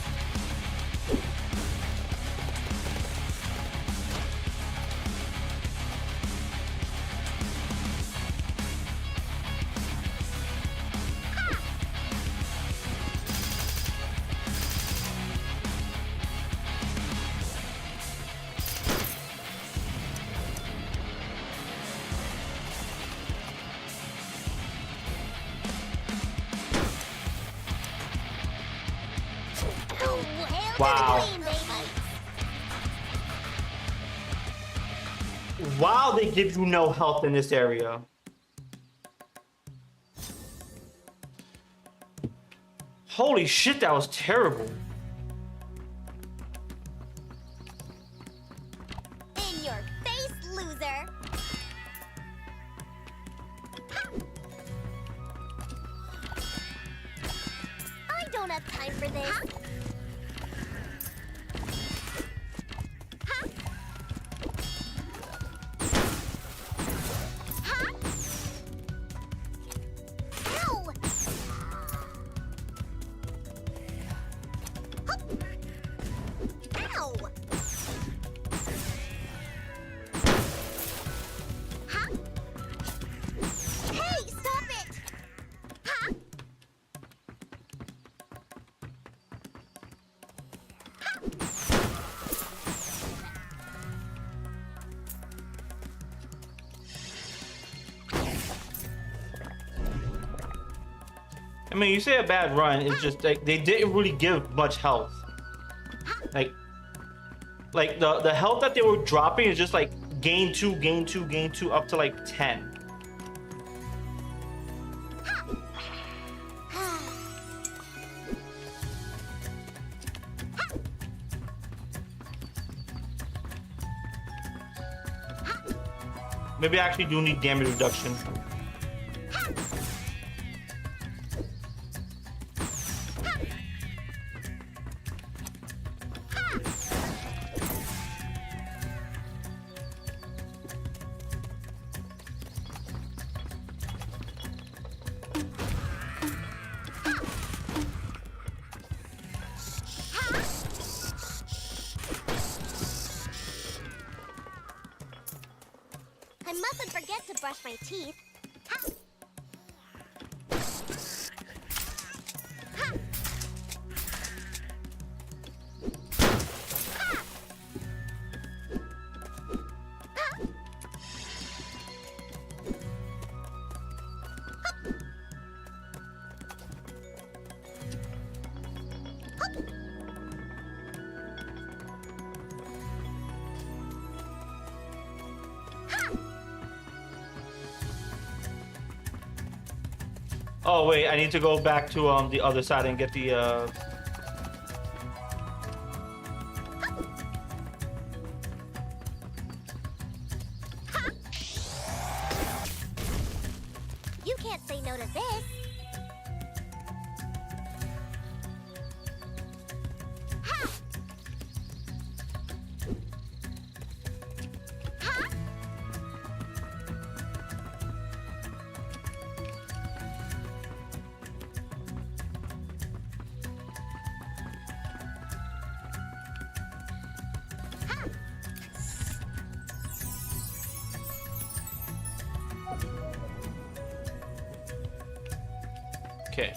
Wow. Wow, they give you no health in this area. Holy shit, that was terrible. In your face, loser. I don't have time for this. Ow! Ow! Huh? Hey, stop it! Huh? I mean, you say a bad run, it's just like they didn't really give much health. Like the health that they were dropping is just like gain 2, gain 2, gain 2 up to like 10. Maybe I actually do need damage reduction. I mustn't forget to brush my teeth. Ha! Ha! Ha! Ha! Oh wait, I need to go back to the other side and get the You can't say no to this. Ha! Ha! Okay.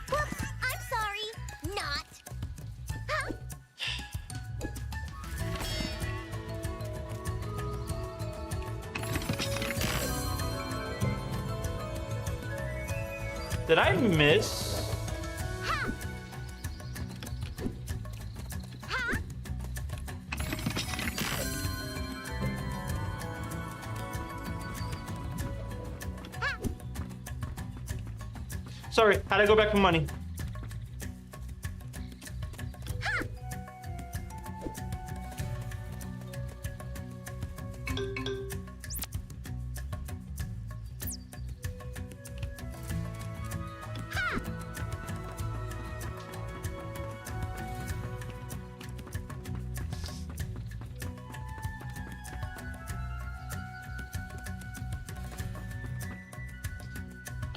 Whoops, I'm sorry. Not. Huh? Did I miss? Ha! Ha! Ha! Sorry, had to go back for money.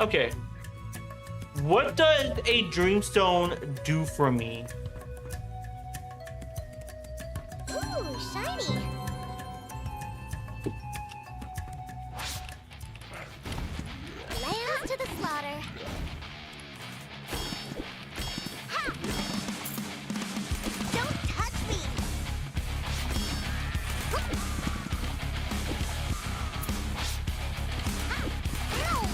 Okay. What does a dreamstone do for me? Ooh, shiny. Lambs to the slaughter. Ha! Don't touch me. Ha! Ow!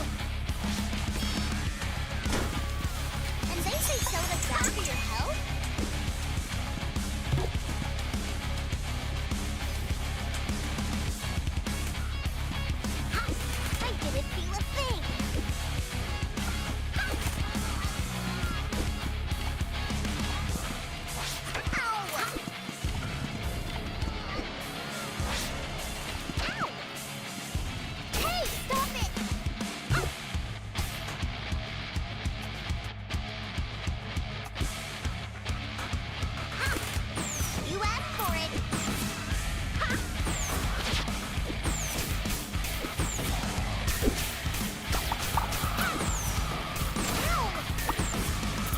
And they say soda's bad for your health? Ha! I didn't feel a thing. Ow! Ow! Hey, stop it! You asked for it. Ow!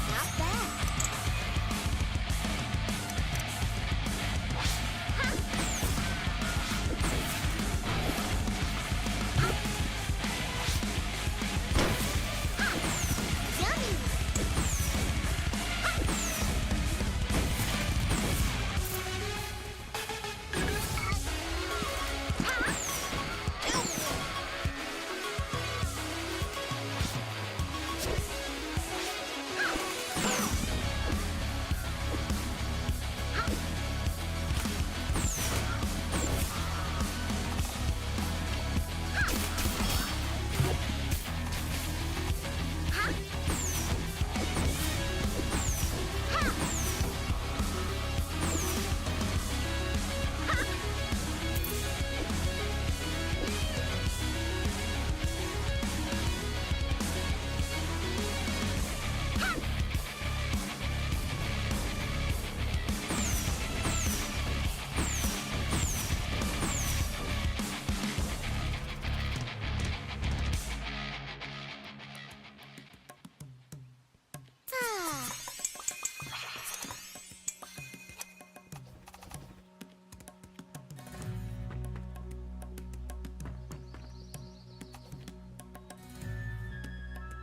Not bad. Yummy! Ah.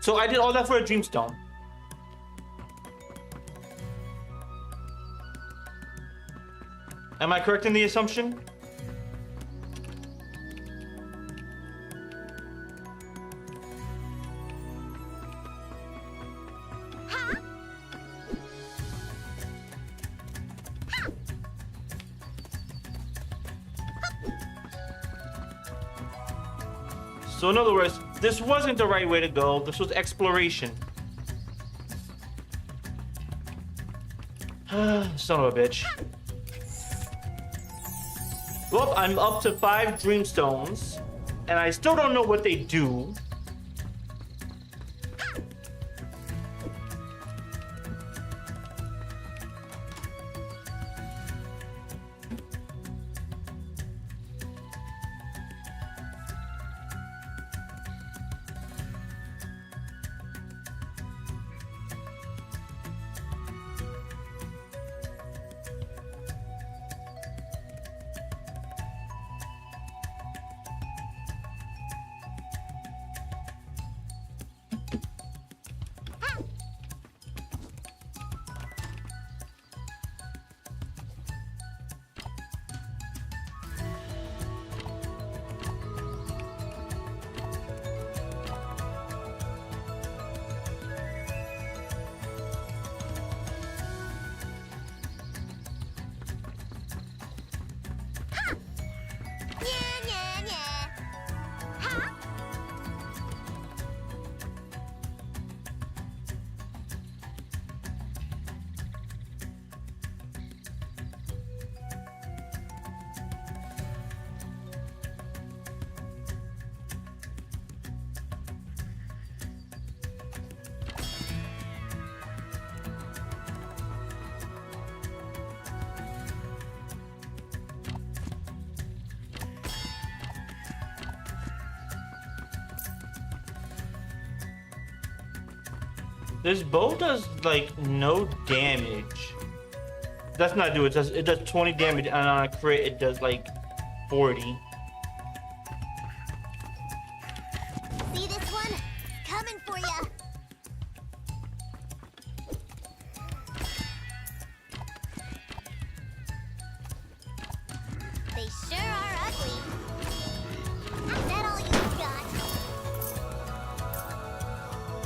So I did all that for a dreamstone. Am I correct in the assumption? So in other words, this wasn't the right way to go. This was exploration. Son of a bitch. Well, I'm up to 5 dreamstones, and I still don't know what they do. This bow does like no damage. That's not do it. It does 20 damage, and on a crit it does like 40. See this one? Coming for ya. They sure are ugly. Is that all you've got?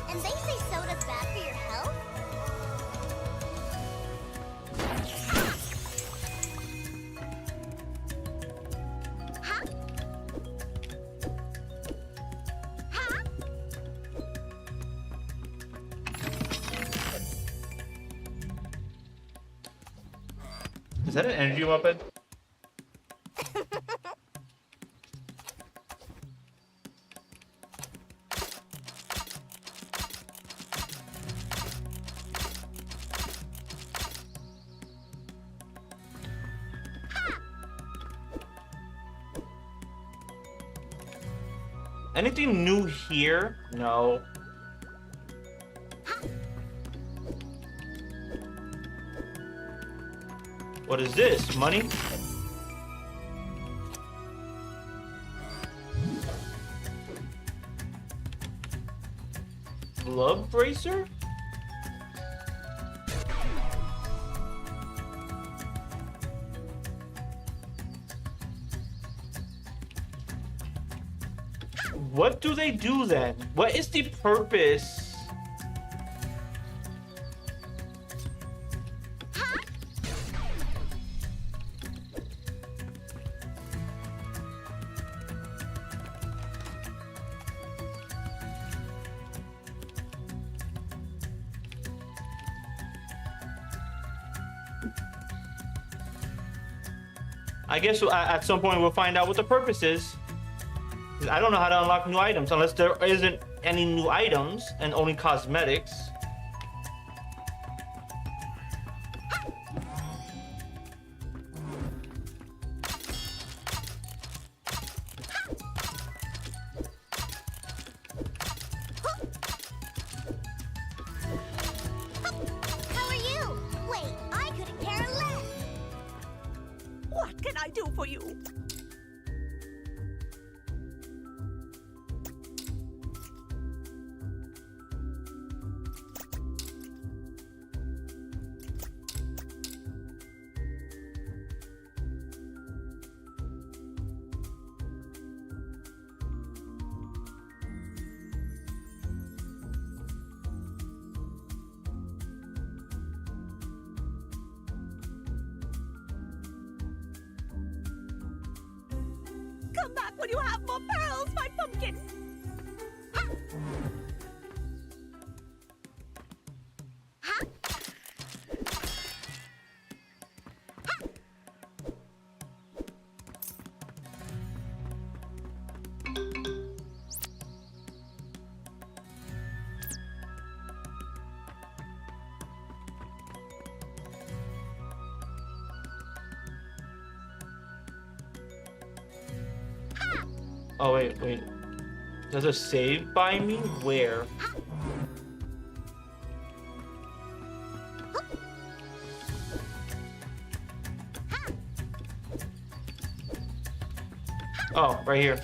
And they say soda's bad for your health? Huh? Huh? Is that an energy weapon? Anything new here? No. What is this? Money? Glove bracer? What do they do then? What is the purpose? I guess at some point we'll find out what the purpose is. 'Cause I don't know how to unlock new items unless there isn't any new items and only cosmetics. How are you? Wait, I couldn't care less. What can I do for you? Come back when you have more pearls, my pumpkin! Huh? Oh wait. Does a save by me? Where? Oh, right here.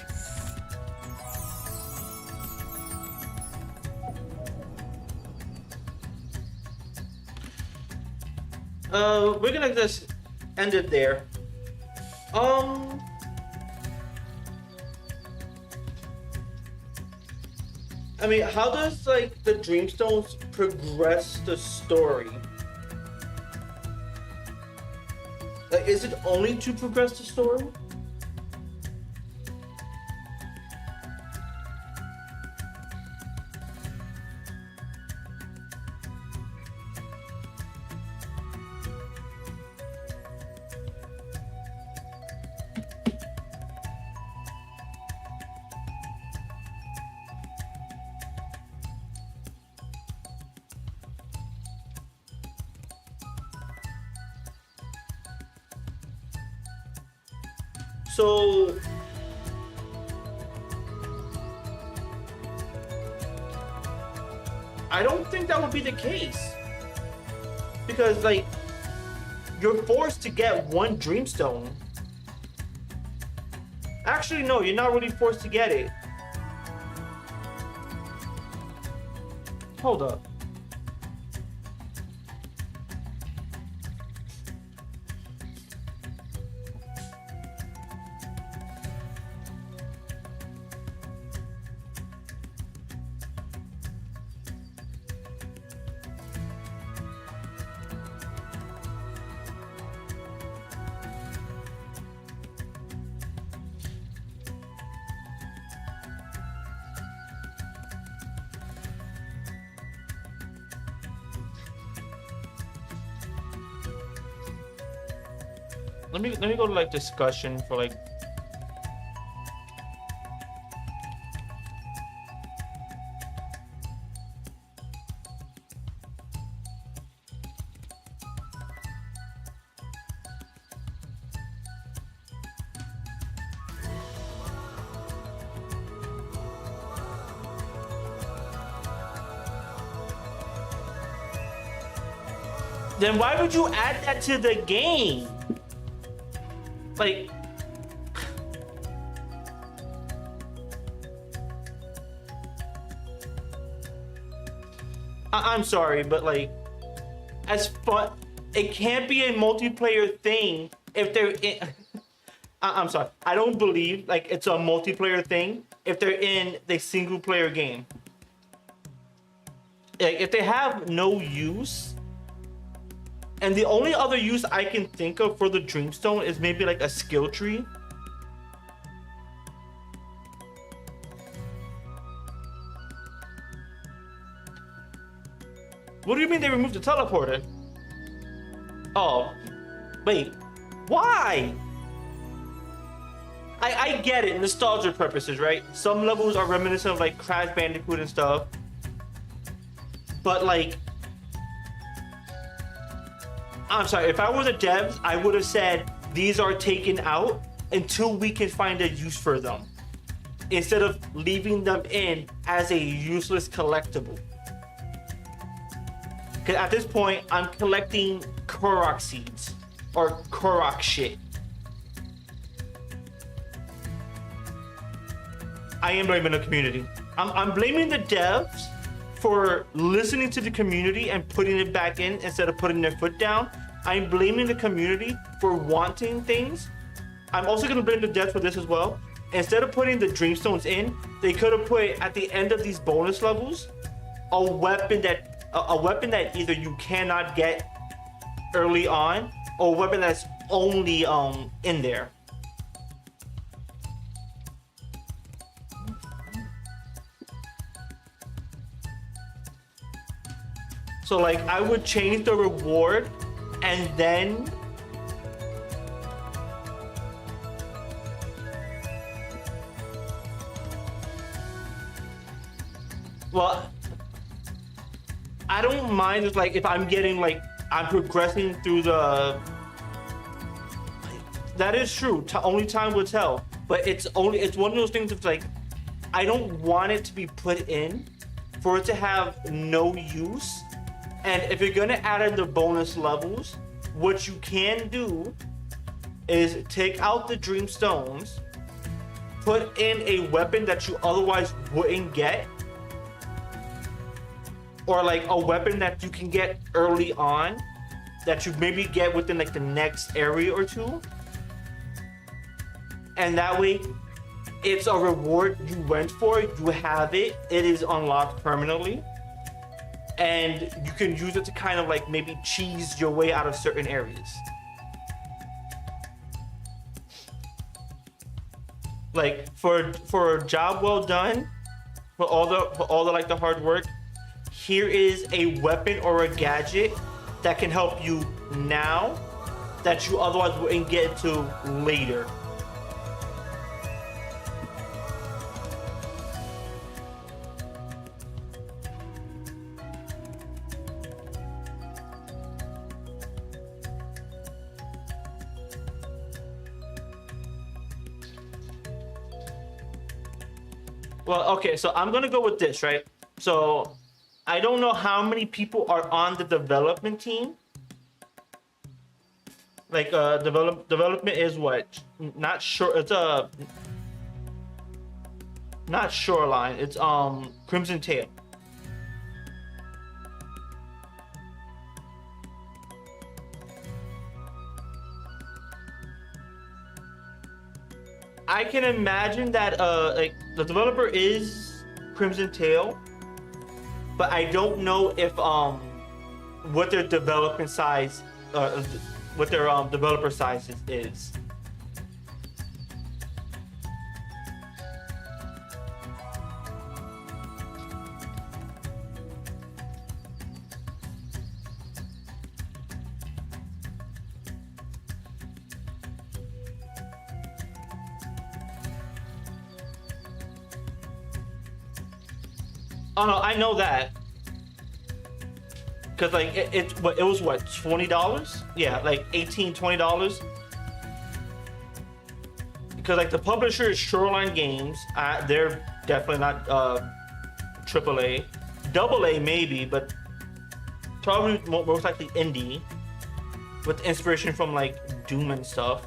We're gonna just end it there. I mean, how does like the Dreamstones progress the story? Like, is it only to progress the story? So I don't think that would be the case. Because, like, you're forced to get one Dreamstone. Actually, no, you're not really forced to get it. Hold up. Let me go to like discussion for like. Then why would you add that to the game? Like, I'm sorry, but like, as fun, it can't be a multiplayer thing if they're in. I'm sorry, I don't believe like it's a multiplayer thing if they're in the single player game. Like, if they have no use. And the only other use I can think of for the Dreamstone is maybe like a skill tree. What do you mean they removed the teleporter? Oh, wait, why? I get it, nostalgia purposes, right? Some levels are reminiscent of like Crash Bandicoot and stuff. But like, I'm sorry, if I were the devs, I would have said these are taken out until we can find a use for them, instead of leaving them in as a useless collectible. Because at this point, I'm collecting Korok seeds or Korok shit. I am blaming the community. I'm blaming the devs for listening to the community and putting it back in instead of putting their foot down. I'm blaming the community for wanting things. I'm also going to blame the devs for this as well. Instead of putting the Dreamstones in, they could have put at the end of these bonus levels a weapon that either you cannot get early on or a weapon that's only in there. So like, I would change the reward and then well, I don't mind if like, if I'm getting like, I'm progressing through the, that is true, only time will tell, but it's one of those things that's like, I don't want it to be put in for it to have no use. And if you're gonna add in the bonus levels, what you can do is take out the Dreamstones, put in a weapon that you otherwise wouldn't get, or like a weapon that you can get early on, that you maybe get within like the next area or two. And that way, it's a reward you went for, you have it, it is unlocked permanently. And you can use it to kind of like maybe cheese your way out of certain areas. Like for a job well done, for all the like the hard work, here is a weapon or a gadget that can help you now that you otherwise wouldn't get to later. Well, okay, so I'm gonna go with this, right? So I don't know how many people are on the development team. Like development is what? Not sure. It's not Shoreline. It's Crimson Tail. I can imagine that like the developer is Crimson Tail, but I don't know if what their development size what their developer size is. Oh no, I know that. Cause like it was what, $20? Yeah, like $18-20. Because like the publisher is Shoreline Games. They're definitely not AAA, AA maybe, but probably most likely indie, with inspiration from like Doom and stuff.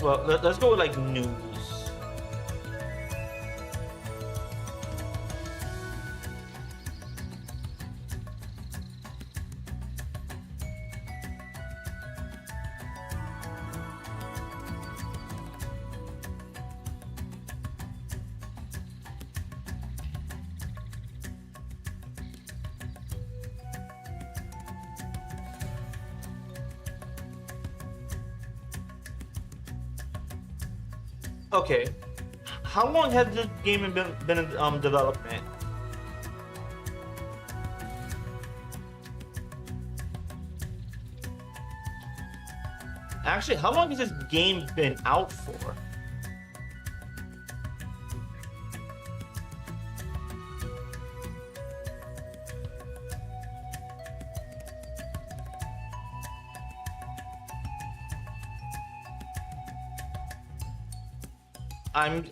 Well, let's go with like news. Okay, how long has this game been in development? Actually, how long has this game been out for?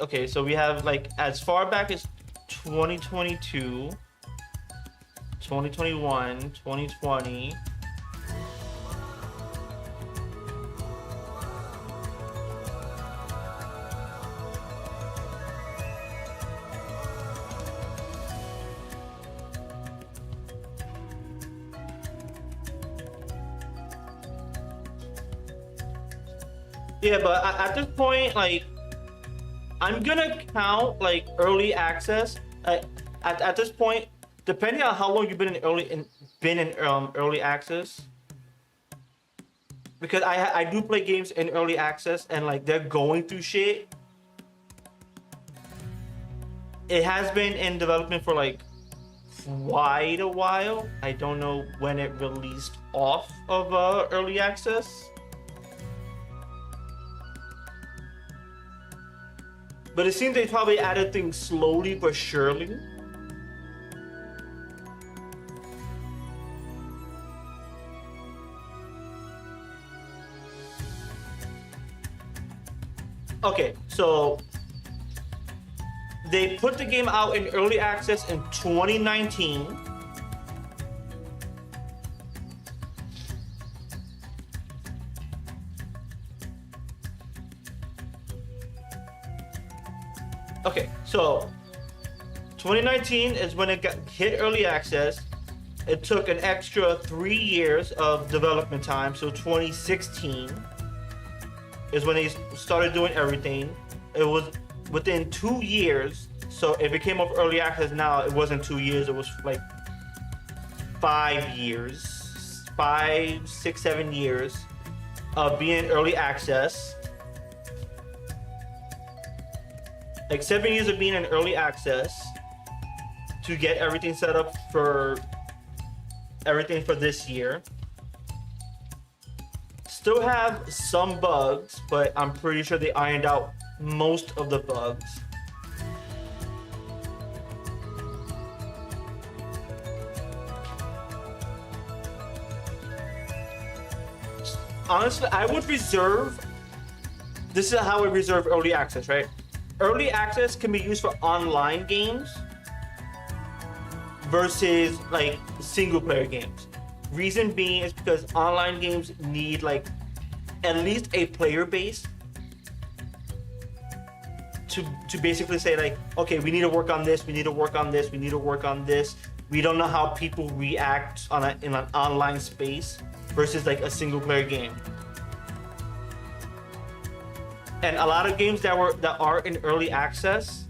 Okay, so we have like as far back as 2022, 2021, 2020. Yeah, but at this point, like, I'm gonna count like early access. At this point, depending on how long you've been in early access, because I do play games in early access and like they're going through shit. It has been in development for like quite a while. I don't know when it released off of early access. But it seems they probably added things slowly but surely. Okay, so they put the game out in early access in 2019. Okay, so 2019 is when it hit early access. It took an extra 3 years of development time, so 2016 is when they started doing everything. It was within 2 years, so if it came off early access now, it wasn't 2 years, it was like 5 years, 5, 6, 7 years of being in early access. Like 7 years of being in early access to get everything set up for everything for this year. Still have some bugs, but I'm pretty sure they ironed out most of the bugs. Honestly, I would reserve. This is how I reserve early access, right? Early access can be used for online games versus like single player games. Reason being is because online games need like at least a player base to basically say like, okay, we need to work on this, we need to work on this, we need to work on this. We don't know how people react in an online space versus like a single player game. And a lot of games that are in early access,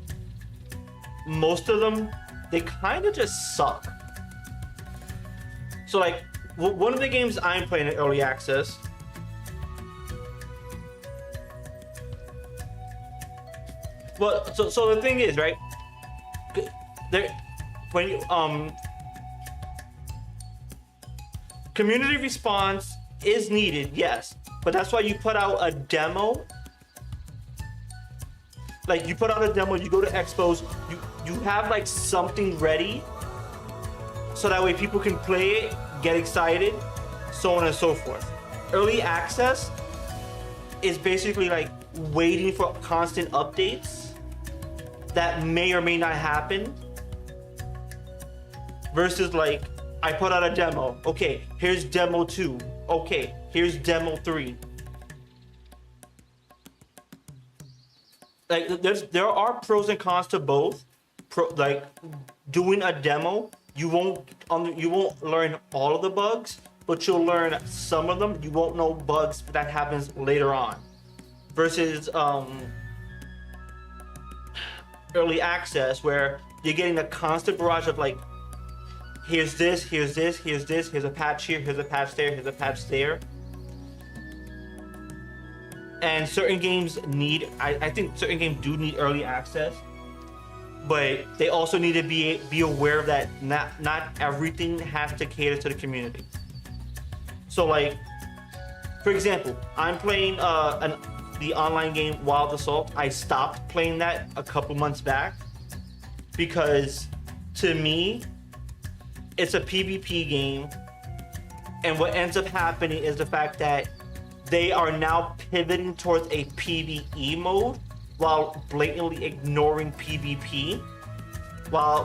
most of them, they kind of just suck. So like one of the games I'm playing in early access, well, so the thing is, right? When you community response is needed, yes, but that's why you put out a demo. Like you put out a demo, you go to expos, you have like something ready, so that way people can play it, get excited, so on and so forth. Early access is basically like waiting for constant updates that may or may not happen, versus like I put out a demo, okay, here's demo 2, okay, here's demo 3. Like there are pros and cons to both. Like doing a demo, you won't learn all of the bugs, but you'll learn some of them. You won't know bugs that happens later on. Versus early access, where you're getting a constant barrage of like, here's this, here's this, here's this, here's a patch here, here's a patch there, here's a patch there. And certain games need, I think certain games do need early access, but they also need to be aware that not everything has to cater to the community. So like, for example, I'm playing the online game Wild Assault. I stopped playing that a couple months back because to me, it's a PvP game, and what ends up happening is the fact that they are now pivoting towards a PvE mode while blatantly ignoring PvP, while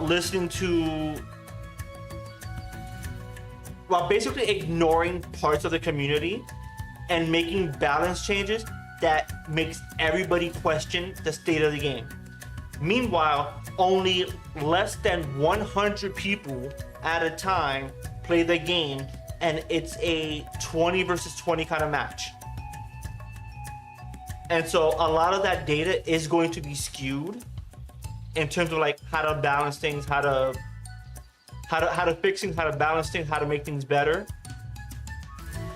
basically ignoring parts of the community and making balance changes that makes everybody question the state of the game. Meanwhile, only less than 100 people at a time play the game, and it's a 20 versus 20 kind of match. And so a lot of that data is going to be skewed in terms of like how to balance things, how to fix things, how to balance things, how to make things better.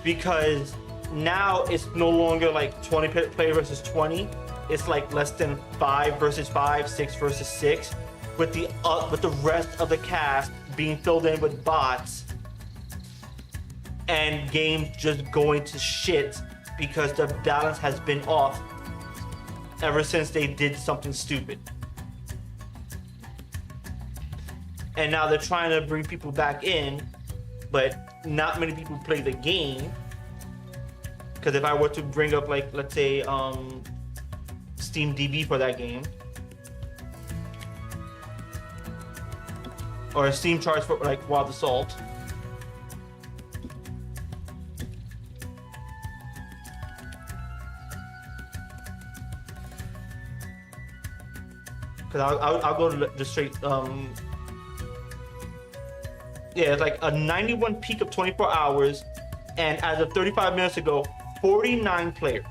Because now it's no longer like 20 player versus 20. It's like less than 5 versus 5, 6 versus 6, with the rest of the cast being filled in with bots and games just going to shit because the balance has been off ever since they did something stupid. And now they're trying to bring people back in, but not many people play the game. Because if I were to bring up, like, let's say, Steam DB for that game, or Steam charts for like Wild Assault, because I'll go to the straight, yeah, it's like a 91 peak of 24 hours, and as of 35 minutes ago, 49 players.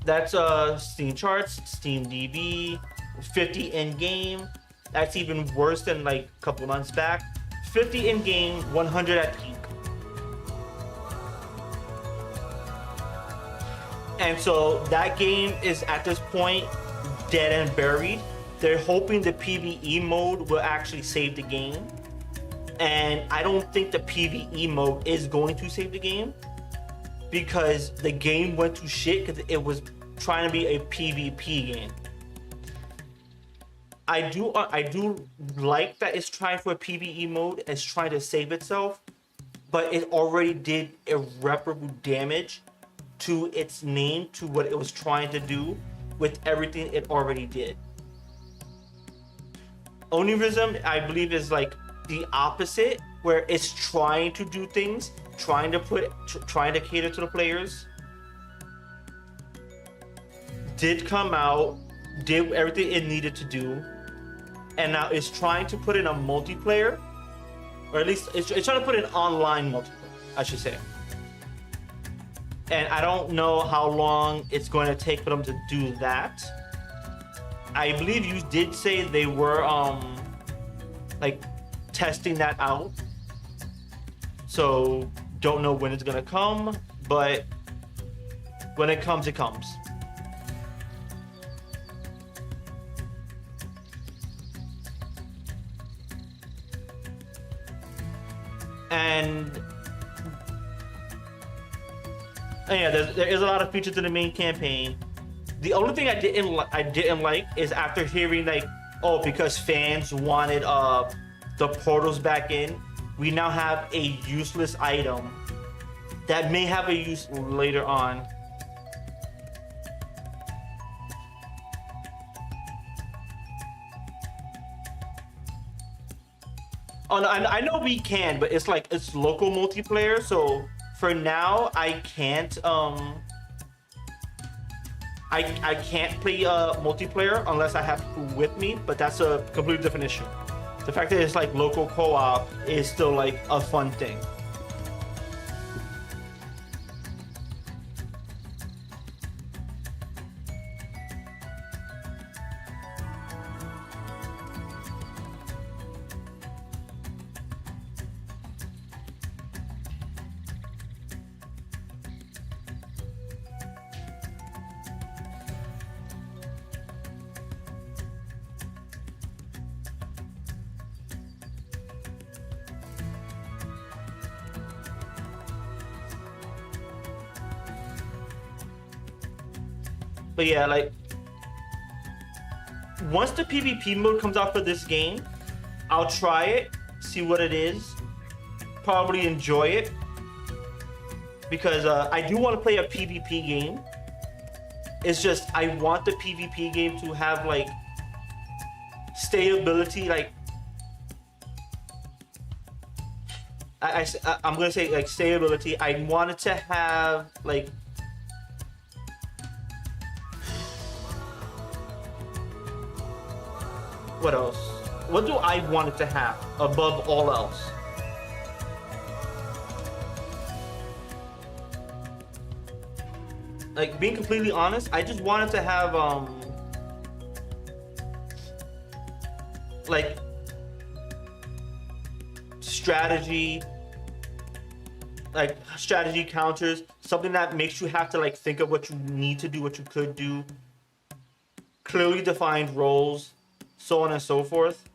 That's Steam charts, Steam DB, 50 in game. That's even worse than like a couple months back. 50 in game, 100 at peak. And so that game is at this point dead and buried. They're hoping the PvE mode will actually save the game. And I don't think the PvE mode is going to save the game. because the game went to shit because it was trying to be a PvP game. I do like that it's trying for a PvE mode. It's trying to save itself, but it already did irreparable damage to its name, to what it was trying to do with everything it already did. Onirism, I believe, is like the opposite, where it's trying to do things, trying to cater to the players. Did come out, did everything it needed to do, and now it's trying to put in a multiplayer, or at least it's trying to put in online multiplayer, I should say. And I don't know how long it's going to take for them to do that. I believe you did say they were like testing that out. So don't know when it's gonna come, but when it comes, it comes. And yeah, there is a lot of features in the main campaign. The only thing I didn't like is after hearing like, oh, because fans wanted the portals back in, we now have a useless item that may have a use later on. Oh, no, I know we can, but it's like it's local multiplayer, so for now I can't I can't play multiplayer unless I have people with me, but that's a completely different issue. The fact that it's like local co-op is still like a fun thing. But yeah, like once the PvP mode comes out for this game, I'll try it, see what it is, probably enjoy it, because I do want to play a PvP game. It's just I want the PvP game to have like stability, like I'm gonna say like stability. I want it to have like what else? What do I want it to have above all else? Like, being completely honest, I just wanted to have like strategy counters, something that makes you have to like think of what you need to do, what you could do, clearly defined roles, so on and so forth.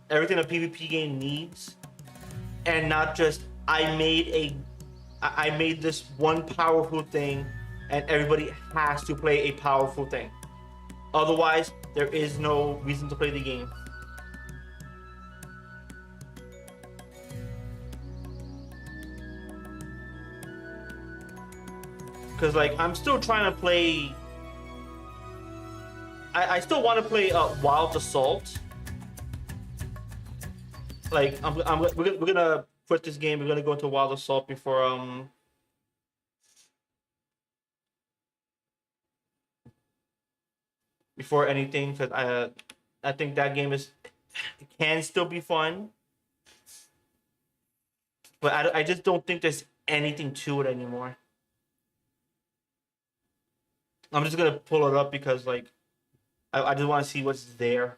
Everything a PvP game needs, and not just I made this one powerful thing and everybody has to play a powerful thing. Otherwise, there is no reason to play the game. Because like I'm still trying to play. I still want to play Wild Assault. Like we're gonna quit this game. We're gonna go into Wild Assault before anything, because I think that game can still be fun, but I just don't think there's anything to it anymore. I'm just gonna pull it up because like I just want to see what's there.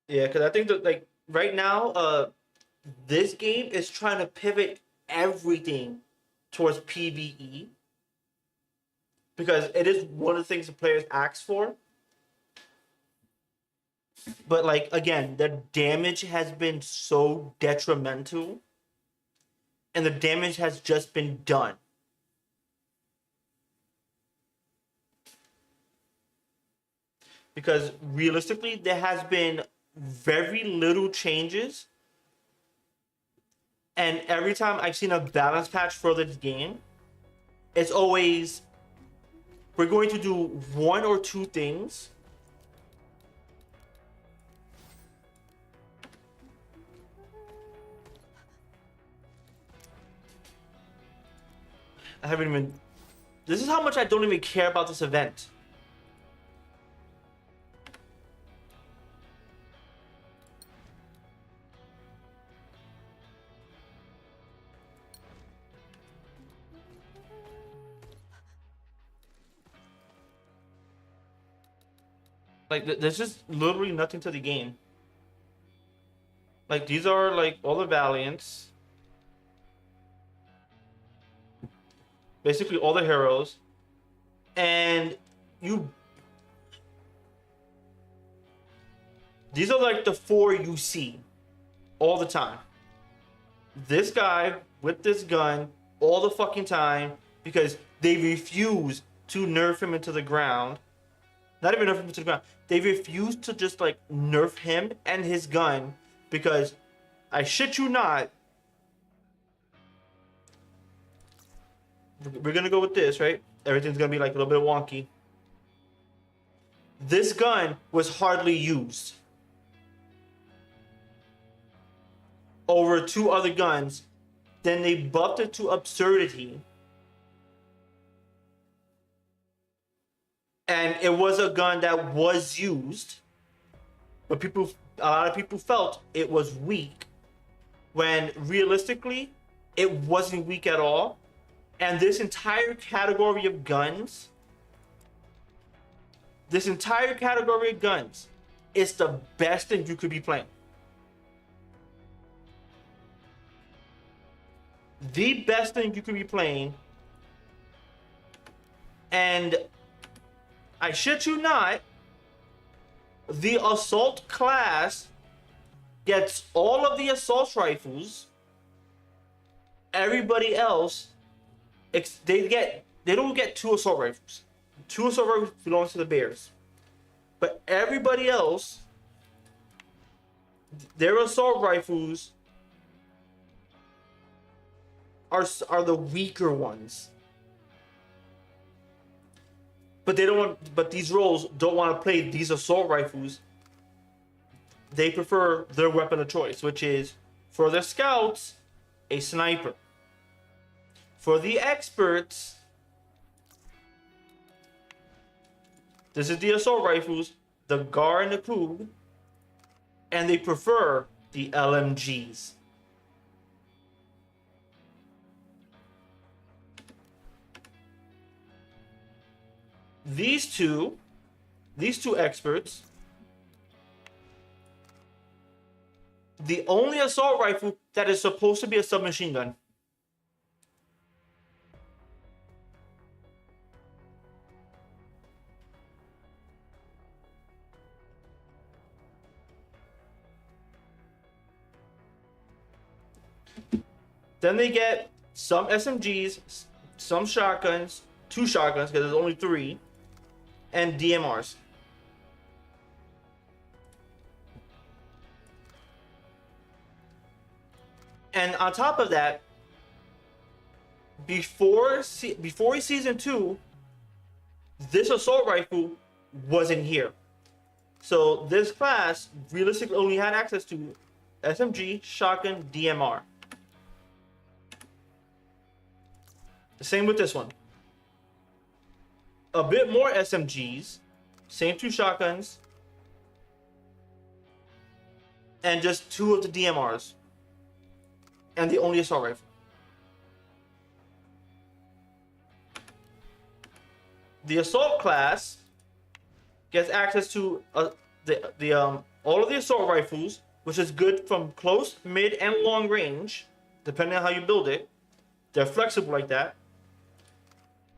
Yeah, because I think that like right now, this game is trying to pivot everything towards PvE because it is one of the things the players ask for. But like again, the damage has been so detrimental, and the damage has just been done. Because realistically, there has been very little changes, and every time I've seen a balance patch for this game, it's always we're going to do one or two things. I haven't even. This is how much I don't even care about this event. Like, there's just literally nothing to the game. Like, these are, like, all the Valiants. Basically, all the heroes. And you... These are, like, the four you see all the time. This guy with this gun all the fucking time because they refuse to nerf him into the ground. Not even nerf him into the ground. They refuse to just like nerf him and his gun because I shit you not. We're gonna go with this, right? Everything's gonna be like a little bit wonky. This gun was hardly used over two other guns. Then they buffed it to absurdity. And it was a gun that was used, but a lot of people felt it was weak, when realistically, it wasn't weak at all. And this entire category of guns, is the best thing you could be playing. The best thing you could be playing, and I shit you not, the assault class gets all of the assault rifles. Everybody else, they don't get two assault rifles. Two assault rifles belongs to the Bears, but everybody else, their assault rifles are the weaker ones. But they don't want. But these roles don't want to play these assault rifles. They prefer their weapon of choice, which is for the scouts, a sniper. For the experts, this is the assault rifles, the Gar and the Krug, and they prefer the LMGs. These two experts, the only assault rifle that is supposed to be a submachine gun. Then they get some SMGs, some shotguns, 2 shotguns because there's only 3, and DMRs. And on top of that, before season 2, this assault rifle wasn't here. So this class realistically only had access to SMG, shotgun, DMR. The same with this one. A bit more SMGs, same 2 shotguns, and just 2 of the DMRs, and the only assault rifle. The assault class gets access to the all of the assault rifles, which is good from close, mid, and long range, depending on how you build it. They're flexible like that.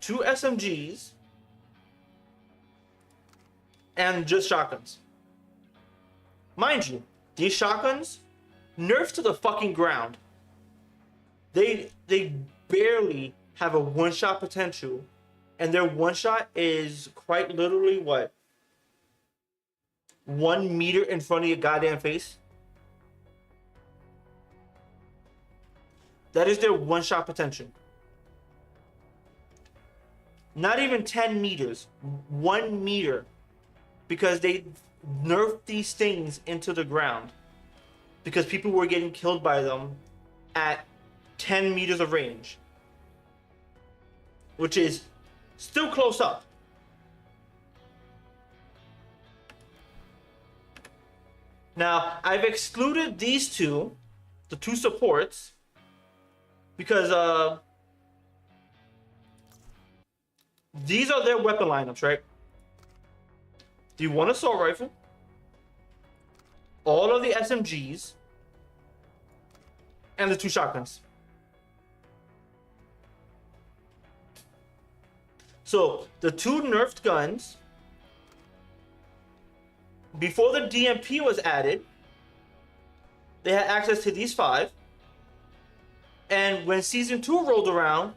2 SMGs, and just shotguns. Mind you, these shotguns nerfed to the fucking ground. They barely have a one-shot potential, and their one-shot is quite literally what? 1 meter in front of your goddamn face. That is their one-shot potential. Not even 10 meters, 1 meter, because they nerfed these things into the ground because people were getting killed by them at 10 meters of range, which is still close up. Now, I've excluded these two, the 2 supports, because these are their weapon lineups, right? The 1 assault rifle, all of the SMGs, and the 2 shotguns. So the 2 nerfed guns, before the DMP was added, they had access to these 5. And when season 2 rolled around,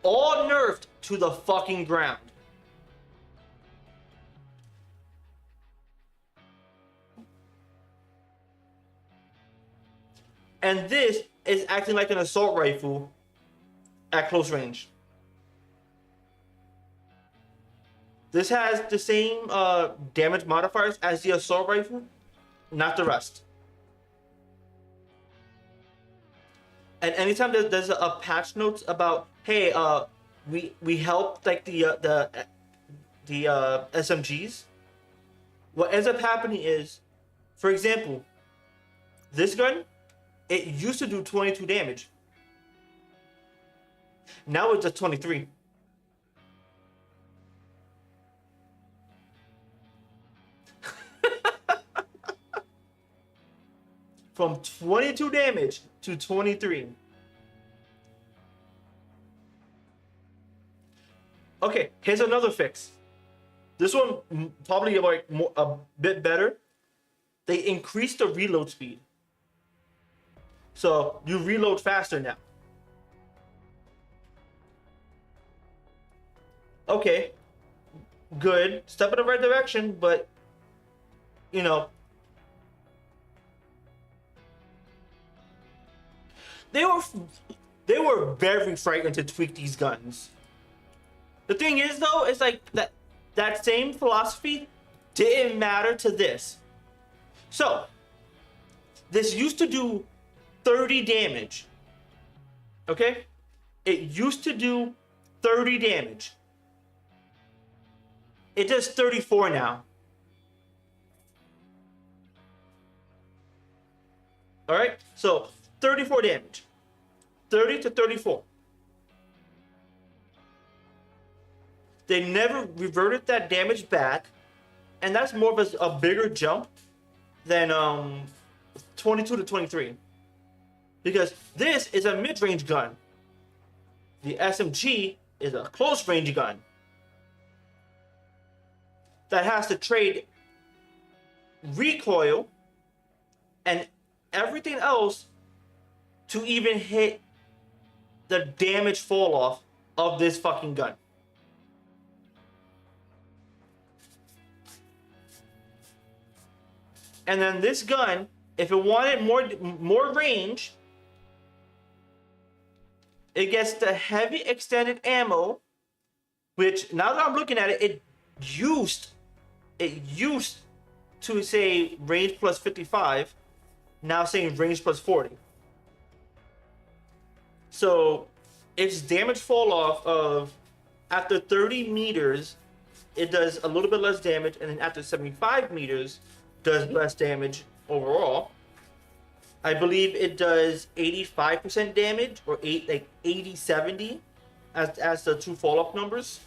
all nerfed to the fucking ground. And this is acting like an assault rifle at close range. This has the same damage modifiers as the assault rifle, not the rest. And anytime there's a patch notes about, hey, we helped like the SMGs, what ends up happening is, for example, this gun, it used to do 22 damage. Now it's at 23. From 22 damage to 23. Okay, here's another fix. This one probably like a bit better. They increased the reload speed, so you reload faster now. Okay, good, step in the right direction, but you know, they were very frightened to tweak these guns. The thing is, though, it's like that same philosophy didn't matter to this. So, this used to do 30 damage. Okay? It used to do 30 damage. It does 34 now. Alright? So, 34 damage. 30 to 34. They never reverted that damage back, and that's more of a bigger jump than 22 to 23. Because this is a mid-range gun. The SMG is a close-range gun that has to trade recoil and everything else to even hit the damage fall off of this fucking gun. And then this gun, if it wanted more range, it gets the heavy extended ammo, which now that I'm looking at it, it used to say range plus 55, now saying range plus 40. So its damage fall off of after 30 meters, it does a little bit less damage, and then after 75 meters, does less damage overall. I believe it does 85% damage, or 80-70 as the 2 fall off numbers.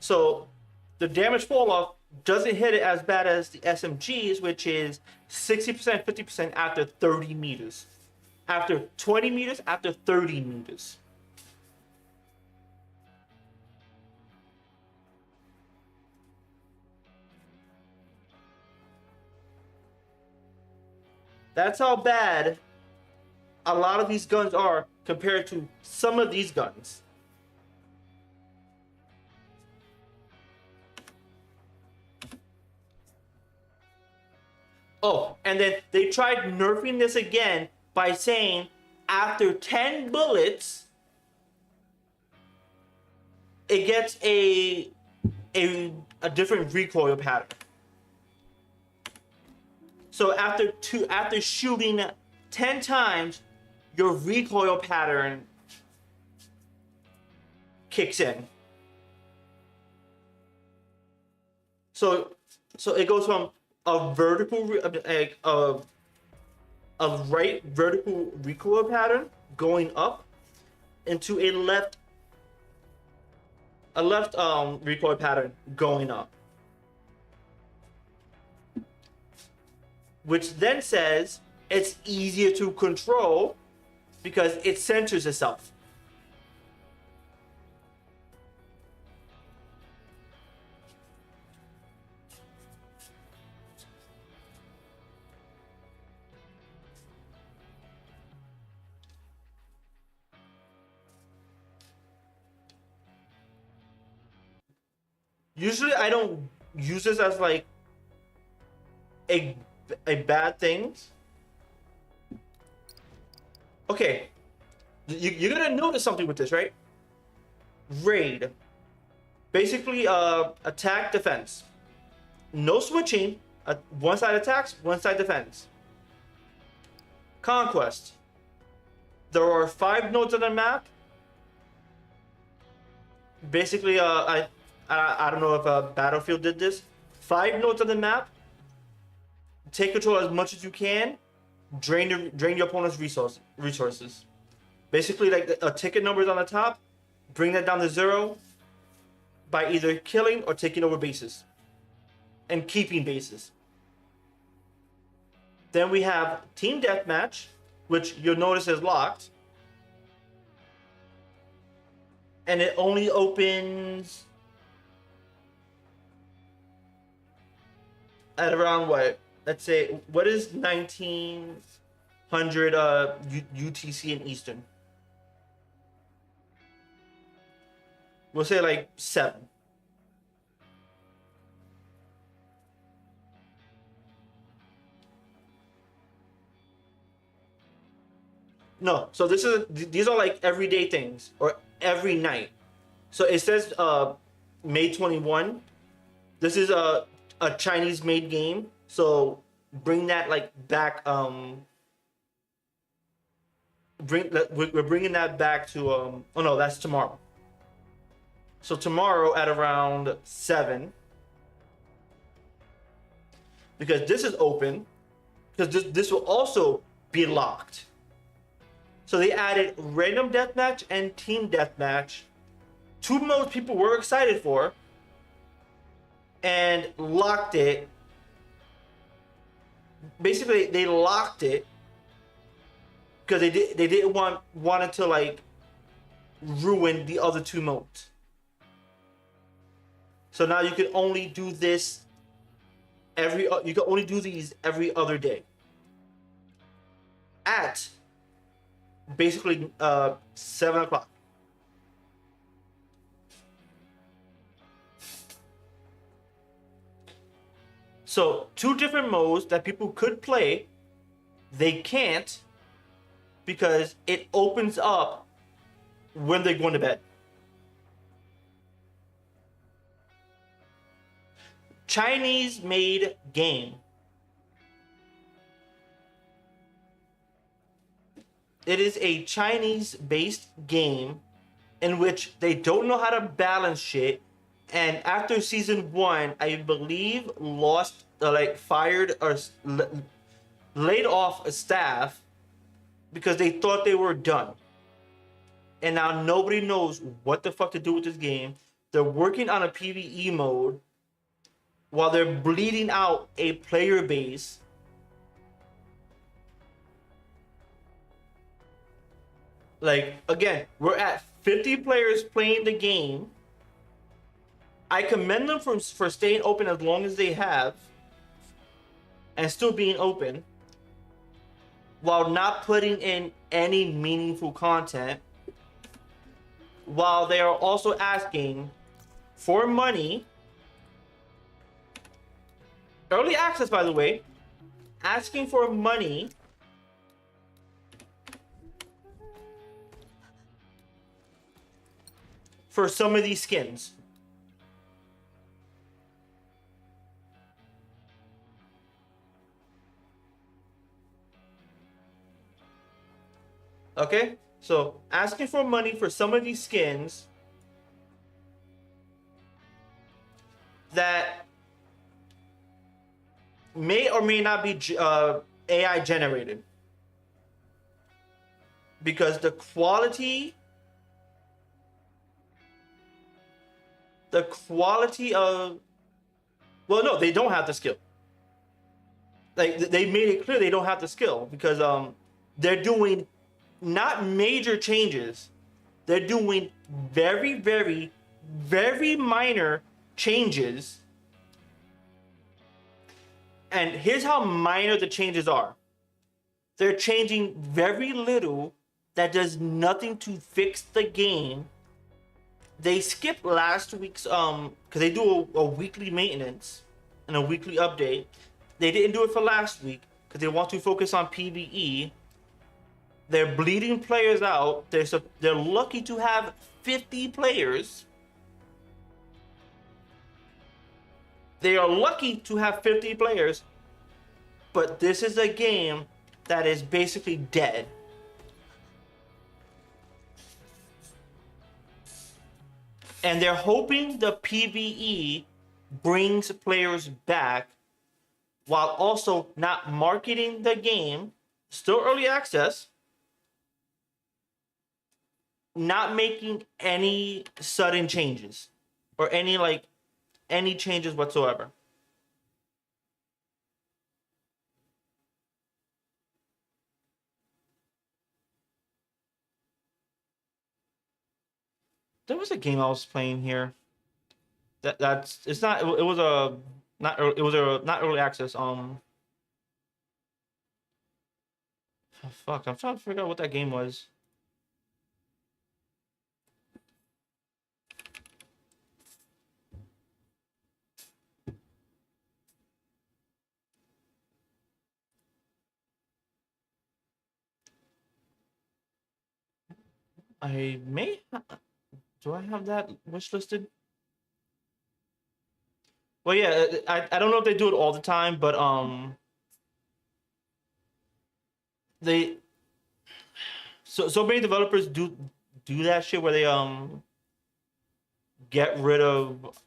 So the damage fall off doesn't hit it as bad as the SMGs, which is 60%, 50% after 30 meters. After 20 meters, after 30 meters. That's how bad a lot of these guns are compared to some of these guns. Oh, and then they tried nerfing this again by saying after 10 bullets, it gets a different recoil pattern. So after shooting 10 times, your recoil pattern kicks in. So it goes from a right vertical recoil pattern going up into a left recoil pattern going up, which then says it's easier to control because it centers itself. Usually I don't use this as like a bad thing. Okay, you're gonna notice something with this, right? Raid, basically attack defense, no switching, one side attacks, one side defends. Conquest, there are 5 nodes on the map. Basically I don't know if Battlefield did this. 5 nodes on the map. Take control as much as you can. Drain your opponent's resources. Basically, like a ticket numbers on the top. Bring that down to 0 by either killing or taking over bases and keeping bases. Then we have Team Deathmatch, which you'll notice is locked, and it only opens at around what? Let's say, what is 1900 UTC in Eastern? We'll say like 7. No, so these are like everyday things or every night. So it says May 21. This is a Chinese made game, so bring that like back. We're bringing that back to oh no, that's tomorrow. So tomorrow at around 7, because this is open, because this will also be locked. So they added random deathmatch and team deathmatch, 2 modes people were excited for, and locked it. Basically, they locked it because they didn't want it to like ruin the other 2 modes. So now you can only do this you can only do these every other day at basically 7 o'clock. So 2 different modes that people could play, they can't because it opens up when they're going to bed. Chinese made game. It is a Chinese based game in which they don't know how to balance shit. And after season 1, I believe fired or laid off a staff because they thought they were done. And now nobody knows what the fuck to do with this game. They're working on a PvE mode while they're bleeding out a player base, like, again, we're at 50 players playing the game. I commend them for staying open as long as they have and still being open while not putting in any meaningful content, while they are also asking for money. Early access, by the way, asking for money for some of these skins. Okay, so asking for money for some of these skins that may or may not be AI generated, because the quality of, well, no, they don't have the skill. Like, they made it clear they don't have the skill, because they're doing not major changes. They're doing very, very, very minor changes. And here's how minor the changes are. They're changing very little that does nothing to fix the game. They skipped last week's because they do a weekly maintenance and a weekly update. They didn't do it for last week because they want to focus on PvE. They're bleeding players out. They're lucky to have 50 players. They are lucky to have 50 players, but this is a game that is basically dead. And they're hoping the PvE brings players back while also not marketing the game. Still early access. Not making any sudden changes or any changes whatsoever. There was a game I was playing here. It's not. It was a not. It was a not early access. Oh, fuck! I'm trying to figure out what that game was. I may. Do I have that wish listed? Well, yeah. I don't know if they do it all the time, but they. So many developers do that shit where they get rid of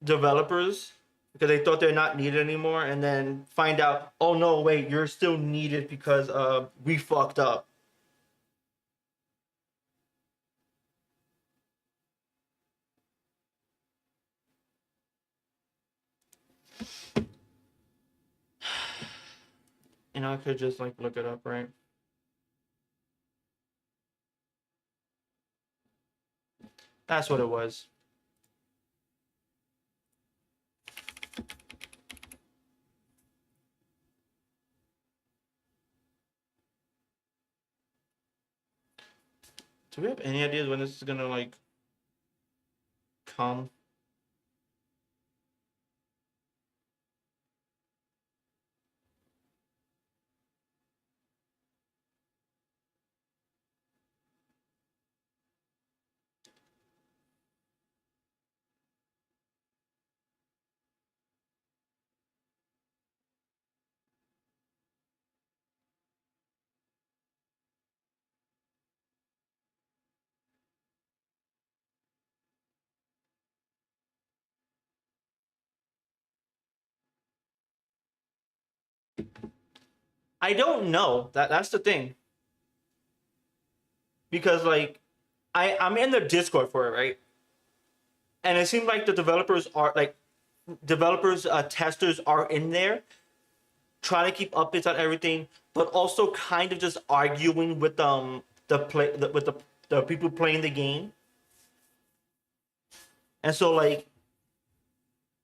developers because they thought they're not needed anymore, and then find out, oh no, wait, you're still needed because we fucked up. You know, I could just like look it up, right? That's what it was. Do we have any ideas when this is gonna like come? I don't know. That's the thing. Because like I'm in the Discord for it, right? And it seemed like the developers are like developers, testers are in there trying to keep updates on everything, but also kind of just arguing with the people playing the game. And so like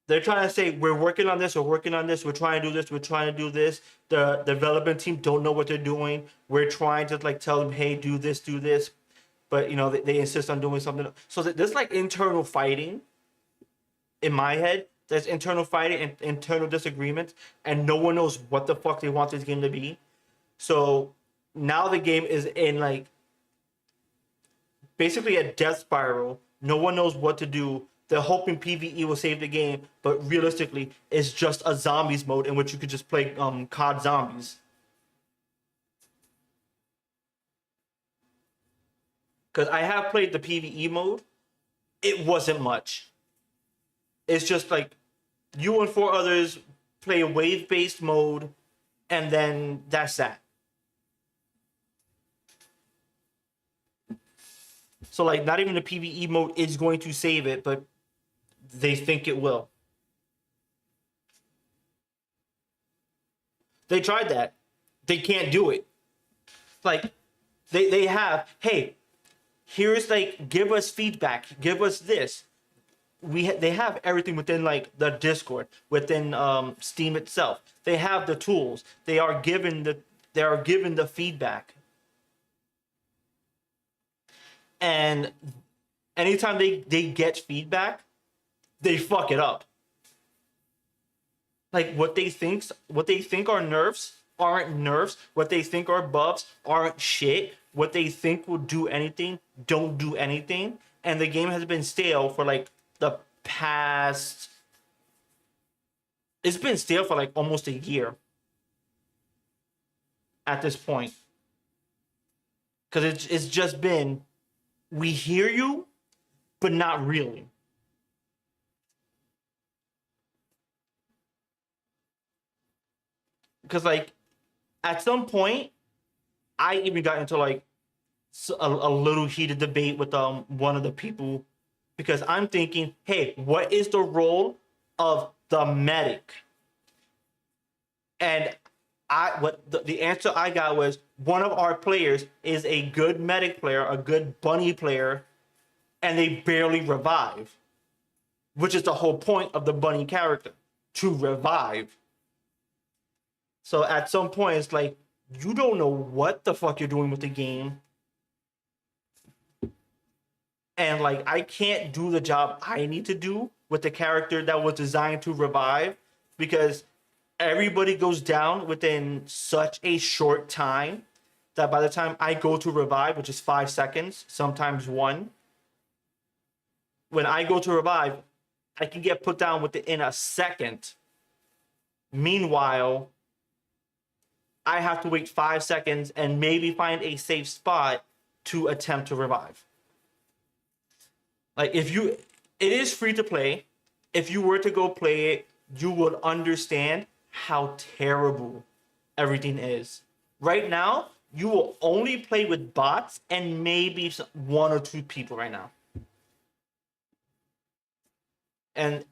they're trying to say we're working on this, we're trying to do this, we're trying to do this. The development team don't know what they're doing. We're trying to like tell them, hey, do this, but you know they insist on doing something. So there's like internal fighting in my head. There's internal fighting and internal disagreements, and no one knows what the fuck they want this game to be. So now the game is in like basically a death spiral. No one knows what to do. They're hoping PvE will save the game, but realistically, it's just a zombies mode in which you could just play COD zombies. Because I have played the PvE mode. It wasn't much. It's just like you and 4 others play a wave-based mode, and then that's that. So like not even the PvE mode is going to save it, but they think it will. They tried that. They can't do it. Like they have, hey, here's like, give us feedback, give us this. They have everything within like the Discord, within Steam itself. They have the tools. They are given the feedback. And anytime they get feedback, they fuck it up. Like what they think are nerfs aren't nerfs. What they think are buffs aren't shit. What they think will do anything don't do anything. And the game has been stale for like the past. It's been stale for like almost a year at this point. Because it's just been, we hear you, but not really. Because like at some point I even got into like a little heated debate with one of the people, because I'm thinking, hey, what is the role of the medic? And the answer I got was, one of our players is a good medic player, a good bunny player, and they barely revive, which is the whole point of the bunny character, to revive. So at some point, it's like, you don't know what the fuck you're doing with the game. And like, I can't do the job I need to do with the character that was designed to revive, because everybody goes down within such a short time that by the time I go to revive, which is 5 seconds, sometimes 1, when I go to revive, I can get put down within a second. Meanwhile, I have to wait 5 seconds and maybe find a safe spot to attempt to revive. Like it is free to play. If you were to go play it, you would understand how terrible everything is. Right now, you will only play with bots and maybe 1 or 2 people right now. And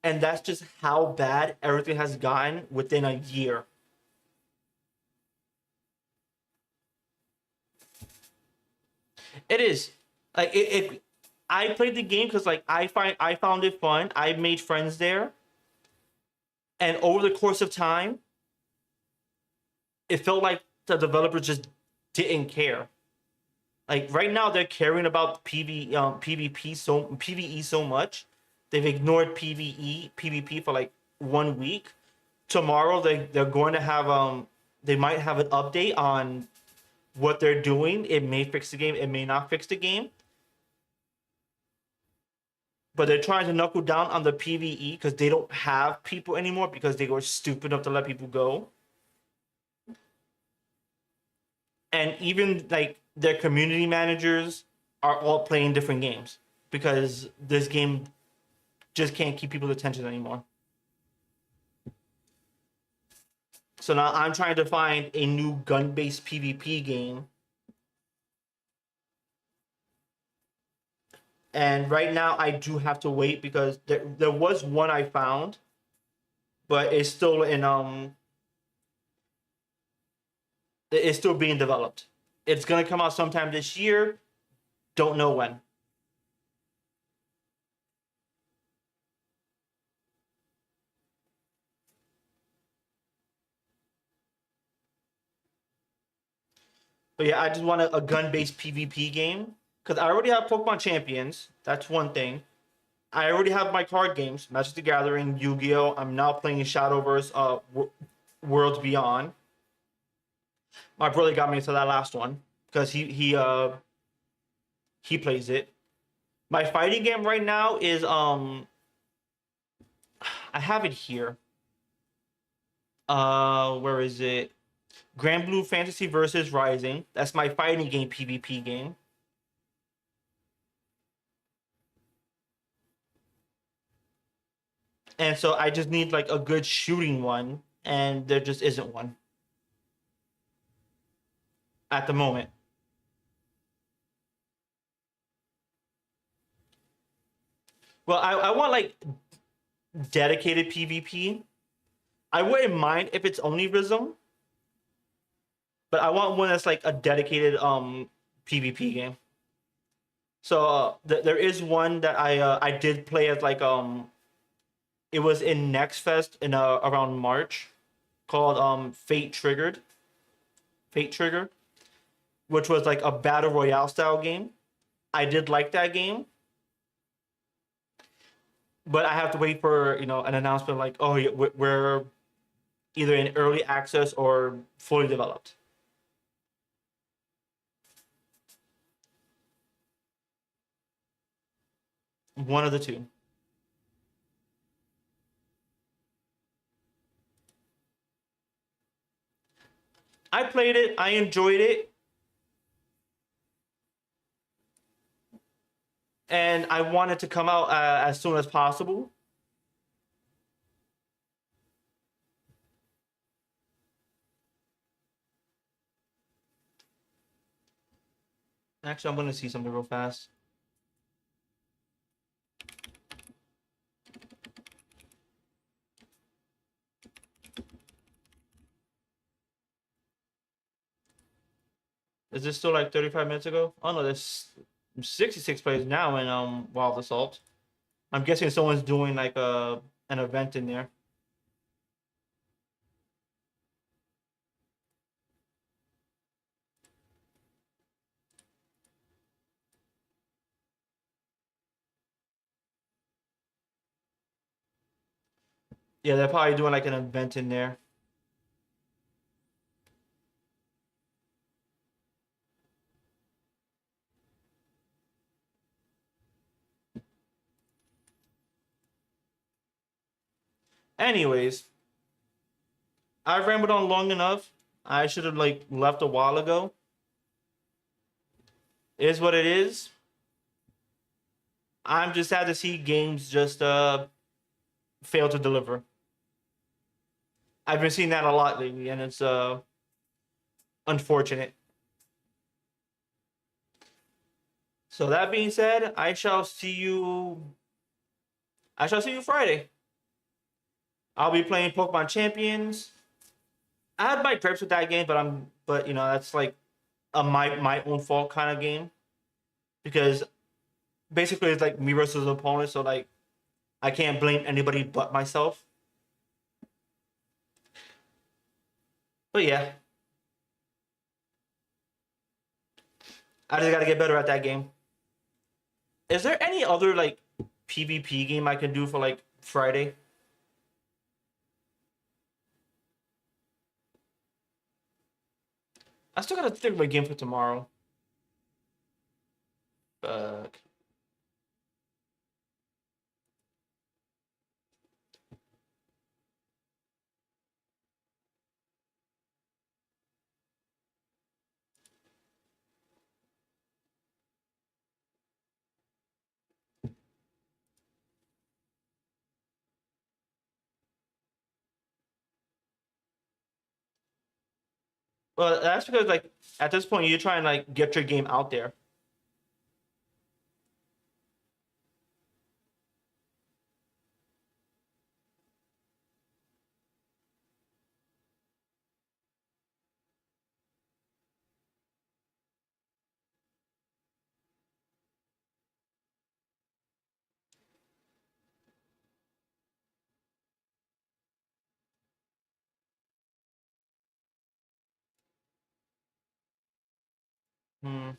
that's just how bad everything has gotten within a year. It is like I played the game because like I found it fun. I made friends there, and over the course of time, it felt like the developers just didn't care. Like right now, they're caring about PvP so much. They've ignored PvP for like 1 week. Tomorrow they're going to have they might have an update on what they're doing. It may fix the game, it may not fix the game. But they're trying to knuckle down on the PvE because they don't have people anymore, because they were stupid enough to let people go. And even like their community managers are all playing different games because this game just can't keep people's attention anymore. So now I'm trying to find a new gun-based PvP game And right now I do have to wait because there was one I found, but it's still in it's still being developed. It's gonna come out sometime this year. Don't know when. But yeah, I just want a gun-based PvP game because I already have Pokemon Champions. That's one thing. I already have my card games, Magic the Gathering, Yu-Gi-Oh. I'm now playing Shadowverse, Worlds Beyond. My brother got me into that last one because he plays it. My fighting game right now is I have it here. Where is it? Grand Blue Fantasy versus Rising. That's my fighting game PvP game. And so I just need like a good shooting one, and there just isn't one at the moment. Well, I want like dedicated PvP. I wouldn't mind if it's Onirism, but I want one that's like a dedicated PvP game. So there is one that I did play as like it was in Next Fest in around March, called Fate Triggered. Fate Trigger, which was like a battle royale style game. I did like that game, but I have to wait for an announcement like, oh, yeah, we're either in early access or fully developed. One of the two. I played it. I enjoyed it. And I want it to come out as soon as possible. Actually, I'm going to see something real fast. Is this still like 35 minutes ago? Oh no, there's 66 players now in Wild Assault. I'm guessing someone's doing like an event in there. Yeah, they're probably doing like an event in there. Anyways, I've rambled on long enough. I should have like left a while ago. It is what it is. I'm just sad to see games just fail to deliver. I've been seeing that a lot lately, and it's unfortunate. So that being said, I shall see you. I shall see you Friday. I'll be playing Pokemon Champions. I had my gripes with that game, but that's like a my own fault kind of game, because basically it's like me versus opponent, so like I can't blame anybody but myself. But yeah, I just gotta get better at that game. Is there any other like PvP game I can do for like Friday? I still gotta think of a game for tomorrow. Fuck. Well, that's because like at this point you're trying to like get your game out there. Hmm.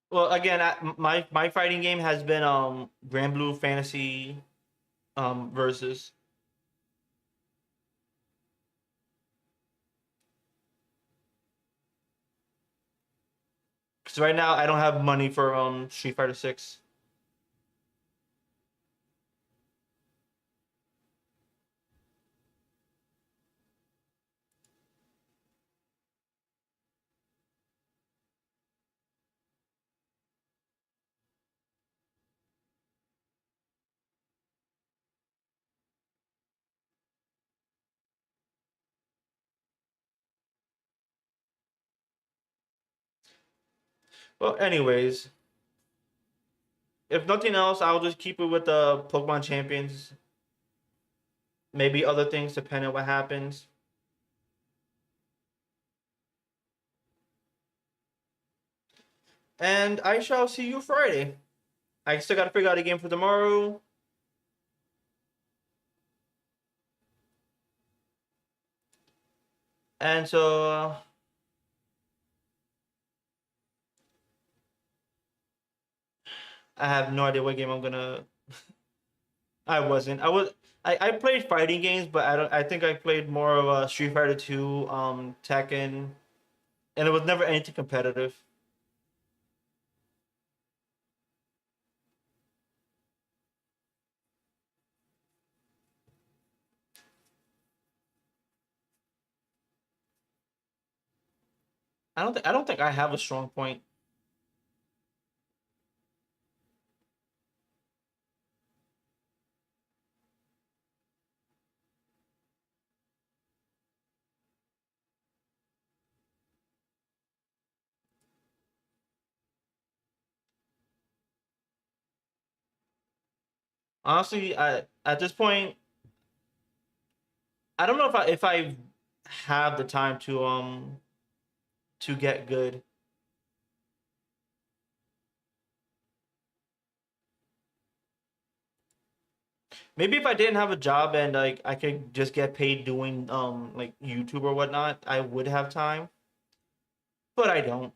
Well, again, my fighting game has been Grand Blue Fantasy versus. Because right now I don't have money for Street Fighter 6. Well, anyways, if nothing else, I'll just keep it with the Pokemon Champions. Maybe other things depending on what happens. And I shall see you Friday. I still gotta figure out a game for tomorrow. And so I have no idea what game I'm gonna. I wasn't. I was. I played fighting games, but I don't. I think I played more of a Street Fighter 2, Tekken, and it was never anything competitive. I don't think I have a strong point. Honestly, I at this point, I don't know if I have the time to get good. Maybe if I didn't have a job and like I could just get paid doing like YouTube or whatnot, I would have time. But I don't.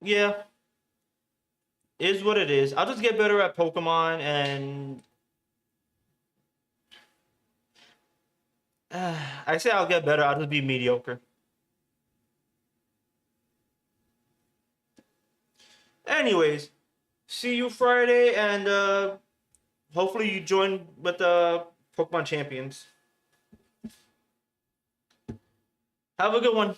Yeah, is what it is. I'll just get better at Pokemon and I say I'll get better. I'll just be mediocre. Anyways, see you Friday and hopefully you join with the Pokemon Champions. Have a good one.